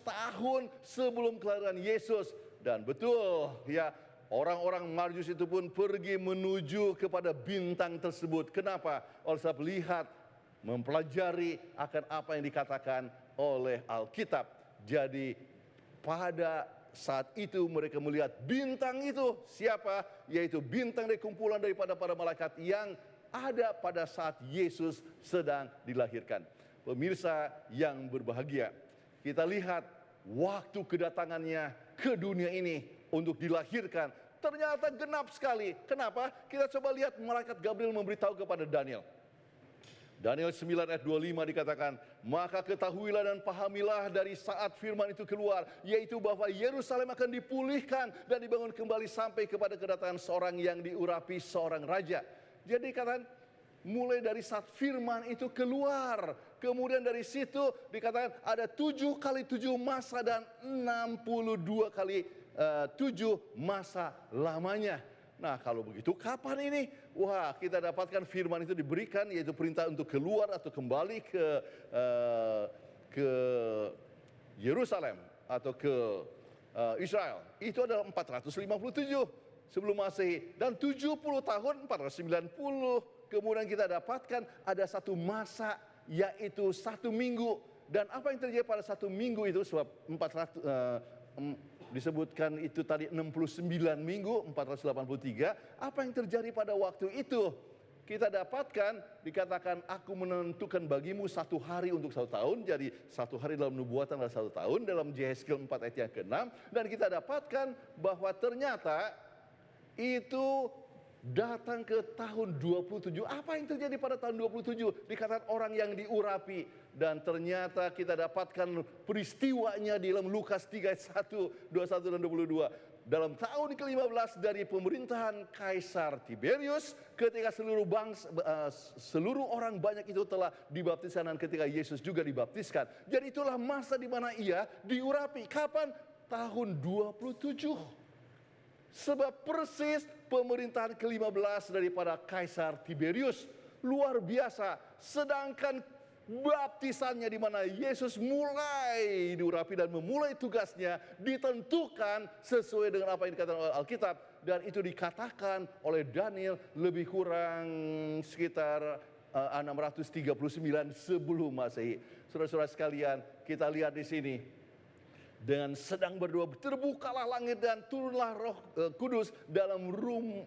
tahun sebelum kelahiran Yesus. Dan betul ya, orang-orang Majus itu pun pergi menuju kepada bintang tersebut. Kenapa? Oleh sebab lihat, mempelajari akan apa yang dikatakan oleh Alkitab. Jadi pada saat itu mereka melihat bintang itu. Siapa? Yaitu bintang dari kumpulan daripada para malaikat yang ada pada saat Yesus sedang dilahirkan. Pemirsa yang berbahagia, kita lihat waktu kedatangannya ke dunia ini untuk dilahirkan ternyata genap sekali. Kenapa? Kita coba lihat malaikat Gabriel memberitahu kepada Daniel. Daniel 9 ayat 25 dikatakan, maka ketahuilah dan pahamilah dari saat firman itu keluar, yaitu bahwa Yerusalem akan dipulihkan dan dibangun kembali sampai kepada kedatangan seorang yang diurapi seorang raja. Jadi dikatakan mulai dari saat firman itu keluar, kemudian dari situ dikatakan ada 7 kali 7 masa dan 62 kali 7 masa lamanya. Nah, kalau begitu kapan ini? Wah, kita dapatkan firman itu diberikan, yaitu perintah untuk keluar atau kembali ke Yerusalem atau ke Israel. Itu adalah 457. sebelum Masehi. Dan 70 tahun 490. Kemudian kita dapatkan ada satu masa yaitu 1 minggu. Dan apa yang terjadi pada 1 minggu itu sebab 400 disebutkan itu tadi 69 minggu 483. Apa yang terjadi pada waktu itu? Kita dapatkan dikatakan aku menentukan bagimu 1 hari untuk 1 tahun. Jadi 1 hari dalam nubuatan adalah 1 tahun dalam Yehezkiel 4 ayat yang ke-6. Dan kita dapatkan bahwa ternyata itu datang ke tahun 27. Apa yang terjadi pada tahun 27? Dikatakan orang yang diurapi. Dan ternyata kita dapatkan peristiwanya di dalam Lukas 3 ayat 1, 21 dan 22. Dalam tahun ke-15 dari pemerintahan Kaisar Tiberius, ketika seluruh orang banyak itu telah dibaptiskan dan ketika Yesus juga dibaptiskan. Jadi itulah masa di mana ia diurapi. Kapan? Tahun 27. Sebab persis pemerintahan ke-15 daripada Kaisar Tiberius. Luar biasa. Sedangkan baptisannya di mana Yesus mulai diurapi dan memulai tugasnya ditentukan sesuai dengan apa yang dikatakan oleh Alkitab. Dan itu dikatakan oleh Daniel lebih kurang sekitar 639 sebelum Masehi. Saudara-saudara sekalian, kita lihat di sini. Dengan sedang berdoa terbukalah langit dan turunlah Roh Kudus dalam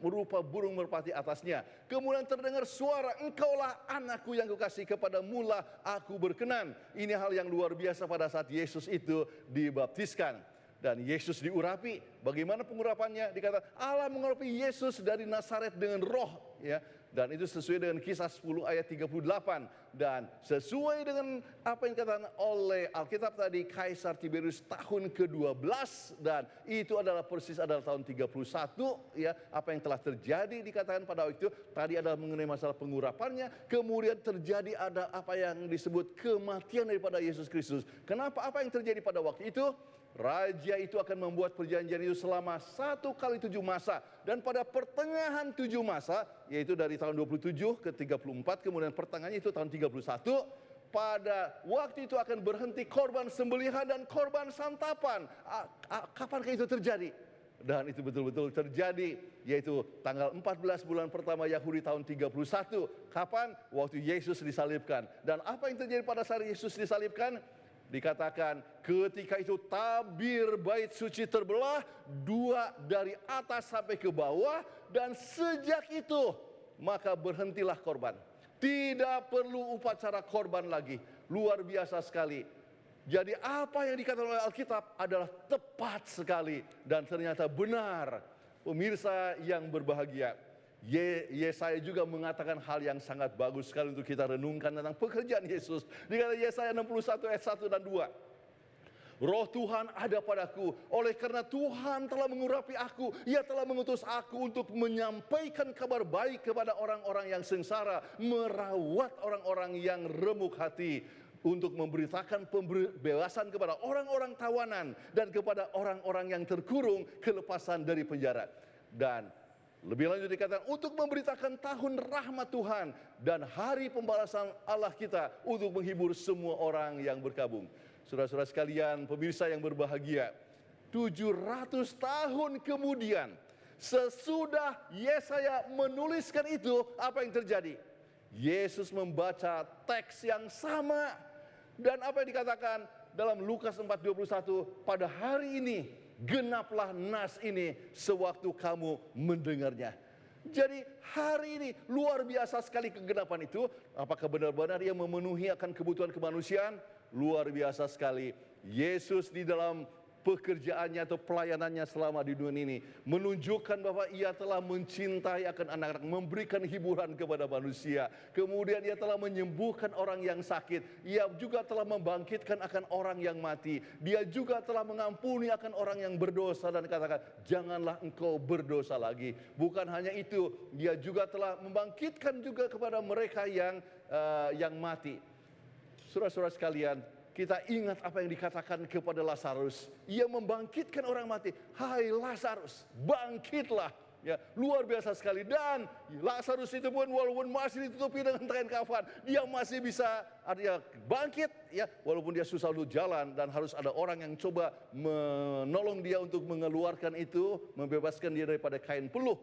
rupa burung merpati atasnya. Kemudian terdengar suara, engkaulah anakku yang kukasih, kepadamulah aku berkenan. Ini hal yang luar biasa pada saat Yesus itu dibaptiskan. Dan Yesus diurapi. Bagaimana pengurapannya? Dikatakan Allah mengurapi Yesus dari Nazaret dengan roh. Ya. Dan itu sesuai dengan Kisah 10 ayat 38. Dan sesuai dengan apa yang dikatakan oleh Alkitab tadi, Kaisar Tiberius tahun ke-12. Dan itu adalah persis adalah tahun 31. Ya, apa yang telah terjadi dikatakan pada waktu itu. Tadi adalah mengenai masalah pengurapannya. Kemudian terjadi ada apa yang disebut kematian daripada Yesus Kristus. Kenapa? Apa yang terjadi pada waktu itu? Raja itu akan membuat perjanjian itu selama 1 kali 7 masa. Dan pada pertengahan 7 masa, yaitu dari tahun 27 ke 34, kemudian pertengahannya itu tahun 31. Pada waktu itu akan berhenti korban sembelihan dan korban santapan. Kapankah itu terjadi? Dan itu betul-betul terjadi, yaitu tanggal 14 bulan pertama Yahudi tahun 31. Kapan? Waktu Yesus disalibkan. Dan apa yang terjadi pada saat Yesus disalibkan? Dikatakan ketika itu tabir bait suci terbelah 2 dari atas sampai ke bawah. Dan sejak itu maka berhentilah korban. Tidak perlu upacara korban lagi. Luar biasa sekali. Jadi apa yang dikatakan oleh Alkitab adalah tepat sekali. Dan ternyata benar. Pemirsa yang berbahagia, Yesaya juga mengatakan hal yang sangat bagus sekali untuk kita renungkan tentang pekerjaan Yesus. Dikatakan Yesaya 61 ayat 1 dan 2. Roh Tuhan ada padaku, oleh karena Tuhan telah mengurapi aku. Ia telah mengutus aku untuk menyampaikan kabar baik kepada orang-orang yang sengsara, merawat orang-orang yang remuk hati, untuk memberitakan pembebasan kepada orang-orang tawanan dan kepada orang-orang yang terkurung kelepasan dari penjara. Dan lebih lanjut dikatakan untuk memberitakan tahun rahmat Tuhan dan hari pembalasan Allah kita untuk menghibur semua orang yang berkabung. Saudara-saudara sekalian, pemirsa yang berbahagia, 700 tahun kemudian sesudah Yesaya menuliskan itu, apa yang terjadi? Yesus membaca teks yang sama. Dan apa yang dikatakan dalam Lukas 4:21, pada hari ini genaplah nas ini sewaktu kamu mendengarnya. Jadi hari ini luar biasa sekali kegenapan itu. Apakah benar-benar ia memenuhi akan kebutuhan kemanusiaan? Luar biasa sekali. Yesus di dalam pekerjaannya atau pelayanannya selama di dunia ini menunjukkan bahwa ia telah mencintai akan anak-anak, memberikan hiburan kepada manusia. Kemudian ia telah menyembuhkan orang yang sakit. Ia juga telah membangkitkan akan orang yang mati. Dia juga telah mengampuni akan orang yang berdosa dan katakan, janganlah engkau berdosa lagi. Bukan hanya itu, dia juga telah membangkitkan juga kepada mereka yang mati. Saudara-saudara sekalian, kita ingat apa yang dikatakan kepada Lazarus. Ia membangkitkan orang mati. Hai Lazarus, bangkitlah. Ya, luar biasa sekali. Dan Lazarus itu pun walaupun masih ditutupi dengan kain kafan, dia masih bisa artinya bangkit ya, walaupun dia susah untuk jalan dan harus ada orang yang coba menolong dia untuk mengeluarkan itu, membebaskan dia daripada kain peluh.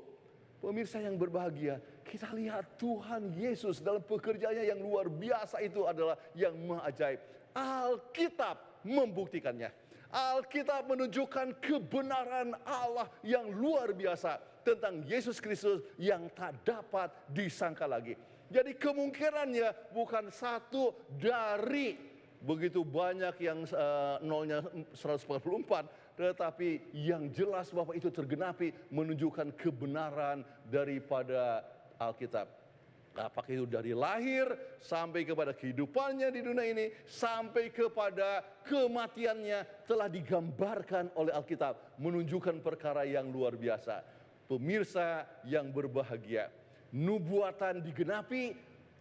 Pemirsa yang berbahagia, kita lihat Tuhan Yesus dalam pekerjaannya yang luar biasa itu adalah yang maha ajaib. Alkitab membuktikannya. Alkitab menunjukkan kebenaran Allah yang luar biasa tentang Yesus Kristus yang tak dapat disangka lagi. Jadi kemungkinannya bukan satu dari begitu banyak yang nolnya 144, tetapi yang jelas bahwa itu tergenapi menunjukkan kebenaran daripada Alkitab. Apakah itu dari lahir sampai kepada kehidupannya di dunia ini, sampai kepada kematiannya telah digambarkan oleh Alkitab, menunjukkan perkara yang luar biasa. Pemirsa yang berbahagia, nubuatan digenapi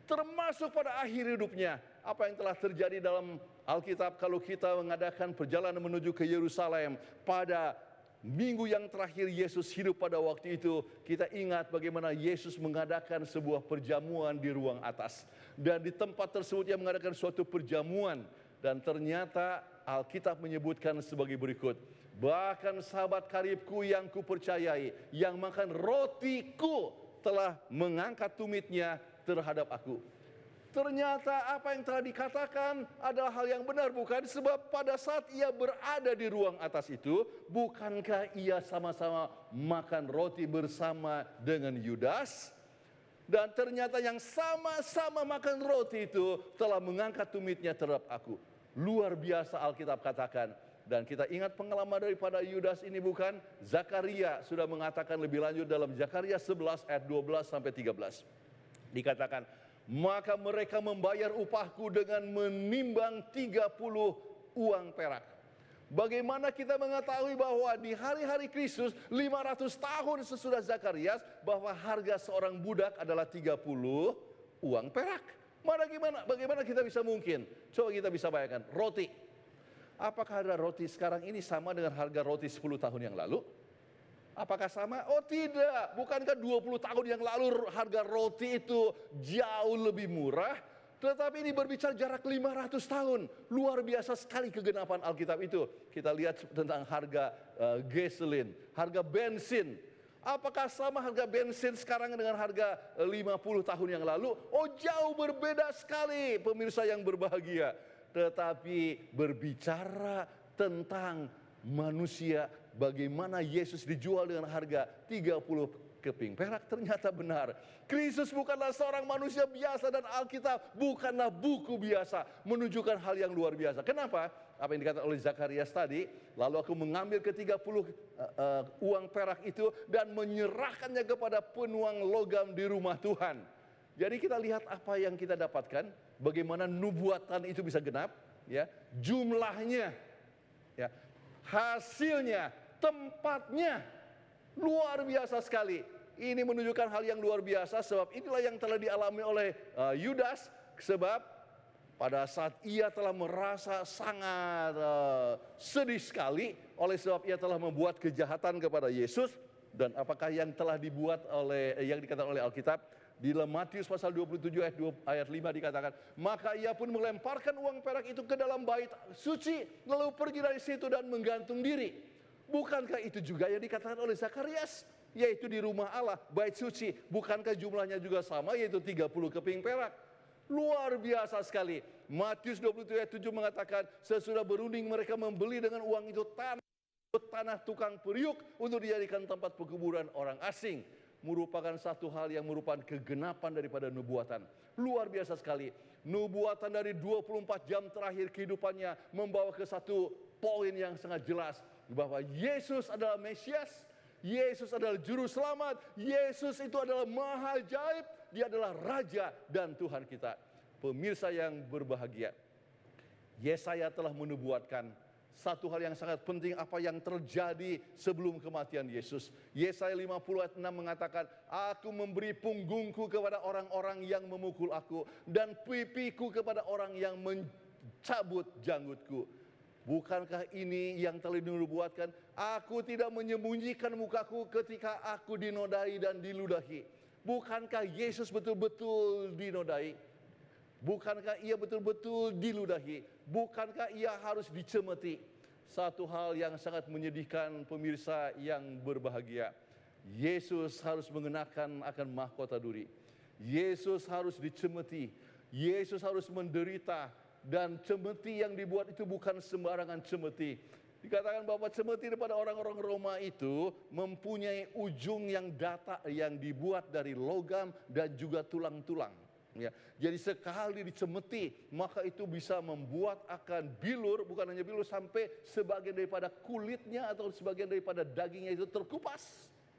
termasuk pada akhir hidupnya. Apa yang telah terjadi dalam Alkitab kalau kita mengadakan perjalanan menuju ke Yerusalem pada minggu yang terakhir Yesus hidup pada waktu itu, kita ingat bagaimana Yesus mengadakan sebuah perjamuan di ruang atas. Dan di tempat tersebut ia mengadakan suatu perjamuan. Dan ternyata Alkitab menyebutkan sebagai berikut. Bahkan sahabat karibku yang kupercayai, yang makan rotiku telah mengangkat tumitnya terhadap aku. Ternyata apa yang telah dikatakan adalah hal yang benar, bukan? Sebab pada saat ia berada di ruang atas itu, bukankah ia sama-sama makan roti bersama dengan Yudas? Dan ternyata yang sama-sama makan roti itu telah mengangkat tumitnya terhadap aku. Luar biasa Alkitab katakan. Dan kita ingat pengalaman daripada Yudas ini, bukan? Zakaria sudah mengatakan lebih lanjut dalam Zakaria 11 ayat 12 sampai 13. Dikatakan, maka mereka membayar upahku dengan menimbang 30 uang perak. Bagaimana kita mengetahui bahwa di hari-hari Kristus 500 tahun sesudah Zakarias bahwa harga seorang budak adalah 30 uang perak? Bagaimana kita bisa mungkin? Coba kita bisa bayangkan, roti. Apakah harga roti sekarang ini sama dengan harga roti 10 tahun yang lalu? Apakah sama? Oh tidak, bukankah 20 tahun yang lalu harga roti itu jauh lebih murah? Tetapi ini berbicara jarak 500 tahun. Luar biasa sekali kegenapan Alkitab itu. Kita lihat tentang harga gasolin, harga bensin. Apakah sama harga bensin sekarang dengan harga 50 tahun yang lalu? Oh jauh berbeda sekali, pemirsa yang berbahagia. Tetapi berbicara tentang manusia, bagaimana Yesus dijual dengan harga 30 keping perak, ternyata benar. Kristus bukanlah seorang manusia biasa dan Alkitab bukanlah buku biasa, menunjukkan hal yang luar biasa. Kenapa? Apa yang dikatakan oleh Zakarias tadi, lalu aku mengambil ke-30 uang perak itu dan menyerahkannya kepada penuang logam di rumah Tuhan. Jadi kita lihat apa yang kita dapatkan, bagaimana nubuatan itu bisa genap, ya, jumlahnya, ya, hasilnya, tempatnya, luar biasa sekali. Ini menunjukkan hal yang luar biasa, sebab inilah yang telah dialami oleh Yudas, sebab pada saat ia telah merasa sangat sedih sekali, oleh sebab ia telah membuat kejahatan kepada Yesus. Dan apakah yang telah dibuat oleh, yang dikatakan oleh Alkitab, di dalam Matius pasal 27 ayat 5 dikatakan, maka ia pun melemparkan uang perak itu ke dalam bait suci, lalu pergi dari situ dan menggantung diri. Bukankah itu juga yang dikatakan oleh Zakarias, yaitu di rumah Allah, bait suci? Bukankah jumlahnya juga sama, yaitu 30 keping perak? Luar biasa sekali. Matius 27 ayat 7 mengatakan, sesudah berunding mereka membeli dengan uang itu tanah tukang periuk untuk dijadikan tempat pekuburan orang asing. Merupakan satu hal yang merupakan kegenapan daripada nubuatan. Luar biasa sekali. Nubuatan dari 24 jam terakhir kehidupannya membawa ke satu poin yang sangat jelas, bahwa Yesus adalah Mesias, Yesus adalah Juru Selamat, Yesus itu adalah Maha Ajaib, Dia adalah Raja dan Tuhan kita. Pemirsa yang berbahagia, Yesaya telah menubuatkan satu hal yang sangat penting, apa yang terjadi sebelum kematian Yesus. Yesaya 50 ayat 6 mengatakan, aku memberi punggungku kepada orang-orang yang memukul aku, dan pipiku kepada orang yang mencabut janggutku. Bukankah ini yang telah dinubuatkan? Aku tidak menyembunyikan mukaku ketika aku dinodai dan diludahi. Bukankah Yesus betul-betul dinodai? Bukankah ia betul-betul diludahi? Bukankah ia harus dicemeti? Satu hal yang sangat menyedihkan pemirsa yang berbahagia. Yesus harus mengenakan akan mahkota duri. Yesus harus dicemeti. Yesus harus menderita. Dan cemeti yang dibuat itu bukan sembarangan cemeti. Dikatakan bahwa cemeti daripada orang-orang Roma itu mempunyai ujung yang dibuat dari logam dan juga tulang-tulang. Ya, jadi sekali dicemeti maka itu bisa membuat akan bilur, bukan hanya bilur, sampai sebagian daripada kulitnya atau sebagian daripada dagingnya itu terkupas.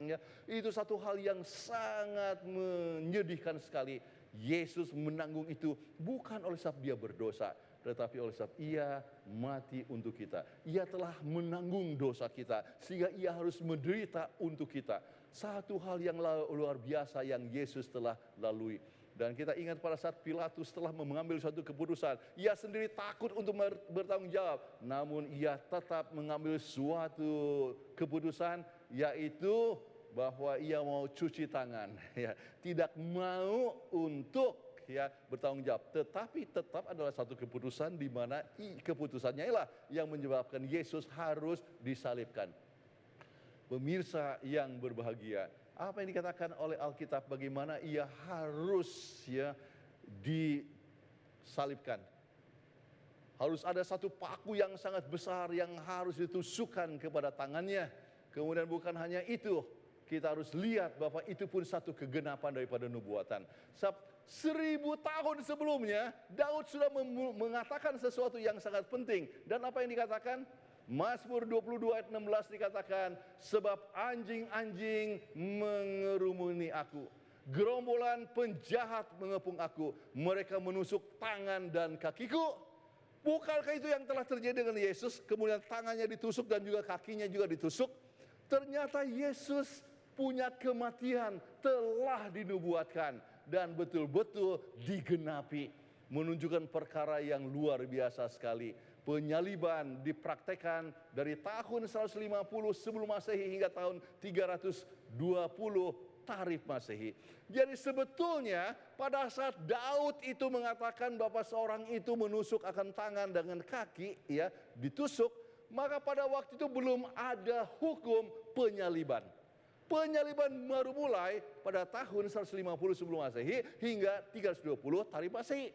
Ya, itu satu hal yang sangat menyedihkan sekali. Yesus menanggung itu bukan oleh sebab dia berdosa, tetapi oleh sebab ia mati untuk kita. Ia telah menanggung dosa kita sehingga ia harus menderita untuk kita. Satu hal yang luar biasa yang Yesus telah lalui. Dan kita ingat pada saat Pilatus telah mengambil suatu keputusan, ia sendiri takut untuk bertanggung jawab, namun ia tetap mengambil suatu keputusan, yaitu bahwa ia mau cuci tangan, ya, tidak mau untuk bertanggung jawab, tetapi tetap adalah satu keputusan di mana keputusannya ialah yang menyebabkan Yesus harus disalibkan. Pemirsa yang berbahagia, apa yang dikatakan oleh Alkitab bagaimana ia harus disalibkan? Harus ada satu paku yang sangat besar yang harus ditusukkan kepada tangannya. Kemudian bukan hanya itu, kita harus lihat bahwa itu pun satu kegenapan daripada nubuatan. 1000 tahun sebelumnya Daud sudah mengatakan sesuatu yang sangat penting. Dan apa yang dikatakan? Mazmur 22 ayat 16 dikatakan, sebab anjing-anjing mengerumuni aku, gerombolan penjahat mengepung aku, mereka menusuk tangan dan kakiku. Bukankah itu yang telah terjadi dengan Yesus? Kemudian tangannya ditusuk dan juga kakinya juga ditusuk. Ternyata Yesus punya kematian telah dinubuatkan dan betul-betul digenapi, menunjukkan perkara yang luar biasa sekali. Penyaliban dipraktekkan dari tahun 150 sebelum Masehi hingga tahun 320 tarikh Masehi. Jadi sebetulnya pada saat Daud itu mengatakan bahwa seorang itu menusuk akan tangan dengan kaki, ya, ditusuk, maka pada waktu itu belum ada hukum penyaliban. Penyaliban baru mulai pada tahun 150 sebelum Masehi hingga 320 tarikh Masehi.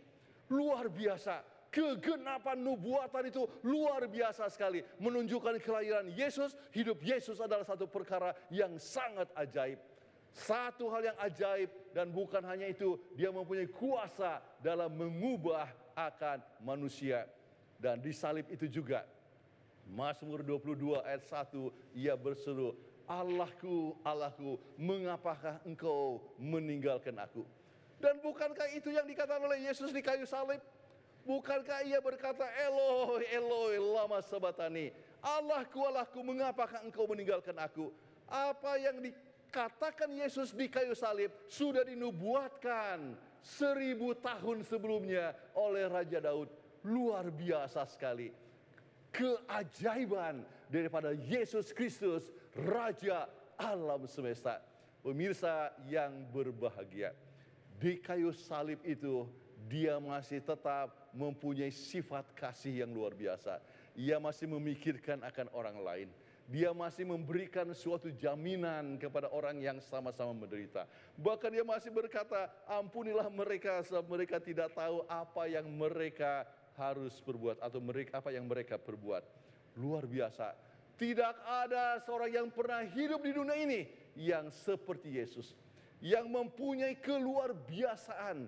Luar biasa. Kegenapan nubuatan itu luar biasa sekali. Menunjukkan kelahiran Yesus, hidup Yesus adalah satu perkara yang sangat ajaib. Satu hal yang ajaib, dan bukan hanya itu, dia mempunyai kuasa dalam mengubah akan manusia. Dan di salib itu juga, Mazmur 22 ayat 1, ia berseru, Allahku, Allahku, mengapakah engkau meninggalkan aku? Dan bukankah itu yang dikatakan oleh Yesus di kayu salib? Bukankah ia berkata, Eloi, Eloi, lama sabatani, Allahku, Allahku, mengapakah engkau meninggalkan aku? Apa yang dikatakan Yesus di kayu salib sudah dinubuatkan 1000 tahun sebelumnya oleh Raja Daud. Luar biasa sekali. Keajaiban daripada Yesus Kristus, Raja alam semesta. Pemirsa yang berbahagia, di kayu salib itu dia masih tetap mempunyai sifat kasih yang luar biasa. Ia masih memikirkan akan orang lain. Dia masih memberikan suatu jaminan kepada orang yang sama-sama menderita. Bahkan dia masih berkata, ampunilah mereka sebab mereka tidak tahu apa yang mereka harus berbuat atau apa yang mereka perbuat. Luar biasa. Tidak ada seorang yang pernah hidup di dunia ini yang seperti Yesus, yang mempunyai keluar biasaan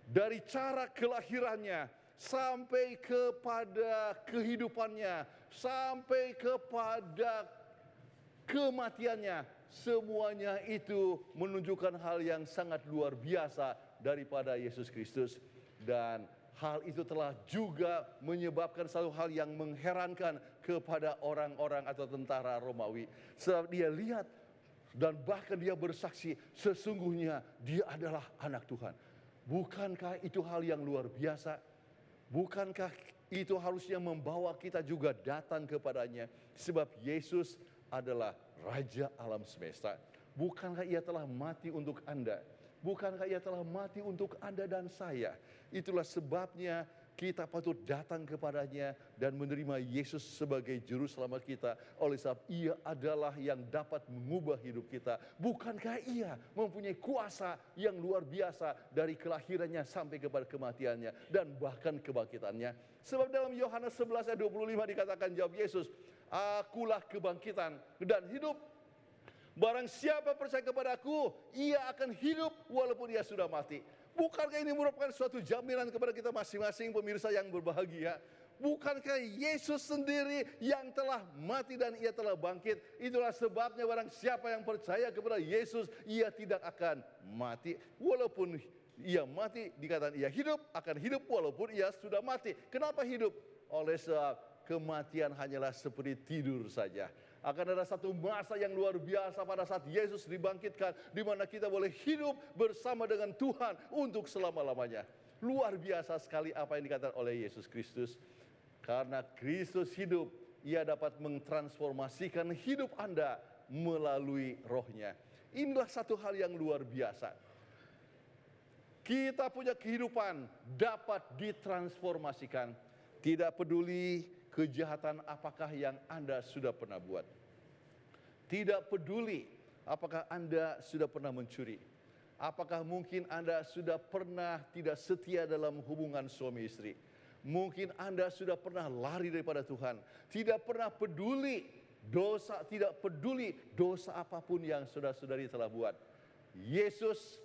dari cara kelahirannya sampai kepada kehidupannya, sampai kepada kematiannya. Semuanya itu menunjukkan hal yang sangat luar biasa daripada Yesus Kristus. Dan hal itu telah juga menyebabkan satu hal yang mengherankan kepada orang-orang atau tentara Romawi. Sebab dia lihat dan bahkan dia bersaksi, sesungguhnya dia adalah anak Tuhan. Bukankah itu hal yang luar biasa? Bukankah itu harusnya membawa kita juga datang kepadanya. Sebab Yesus adalah Raja alam semesta. Bukankah Ia telah mati untuk Anda? Bukankah Ia telah mati untuk Anda dan saya? Itulah sebabnya kita patut datang kepadanya dan menerima Yesus sebagai juru selamat kita. Oleh sebab Ia adalah yang dapat mengubah hidup kita. Bukankah Ia mempunyai kuasa yang luar biasa dari kelahirannya sampai kepada kematiannya dan bahkan kebangkitannya. Sebab dalam Yohanes 11 ayat 25 dikatakan, jawab Yesus, "Akulah kebangkitan dan hidup. Barang siapa percaya kepada-Aku, ia akan hidup walaupun ia sudah mati." Bukankah ini merupakan suatu jaminan kepada kita masing-masing pemirsa yang berbahagia? Bukankah Yesus sendiri yang telah mati dan Ia telah bangkit? Itulah sebabnya barang siapa yang percaya kepada Yesus, ia tidak akan mati. Walaupun ia mati, dikatakan ia hidup, akan hidup walaupun ia sudah mati. Kenapa hidup? Oleh sebab kematian hanyalah seperti tidur saja. Akan ada satu masa yang luar biasa pada saat Yesus dibangkitkan, di mana kita boleh hidup bersama dengan Tuhan untuk selama-lamanya. Luar biasa sekali apa yang dikatakan oleh Yesus Kristus. Karena Kristus hidup, Ia dapat mentransformasikan hidup Anda melalui rohnya. Inilah satu hal yang luar biasa. Kita punya kehidupan dapat ditransformasikan. Tidak peduli kejahatan apakah yang Anda sudah pernah buat. Tidak peduli apakah Anda sudah pernah mencuri. Apakah mungkin Anda sudah pernah tidak setia dalam hubungan suami istri. Mungkin Anda sudah pernah lari daripada Tuhan. Tidak pernah peduli dosa, tidak peduli dosa apapun yang saudara-saudari telah buat. Yesus,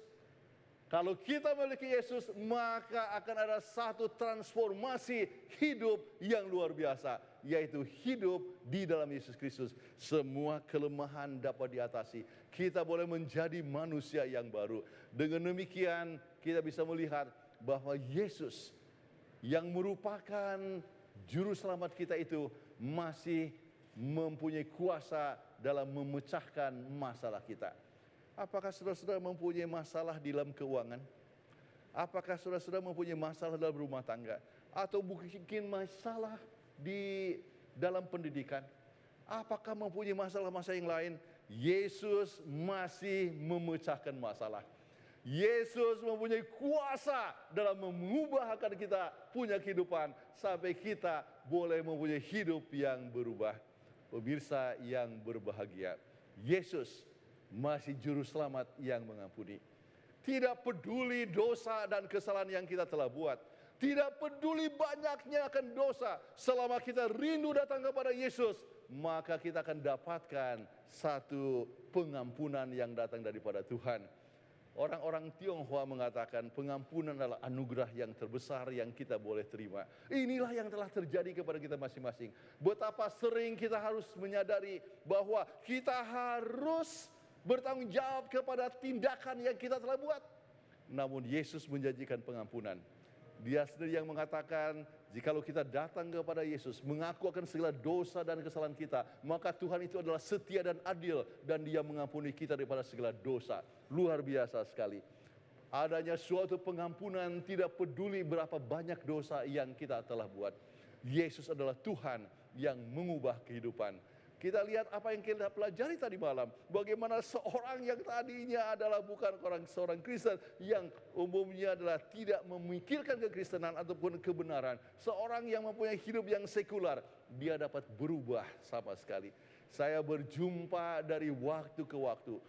kalau kita memiliki Yesus, maka akan ada satu transformasi hidup yang luar biasa, yaitu hidup di dalam Yesus Kristus. Semua kelemahan dapat diatasi. Kita boleh menjadi manusia yang baru. Dengan demikian, kita bisa melihat bahwa Yesus yang merupakan juru selamat kita itu masih mempunyai kuasa dalam memecahkan masalah kita. Apakah saudara-saudara mempunyai masalah di dalam keuangan? Apakah saudara-saudara mempunyai masalah dalam rumah tangga? Atau mungkin masalah di dalam pendidikan? Apakah mempunyai masalah-masalah yang lain? Yesus masih memecahkan masalah. Yesus mempunyai kuasa dalam mengubah akan kita punya kehidupan sampai kita boleh mempunyai hidup yang berubah. Pemirsa yang berbahagia, Yesus masih juru selamat yang mengampuni. Tidak peduli dosa dan kesalahan yang kita telah buat. Tidak peduli banyaknya akan dosa. Selama kita rindu datang kepada Yesus, maka kita akan dapatkan satu pengampunan yang datang daripada Tuhan. Orang-orang Tionghoa mengatakan pengampunan adalah anugerah yang terbesar yang kita boleh terima. Inilah yang telah terjadi kepada kita masing-masing. Betapa sering kita harus menyadari bahwa kita harus bertanggung jawab kepada tindakan yang kita telah buat. Namun Yesus menjanjikan pengampunan. Dia sendiri yang mengatakan, jikalau kita datang kepada Yesus, mengaku akan segala dosa dan kesalahan kita, maka Tuhan itu adalah setia dan adil, dan Dia mengampuni kita daripada segala dosa. Luar biasa sekali. Adanya suatu pengampunan tidak peduli berapa banyak dosa yang kita telah buat. Yesus adalah Tuhan yang mengubah kehidupan. Kita lihat apa yang kita pelajari tadi malam. Bagaimana seorang yang tadinya adalah bukan seorang Kristen, yang umumnya adalah tidak memikirkan kekristenan ataupun kebenaran. Seorang yang mempunyai hidup yang sekular, dia dapat berubah sama sekali. Saya berjumpa dari waktu ke waktu.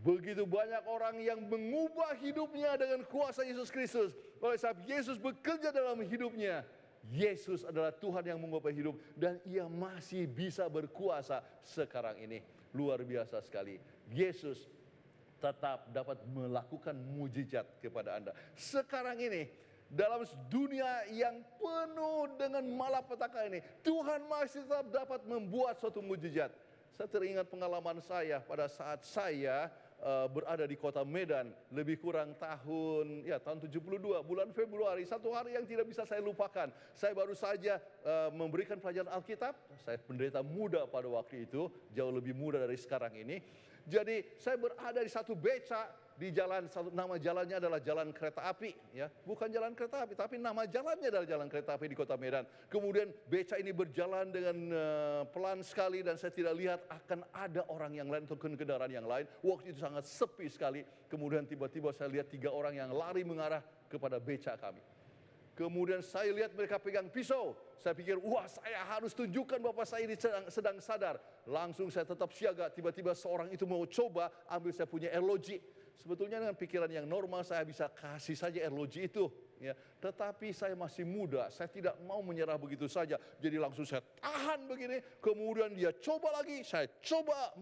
Begitu banyak orang yang mengubah hidupnya dengan kuasa Yesus Kristus. Oleh sebab Yesus bekerja dalam hidupnya. Yesus adalah Tuhan yang mengubah hidup dan Ia masih bisa berkuasa sekarang ini. Luar biasa sekali. Yesus tetap dapat melakukan mujizat kepada Anda. Sekarang ini, dalam dunia yang penuh dengan malapetaka ini, Tuhan masih tetap dapat membuat suatu mujizat. Saya teringat pengalaman saya pada saat saya berada di kota Medan, lebih kurang tahun 72, bulan Februari, satu hari yang tidak bisa saya lupakan. Saya baru saja memberikan pelajaran Alkitab. Saya pendeta muda pada waktu itu, jauh lebih muda dari sekarang ini. Jadi saya berada di satu beca di jalan, nama jalannya adalah jalan kereta api, ya, bukan jalan kereta api, tapi nama jalannya adalah jalan kereta api di Kota Medan. Kemudian beca ini berjalan dengan pelan sekali dan saya tidak lihat akan ada orang yang lain atau kendaraan yang lain. Waktu itu sangat sepi sekali. Kemudian tiba-tiba saya lihat 3 orang yang lari mengarah kepada beca kami. Kemudian saya lihat mereka pegang pisau. Saya pikir, wah, saya harus tunjukkan bahwa saya ini sedang sadar. Langsung saya tetap siaga. Tiba-tiba seorang itu mau coba ambil saya punya arloji. Sebetulnya dengan pikiran yang normal saya bisa kasih saja arloji itu. Ya. Tetapi saya masih muda, saya tidak mau menyerah begitu saja. Jadi langsung saya tahan begini. Kemudian dia coba lagi, saya coba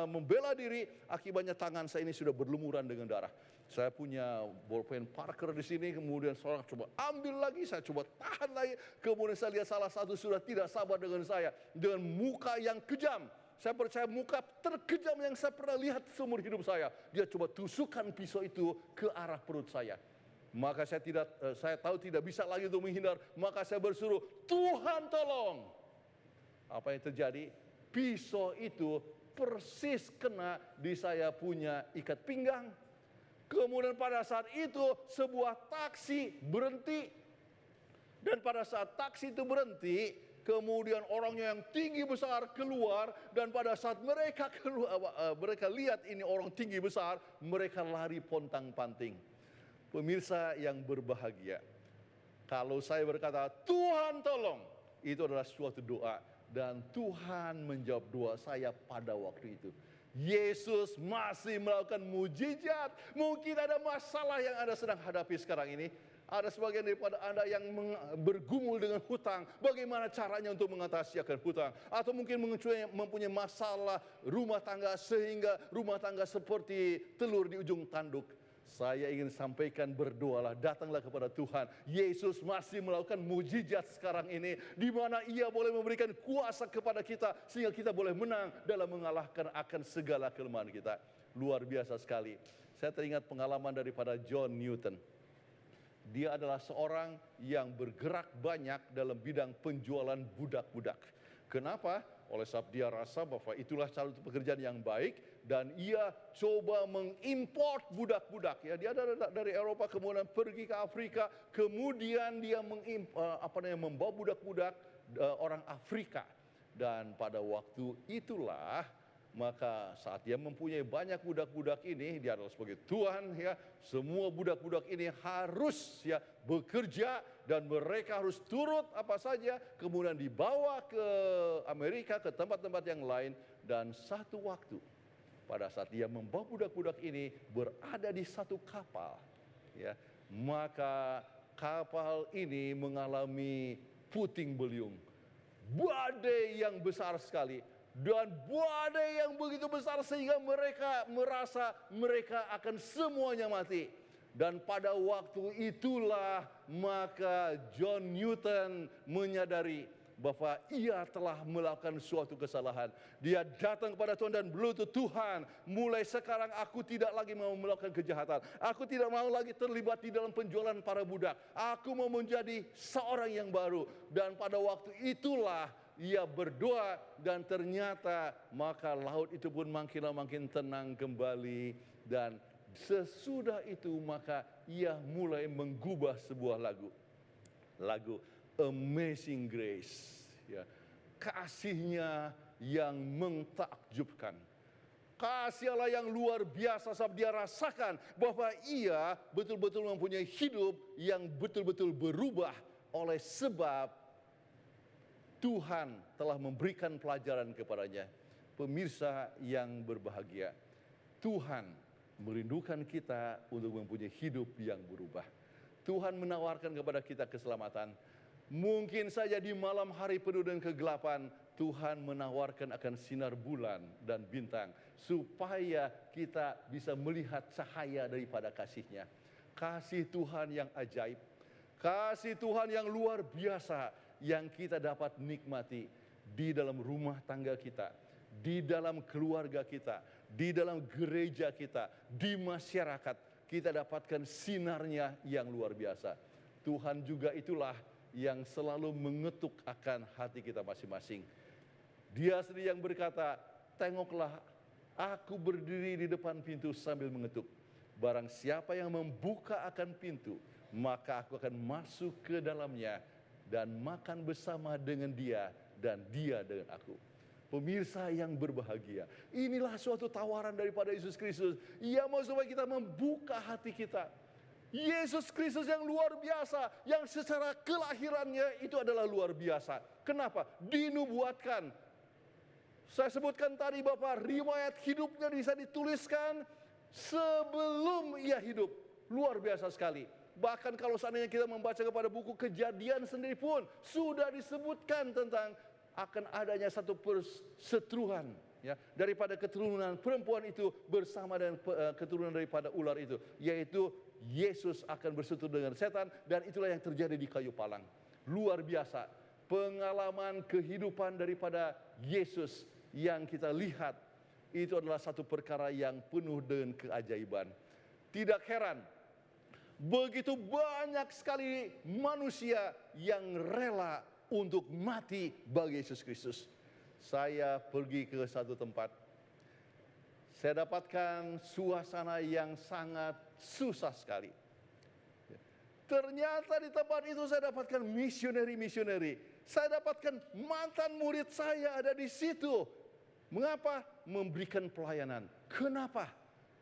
membela diri. Akibatnya tangan saya ini sudah berlumuran dengan darah. Saya punya bolpen Parker di sini, kemudian seorang coba ambil lagi, saya coba tahan lagi. Kemudian saya lihat salah satu sudah tidak sabar dengan saya, dengan muka yang kejam. Saya percaya muka terkejam yang saya pernah lihat seumur hidup saya. Dia coba tusukkan pisau itu ke arah perut saya. Maka saya tahu tidak bisa lagi untuk menghindar. Maka saya bersuruh, Tuhan tolong. Apa yang terjadi? Pisau itu persis kena di saya punya ikat pinggang. Kemudian pada saat itu sebuah taksi berhenti. Dan pada saat taksi itu berhenti, kemudian orangnya yang tinggi besar keluar. Dan pada saat mereka keluar, mereka lihat ini orang tinggi besar, mereka lari pontang-panting. Pemirsa yang berbahagia, kalau saya berkata, Tuhan tolong, itu adalah suatu doa. Dan Tuhan menjawab doa saya pada waktu itu. Yesus masih melakukan mujizat. Mungkin ada masalah yang Anda sedang hadapi sekarang ini. Ada sebagian daripada Anda yang bergumul dengan hutang. Bagaimana caranya untuk mengatasi akan hutang? Atau mungkin mempunyai masalah rumah tangga sehingga rumah tangga seperti telur di ujung tanduk. Saya ingin sampaikan, berdoalah, datanglah kepada Tuhan. Yesus masih melakukan mujizat sekarang ini, di mana Ia boleh memberikan kuasa kepada kita sehingga kita boleh menang dalam mengalahkan akan segala kelemahan kita. Luar biasa sekali. Saya teringat pengalaman daripada John Newton. Dia adalah seorang yang bergerak banyak dalam bidang penjualan budak-budak. Kenapa? Oleh sebab dia rasa bahwa itulah satu pekerjaan yang baik dan ia coba mengimport budak-budak. Ya, dia dari Eropa kemudian pergi ke Afrika, kemudian dia membawa budak-budak orang Afrika. Dan pada waktu itulah maka saat dia mempunyai banyak budak-budak ini, dia adalah sebagai tuan, ya, semua budak-budak ini harus, ya, bekerja dan mereka harus turut apa saja, kemudian dibawa ke Amerika, ke tempat-tempat yang lain. Dan satu waktu pada saat dia membawa budak-budak ini berada di satu kapal, ya, maka kapal ini mengalami puting beliung, badai yang besar sekali. Dan badai yang begitu besar sehingga mereka merasa mereka akan semuanya mati. Dan pada waktu itulah maka John Newton menyadari bahwa ia telah melakukan suatu kesalahan. Dia datang kepada Tuhan dan berlutut, Tuhan, mulai sekarang aku tidak lagi mau melakukan kejahatan. Aku tidak mau lagi terlibat di dalam penjualan para budak. Aku mau menjadi seorang yang baru. Dan pada waktu itulah ia berdoa dan ternyata maka laut itu pun makin tenang kembali. Dan sesudah itu maka ia mulai menggubah sebuah lagu Amazing Grace, ya. Kasihnya yang mentakjubkan, kasih Allah yang luar biasa. Sebab dia rasakan bahwa ia betul-betul mempunyai hidup yang betul-betul berubah oleh sebab Tuhan telah memberikan pelajaran kepadanya. Pemirsa yang berbahagia, Tuhan merindukan kita untuk mempunyai hidup yang berubah. Tuhan menawarkan kepada kita keselamatan. Mungkin saja di malam hari penuh dengan kegelapan, Tuhan menawarkan akan sinar bulan dan bintang supaya kita bisa melihat cahaya daripada kasih-Nya. Kasih Tuhan yang ajaib, kasih Tuhan yang luar biasa yang kita dapat nikmati di dalam rumah tangga kita, di dalam keluarga kita, di dalam gereja kita, di masyarakat. Kita dapatkan sinarnya yang luar biasa. Tuhan juga itulah yang selalu mengetuk akan hati kita masing-masing. Dia sendiri yang berkata, tengoklah, aku berdiri di depan pintu sambil mengetuk. Barang siapa yang membuka akan pintu, maka aku akan masuk ke dalamnya dan makan bersama dengan dia dan dia dengan aku. Pemirsa yang berbahagia, inilah suatu tawaran daripada Yesus Kristus. Ia mau supaya kita membuka hati kita. Yesus Kristus yang luar biasa, yang secara kelahirannya itu adalah luar biasa. Kenapa? Dinubuatkan. Saya sebutkan tadi Bapak, riwayat hidupnya bisa dituliskan sebelum ia hidup. Luar biasa sekali. Bahkan kalau seandainya kita membaca kepada buku Kejadian sendiri pun sudah disebutkan tentang akan adanya satu perseteruan ya daripada keturunan perempuan itu bersama dengan keturunan daripada ular itu, yaitu Yesus akan berseteru dengan setan, dan itulah yang terjadi di kayu palang. Luar biasa pengalaman kehidupan daripada Yesus yang kita lihat, itu adalah satu perkara yang penuh dengan keajaiban. Tidak heran begitu banyak sekali manusia yang rela untuk mati bagi Yesus Kristus. Saya pergi ke satu tempat, saya dapatkan suasana yang sangat susah sekali. Ternyata di tempat itu saya dapatkan misioneri. Saya dapatkan mantan murid saya ada di situ. Mengapa? Memberikan pelayanan. Kenapa?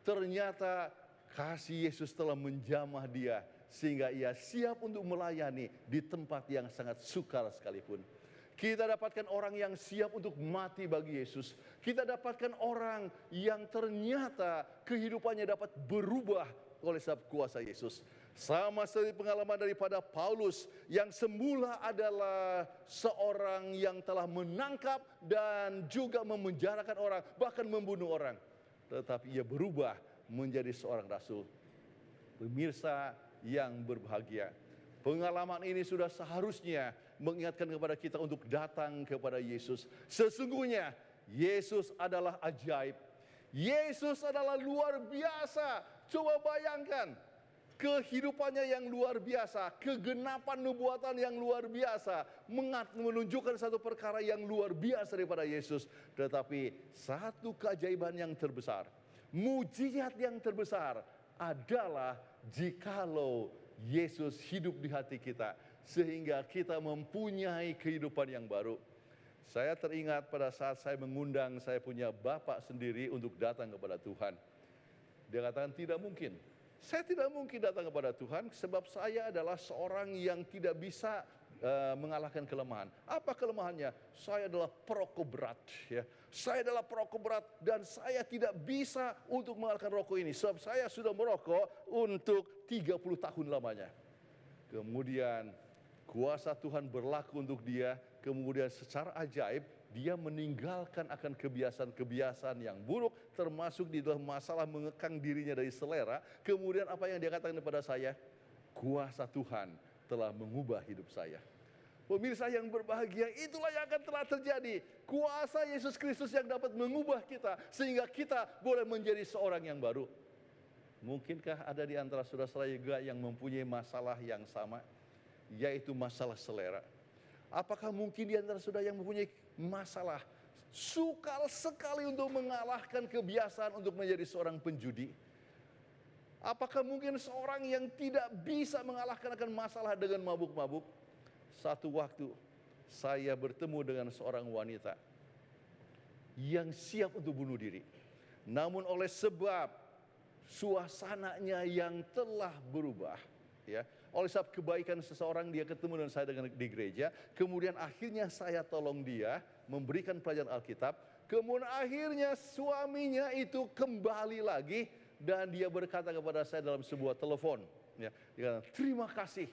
Ternyata kasih Yesus telah menjamah dia sehingga ia siap untuk melayani di tempat yang sangat sukar sekalipun. Kita dapatkan orang yang siap untuk mati bagi Yesus. Kita dapatkan orang yang ternyata kehidupannya dapat berubah oleh sebab kuasa Yesus. Sama seperti pengalaman daripada Paulus yang semula adalah seorang yang telah menangkap dan juga memenjarakan orang, bahkan membunuh orang. Tetapi ia berubah menjadi seorang rasul. Pemirsa yang berbahagia, pengalaman ini sudah seharusnya mengingatkan kepada kita untuk datang kepada Yesus. Sesungguhnya Yesus adalah ajaib. Yesus adalah luar biasa. Coba bayangkan kehidupannya yang luar biasa, kegenapan nubuatan yang luar biasa, menunjukkan satu perkara yang luar biasa daripada Yesus. Tetapi satu keajaiban yang terbesar, mujizat yang terbesar adalah jikalau Yesus hidup di hati kita, sehingga kita mempunyai kehidupan yang baru. Saya teringat pada saat saya mengundang saya punya bapak sendiri untuk datang kepada Tuhan. Dia katakan tidak mungkin. Saya tidak mungkin datang kepada Tuhan sebab saya adalah seorang yang tidak bisa mengalahkan kelemahan. Apa kelemahannya? Saya adalah perokok berat. Ya. Saya adalah perokok berat dan saya tidak bisa untuk mengalahkan rokok ini. Sebab saya sudah merokok untuk 30 tahun lamanya. Kemudian kuasa Tuhan berlaku untuk dia. Kemudian secara ajaib dia meninggalkan akan kebiasaan-kebiasaan yang buruk. Termasuk di dalam masalah mengekang dirinya dari selera. Kemudian apa yang dia katakan kepada saya? Kuasa Tuhan telah mengubah hidup saya. Pemirsa yang berbahagia, itulah yang akan telah terjadi. Kuasa Yesus Kristus yang dapat mengubah kita sehingga kita boleh menjadi seorang yang baru. Mungkinkah ada di antara saudara-saudara juga yang mempunyai masalah yang sama, yaitu masalah selera? Apakah mungkin di antara saudara yang mempunyai masalah sukar sekali untuk mengalahkan kebiasaan untuk menjadi seorang penjudi? Apakah mungkin seorang yang tidak bisa mengalahkan akan masalah dengan mabuk-mabuk? Satu waktu saya bertemu dengan seorang wanita yang siap untuk bunuh diri. Namun oleh sebab suasananya yang telah berubah, ya, oleh sebab kebaikan seseorang dia ketemu dengan saya di gereja, kemudian akhirnya saya tolong dia memberikan pelajaran Alkitab, kemudian akhirnya suaminya itu kembali lagi dan dia berkata kepada saya dalam sebuah telepon, ya, dia kata, terima kasih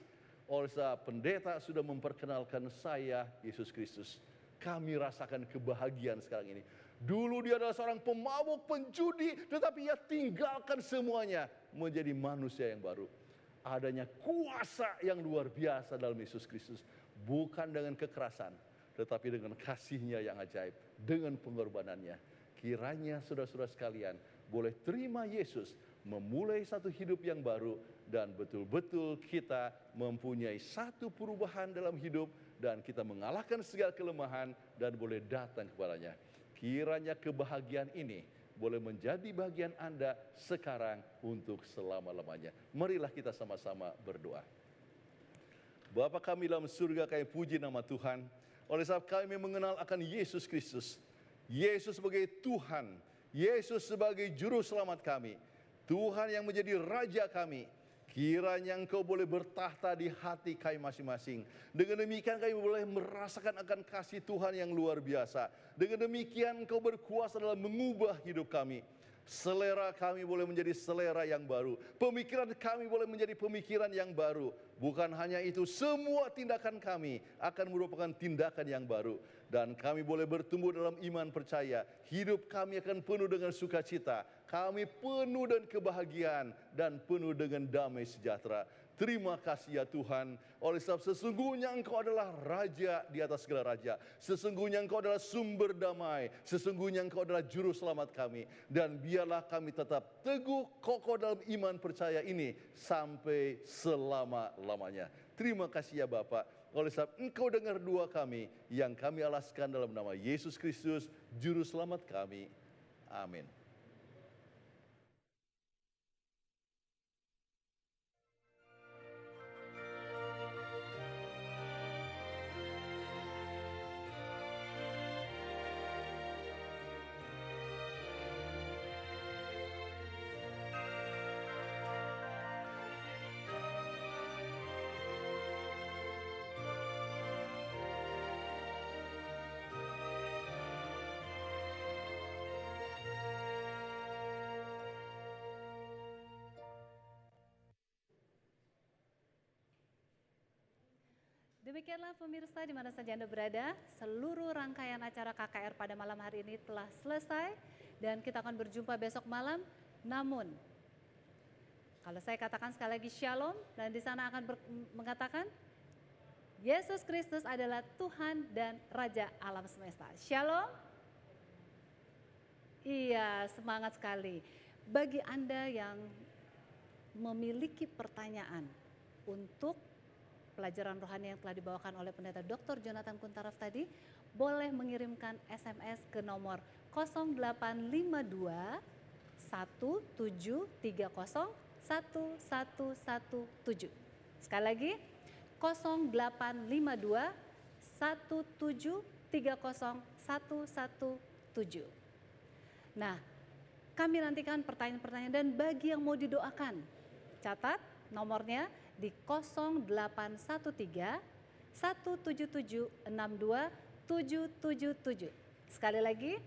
oleh sebab pendeta sudah memperkenalkan saya Yesus Kristus. Kami rasakan kebahagiaan sekarang ini. Dulu dia adalah seorang pemabuk, penjudi, tetapi ia tinggalkan semuanya menjadi manusia yang baru. Adanya kuasa yang luar biasa dalam Yesus Kristus. Bukan dengan kekerasan, tetapi dengan kasih-Nya yang ajaib, dengan pengorbanannya. Kiranya saudara-saudara sekalian boleh terima Yesus, memulai satu hidup yang baru, dan betul-betul kita mempunyai satu perubahan dalam hidup, dan kita mengalahkan segala kelemahan dan boleh datang kepadanya. Kiranya kebahagiaan ini boleh menjadi bagian Anda sekarang untuk selama-lamanya. Marilah kita sama-sama berdoa. Bapa kami dalam surga, kami puji nama Tuhan. Oleh sebab kami mengenal akan Yesus Kristus. Yesus sebagai Tuhan. Yesus sebagai Juru Selamat kami. Tuhan yang menjadi Raja kami. Kiranya Engkau boleh bertahta di hati kami masing-masing. Dengan demikian kami boleh merasakan akan kasih Tuhan yang luar biasa. Dengan demikian Engkau berkuasa dalam mengubah hidup kami. Selera kami boleh menjadi selera yang baru. Pemikiran kami boleh menjadi pemikiran yang baru. Bukan hanya itu, semua tindakan kami akan merupakan tindakan yang baru. Dan kami boleh bertumbuh dalam iman percaya. Hidup kami akan penuh dengan sukacita. Kami penuh dengan kebahagiaan dan penuh dengan damai sejahtera. Terima kasih ya Tuhan, oleh sebab sesungguhnya Engkau adalah Raja di atas segala raja. Sesungguhnya Engkau adalah sumber damai. Sesungguhnya Engkau adalah Juru Selamat kami. Dan biarlah kami tetap teguh kokoh dalam iman percaya ini sampai selama-lamanya. Terima kasih ya Bapa, oleh sebab Engkau dengar doa kami yang kami alaskan dalam nama Yesus Kristus, Juru Selamat kami. Amin. Demikianlah pemirsa di mana saja Anda berada, seluruh rangkaian acara KKR pada malam hari ini telah selesai dan kita akan berjumpa besok malam. Namun, kalau saya katakan sekali lagi Shalom dan di sana akan mengatakan Yesus Kristus adalah Tuhan dan Raja alam semesta. Shalom. Iya, semangat sekali. Bagi Anda yang memiliki pertanyaan untuk pelajaran rohani yang telah dibawakan oleh Pendeta Dr. Jonathan Kuntaraf tadi, boleh mengirimkan SMS ke nomor 0852 1730 1117. Sekali lagi 0852 1730 1117. Nah, kami nantikan pertanyaan-pertanyaan dan bagi yang mau didoakan, catat nomornya di 0813 177 62 777. Sekali lagi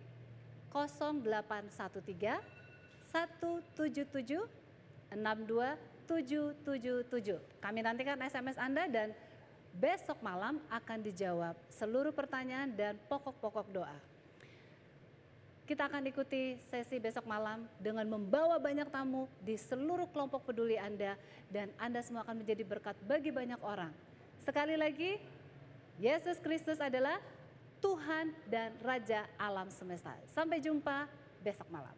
0813 177 62 777. Kami nantikan SMS Anda dan besok malam akan dijawab seluruh pertanyaan dan pokok-pokok doa. Kita akan ikuti sesi besok malam dengan membawa banyak tamu di seluruh kelompok peduli Anda dan Anda semua akan menjadi berkat bagi banyak orang. Sekali lagi, Yesus Kristus adalah Tuhan dan Raja alam semesta. Sampai jumpa besok malam.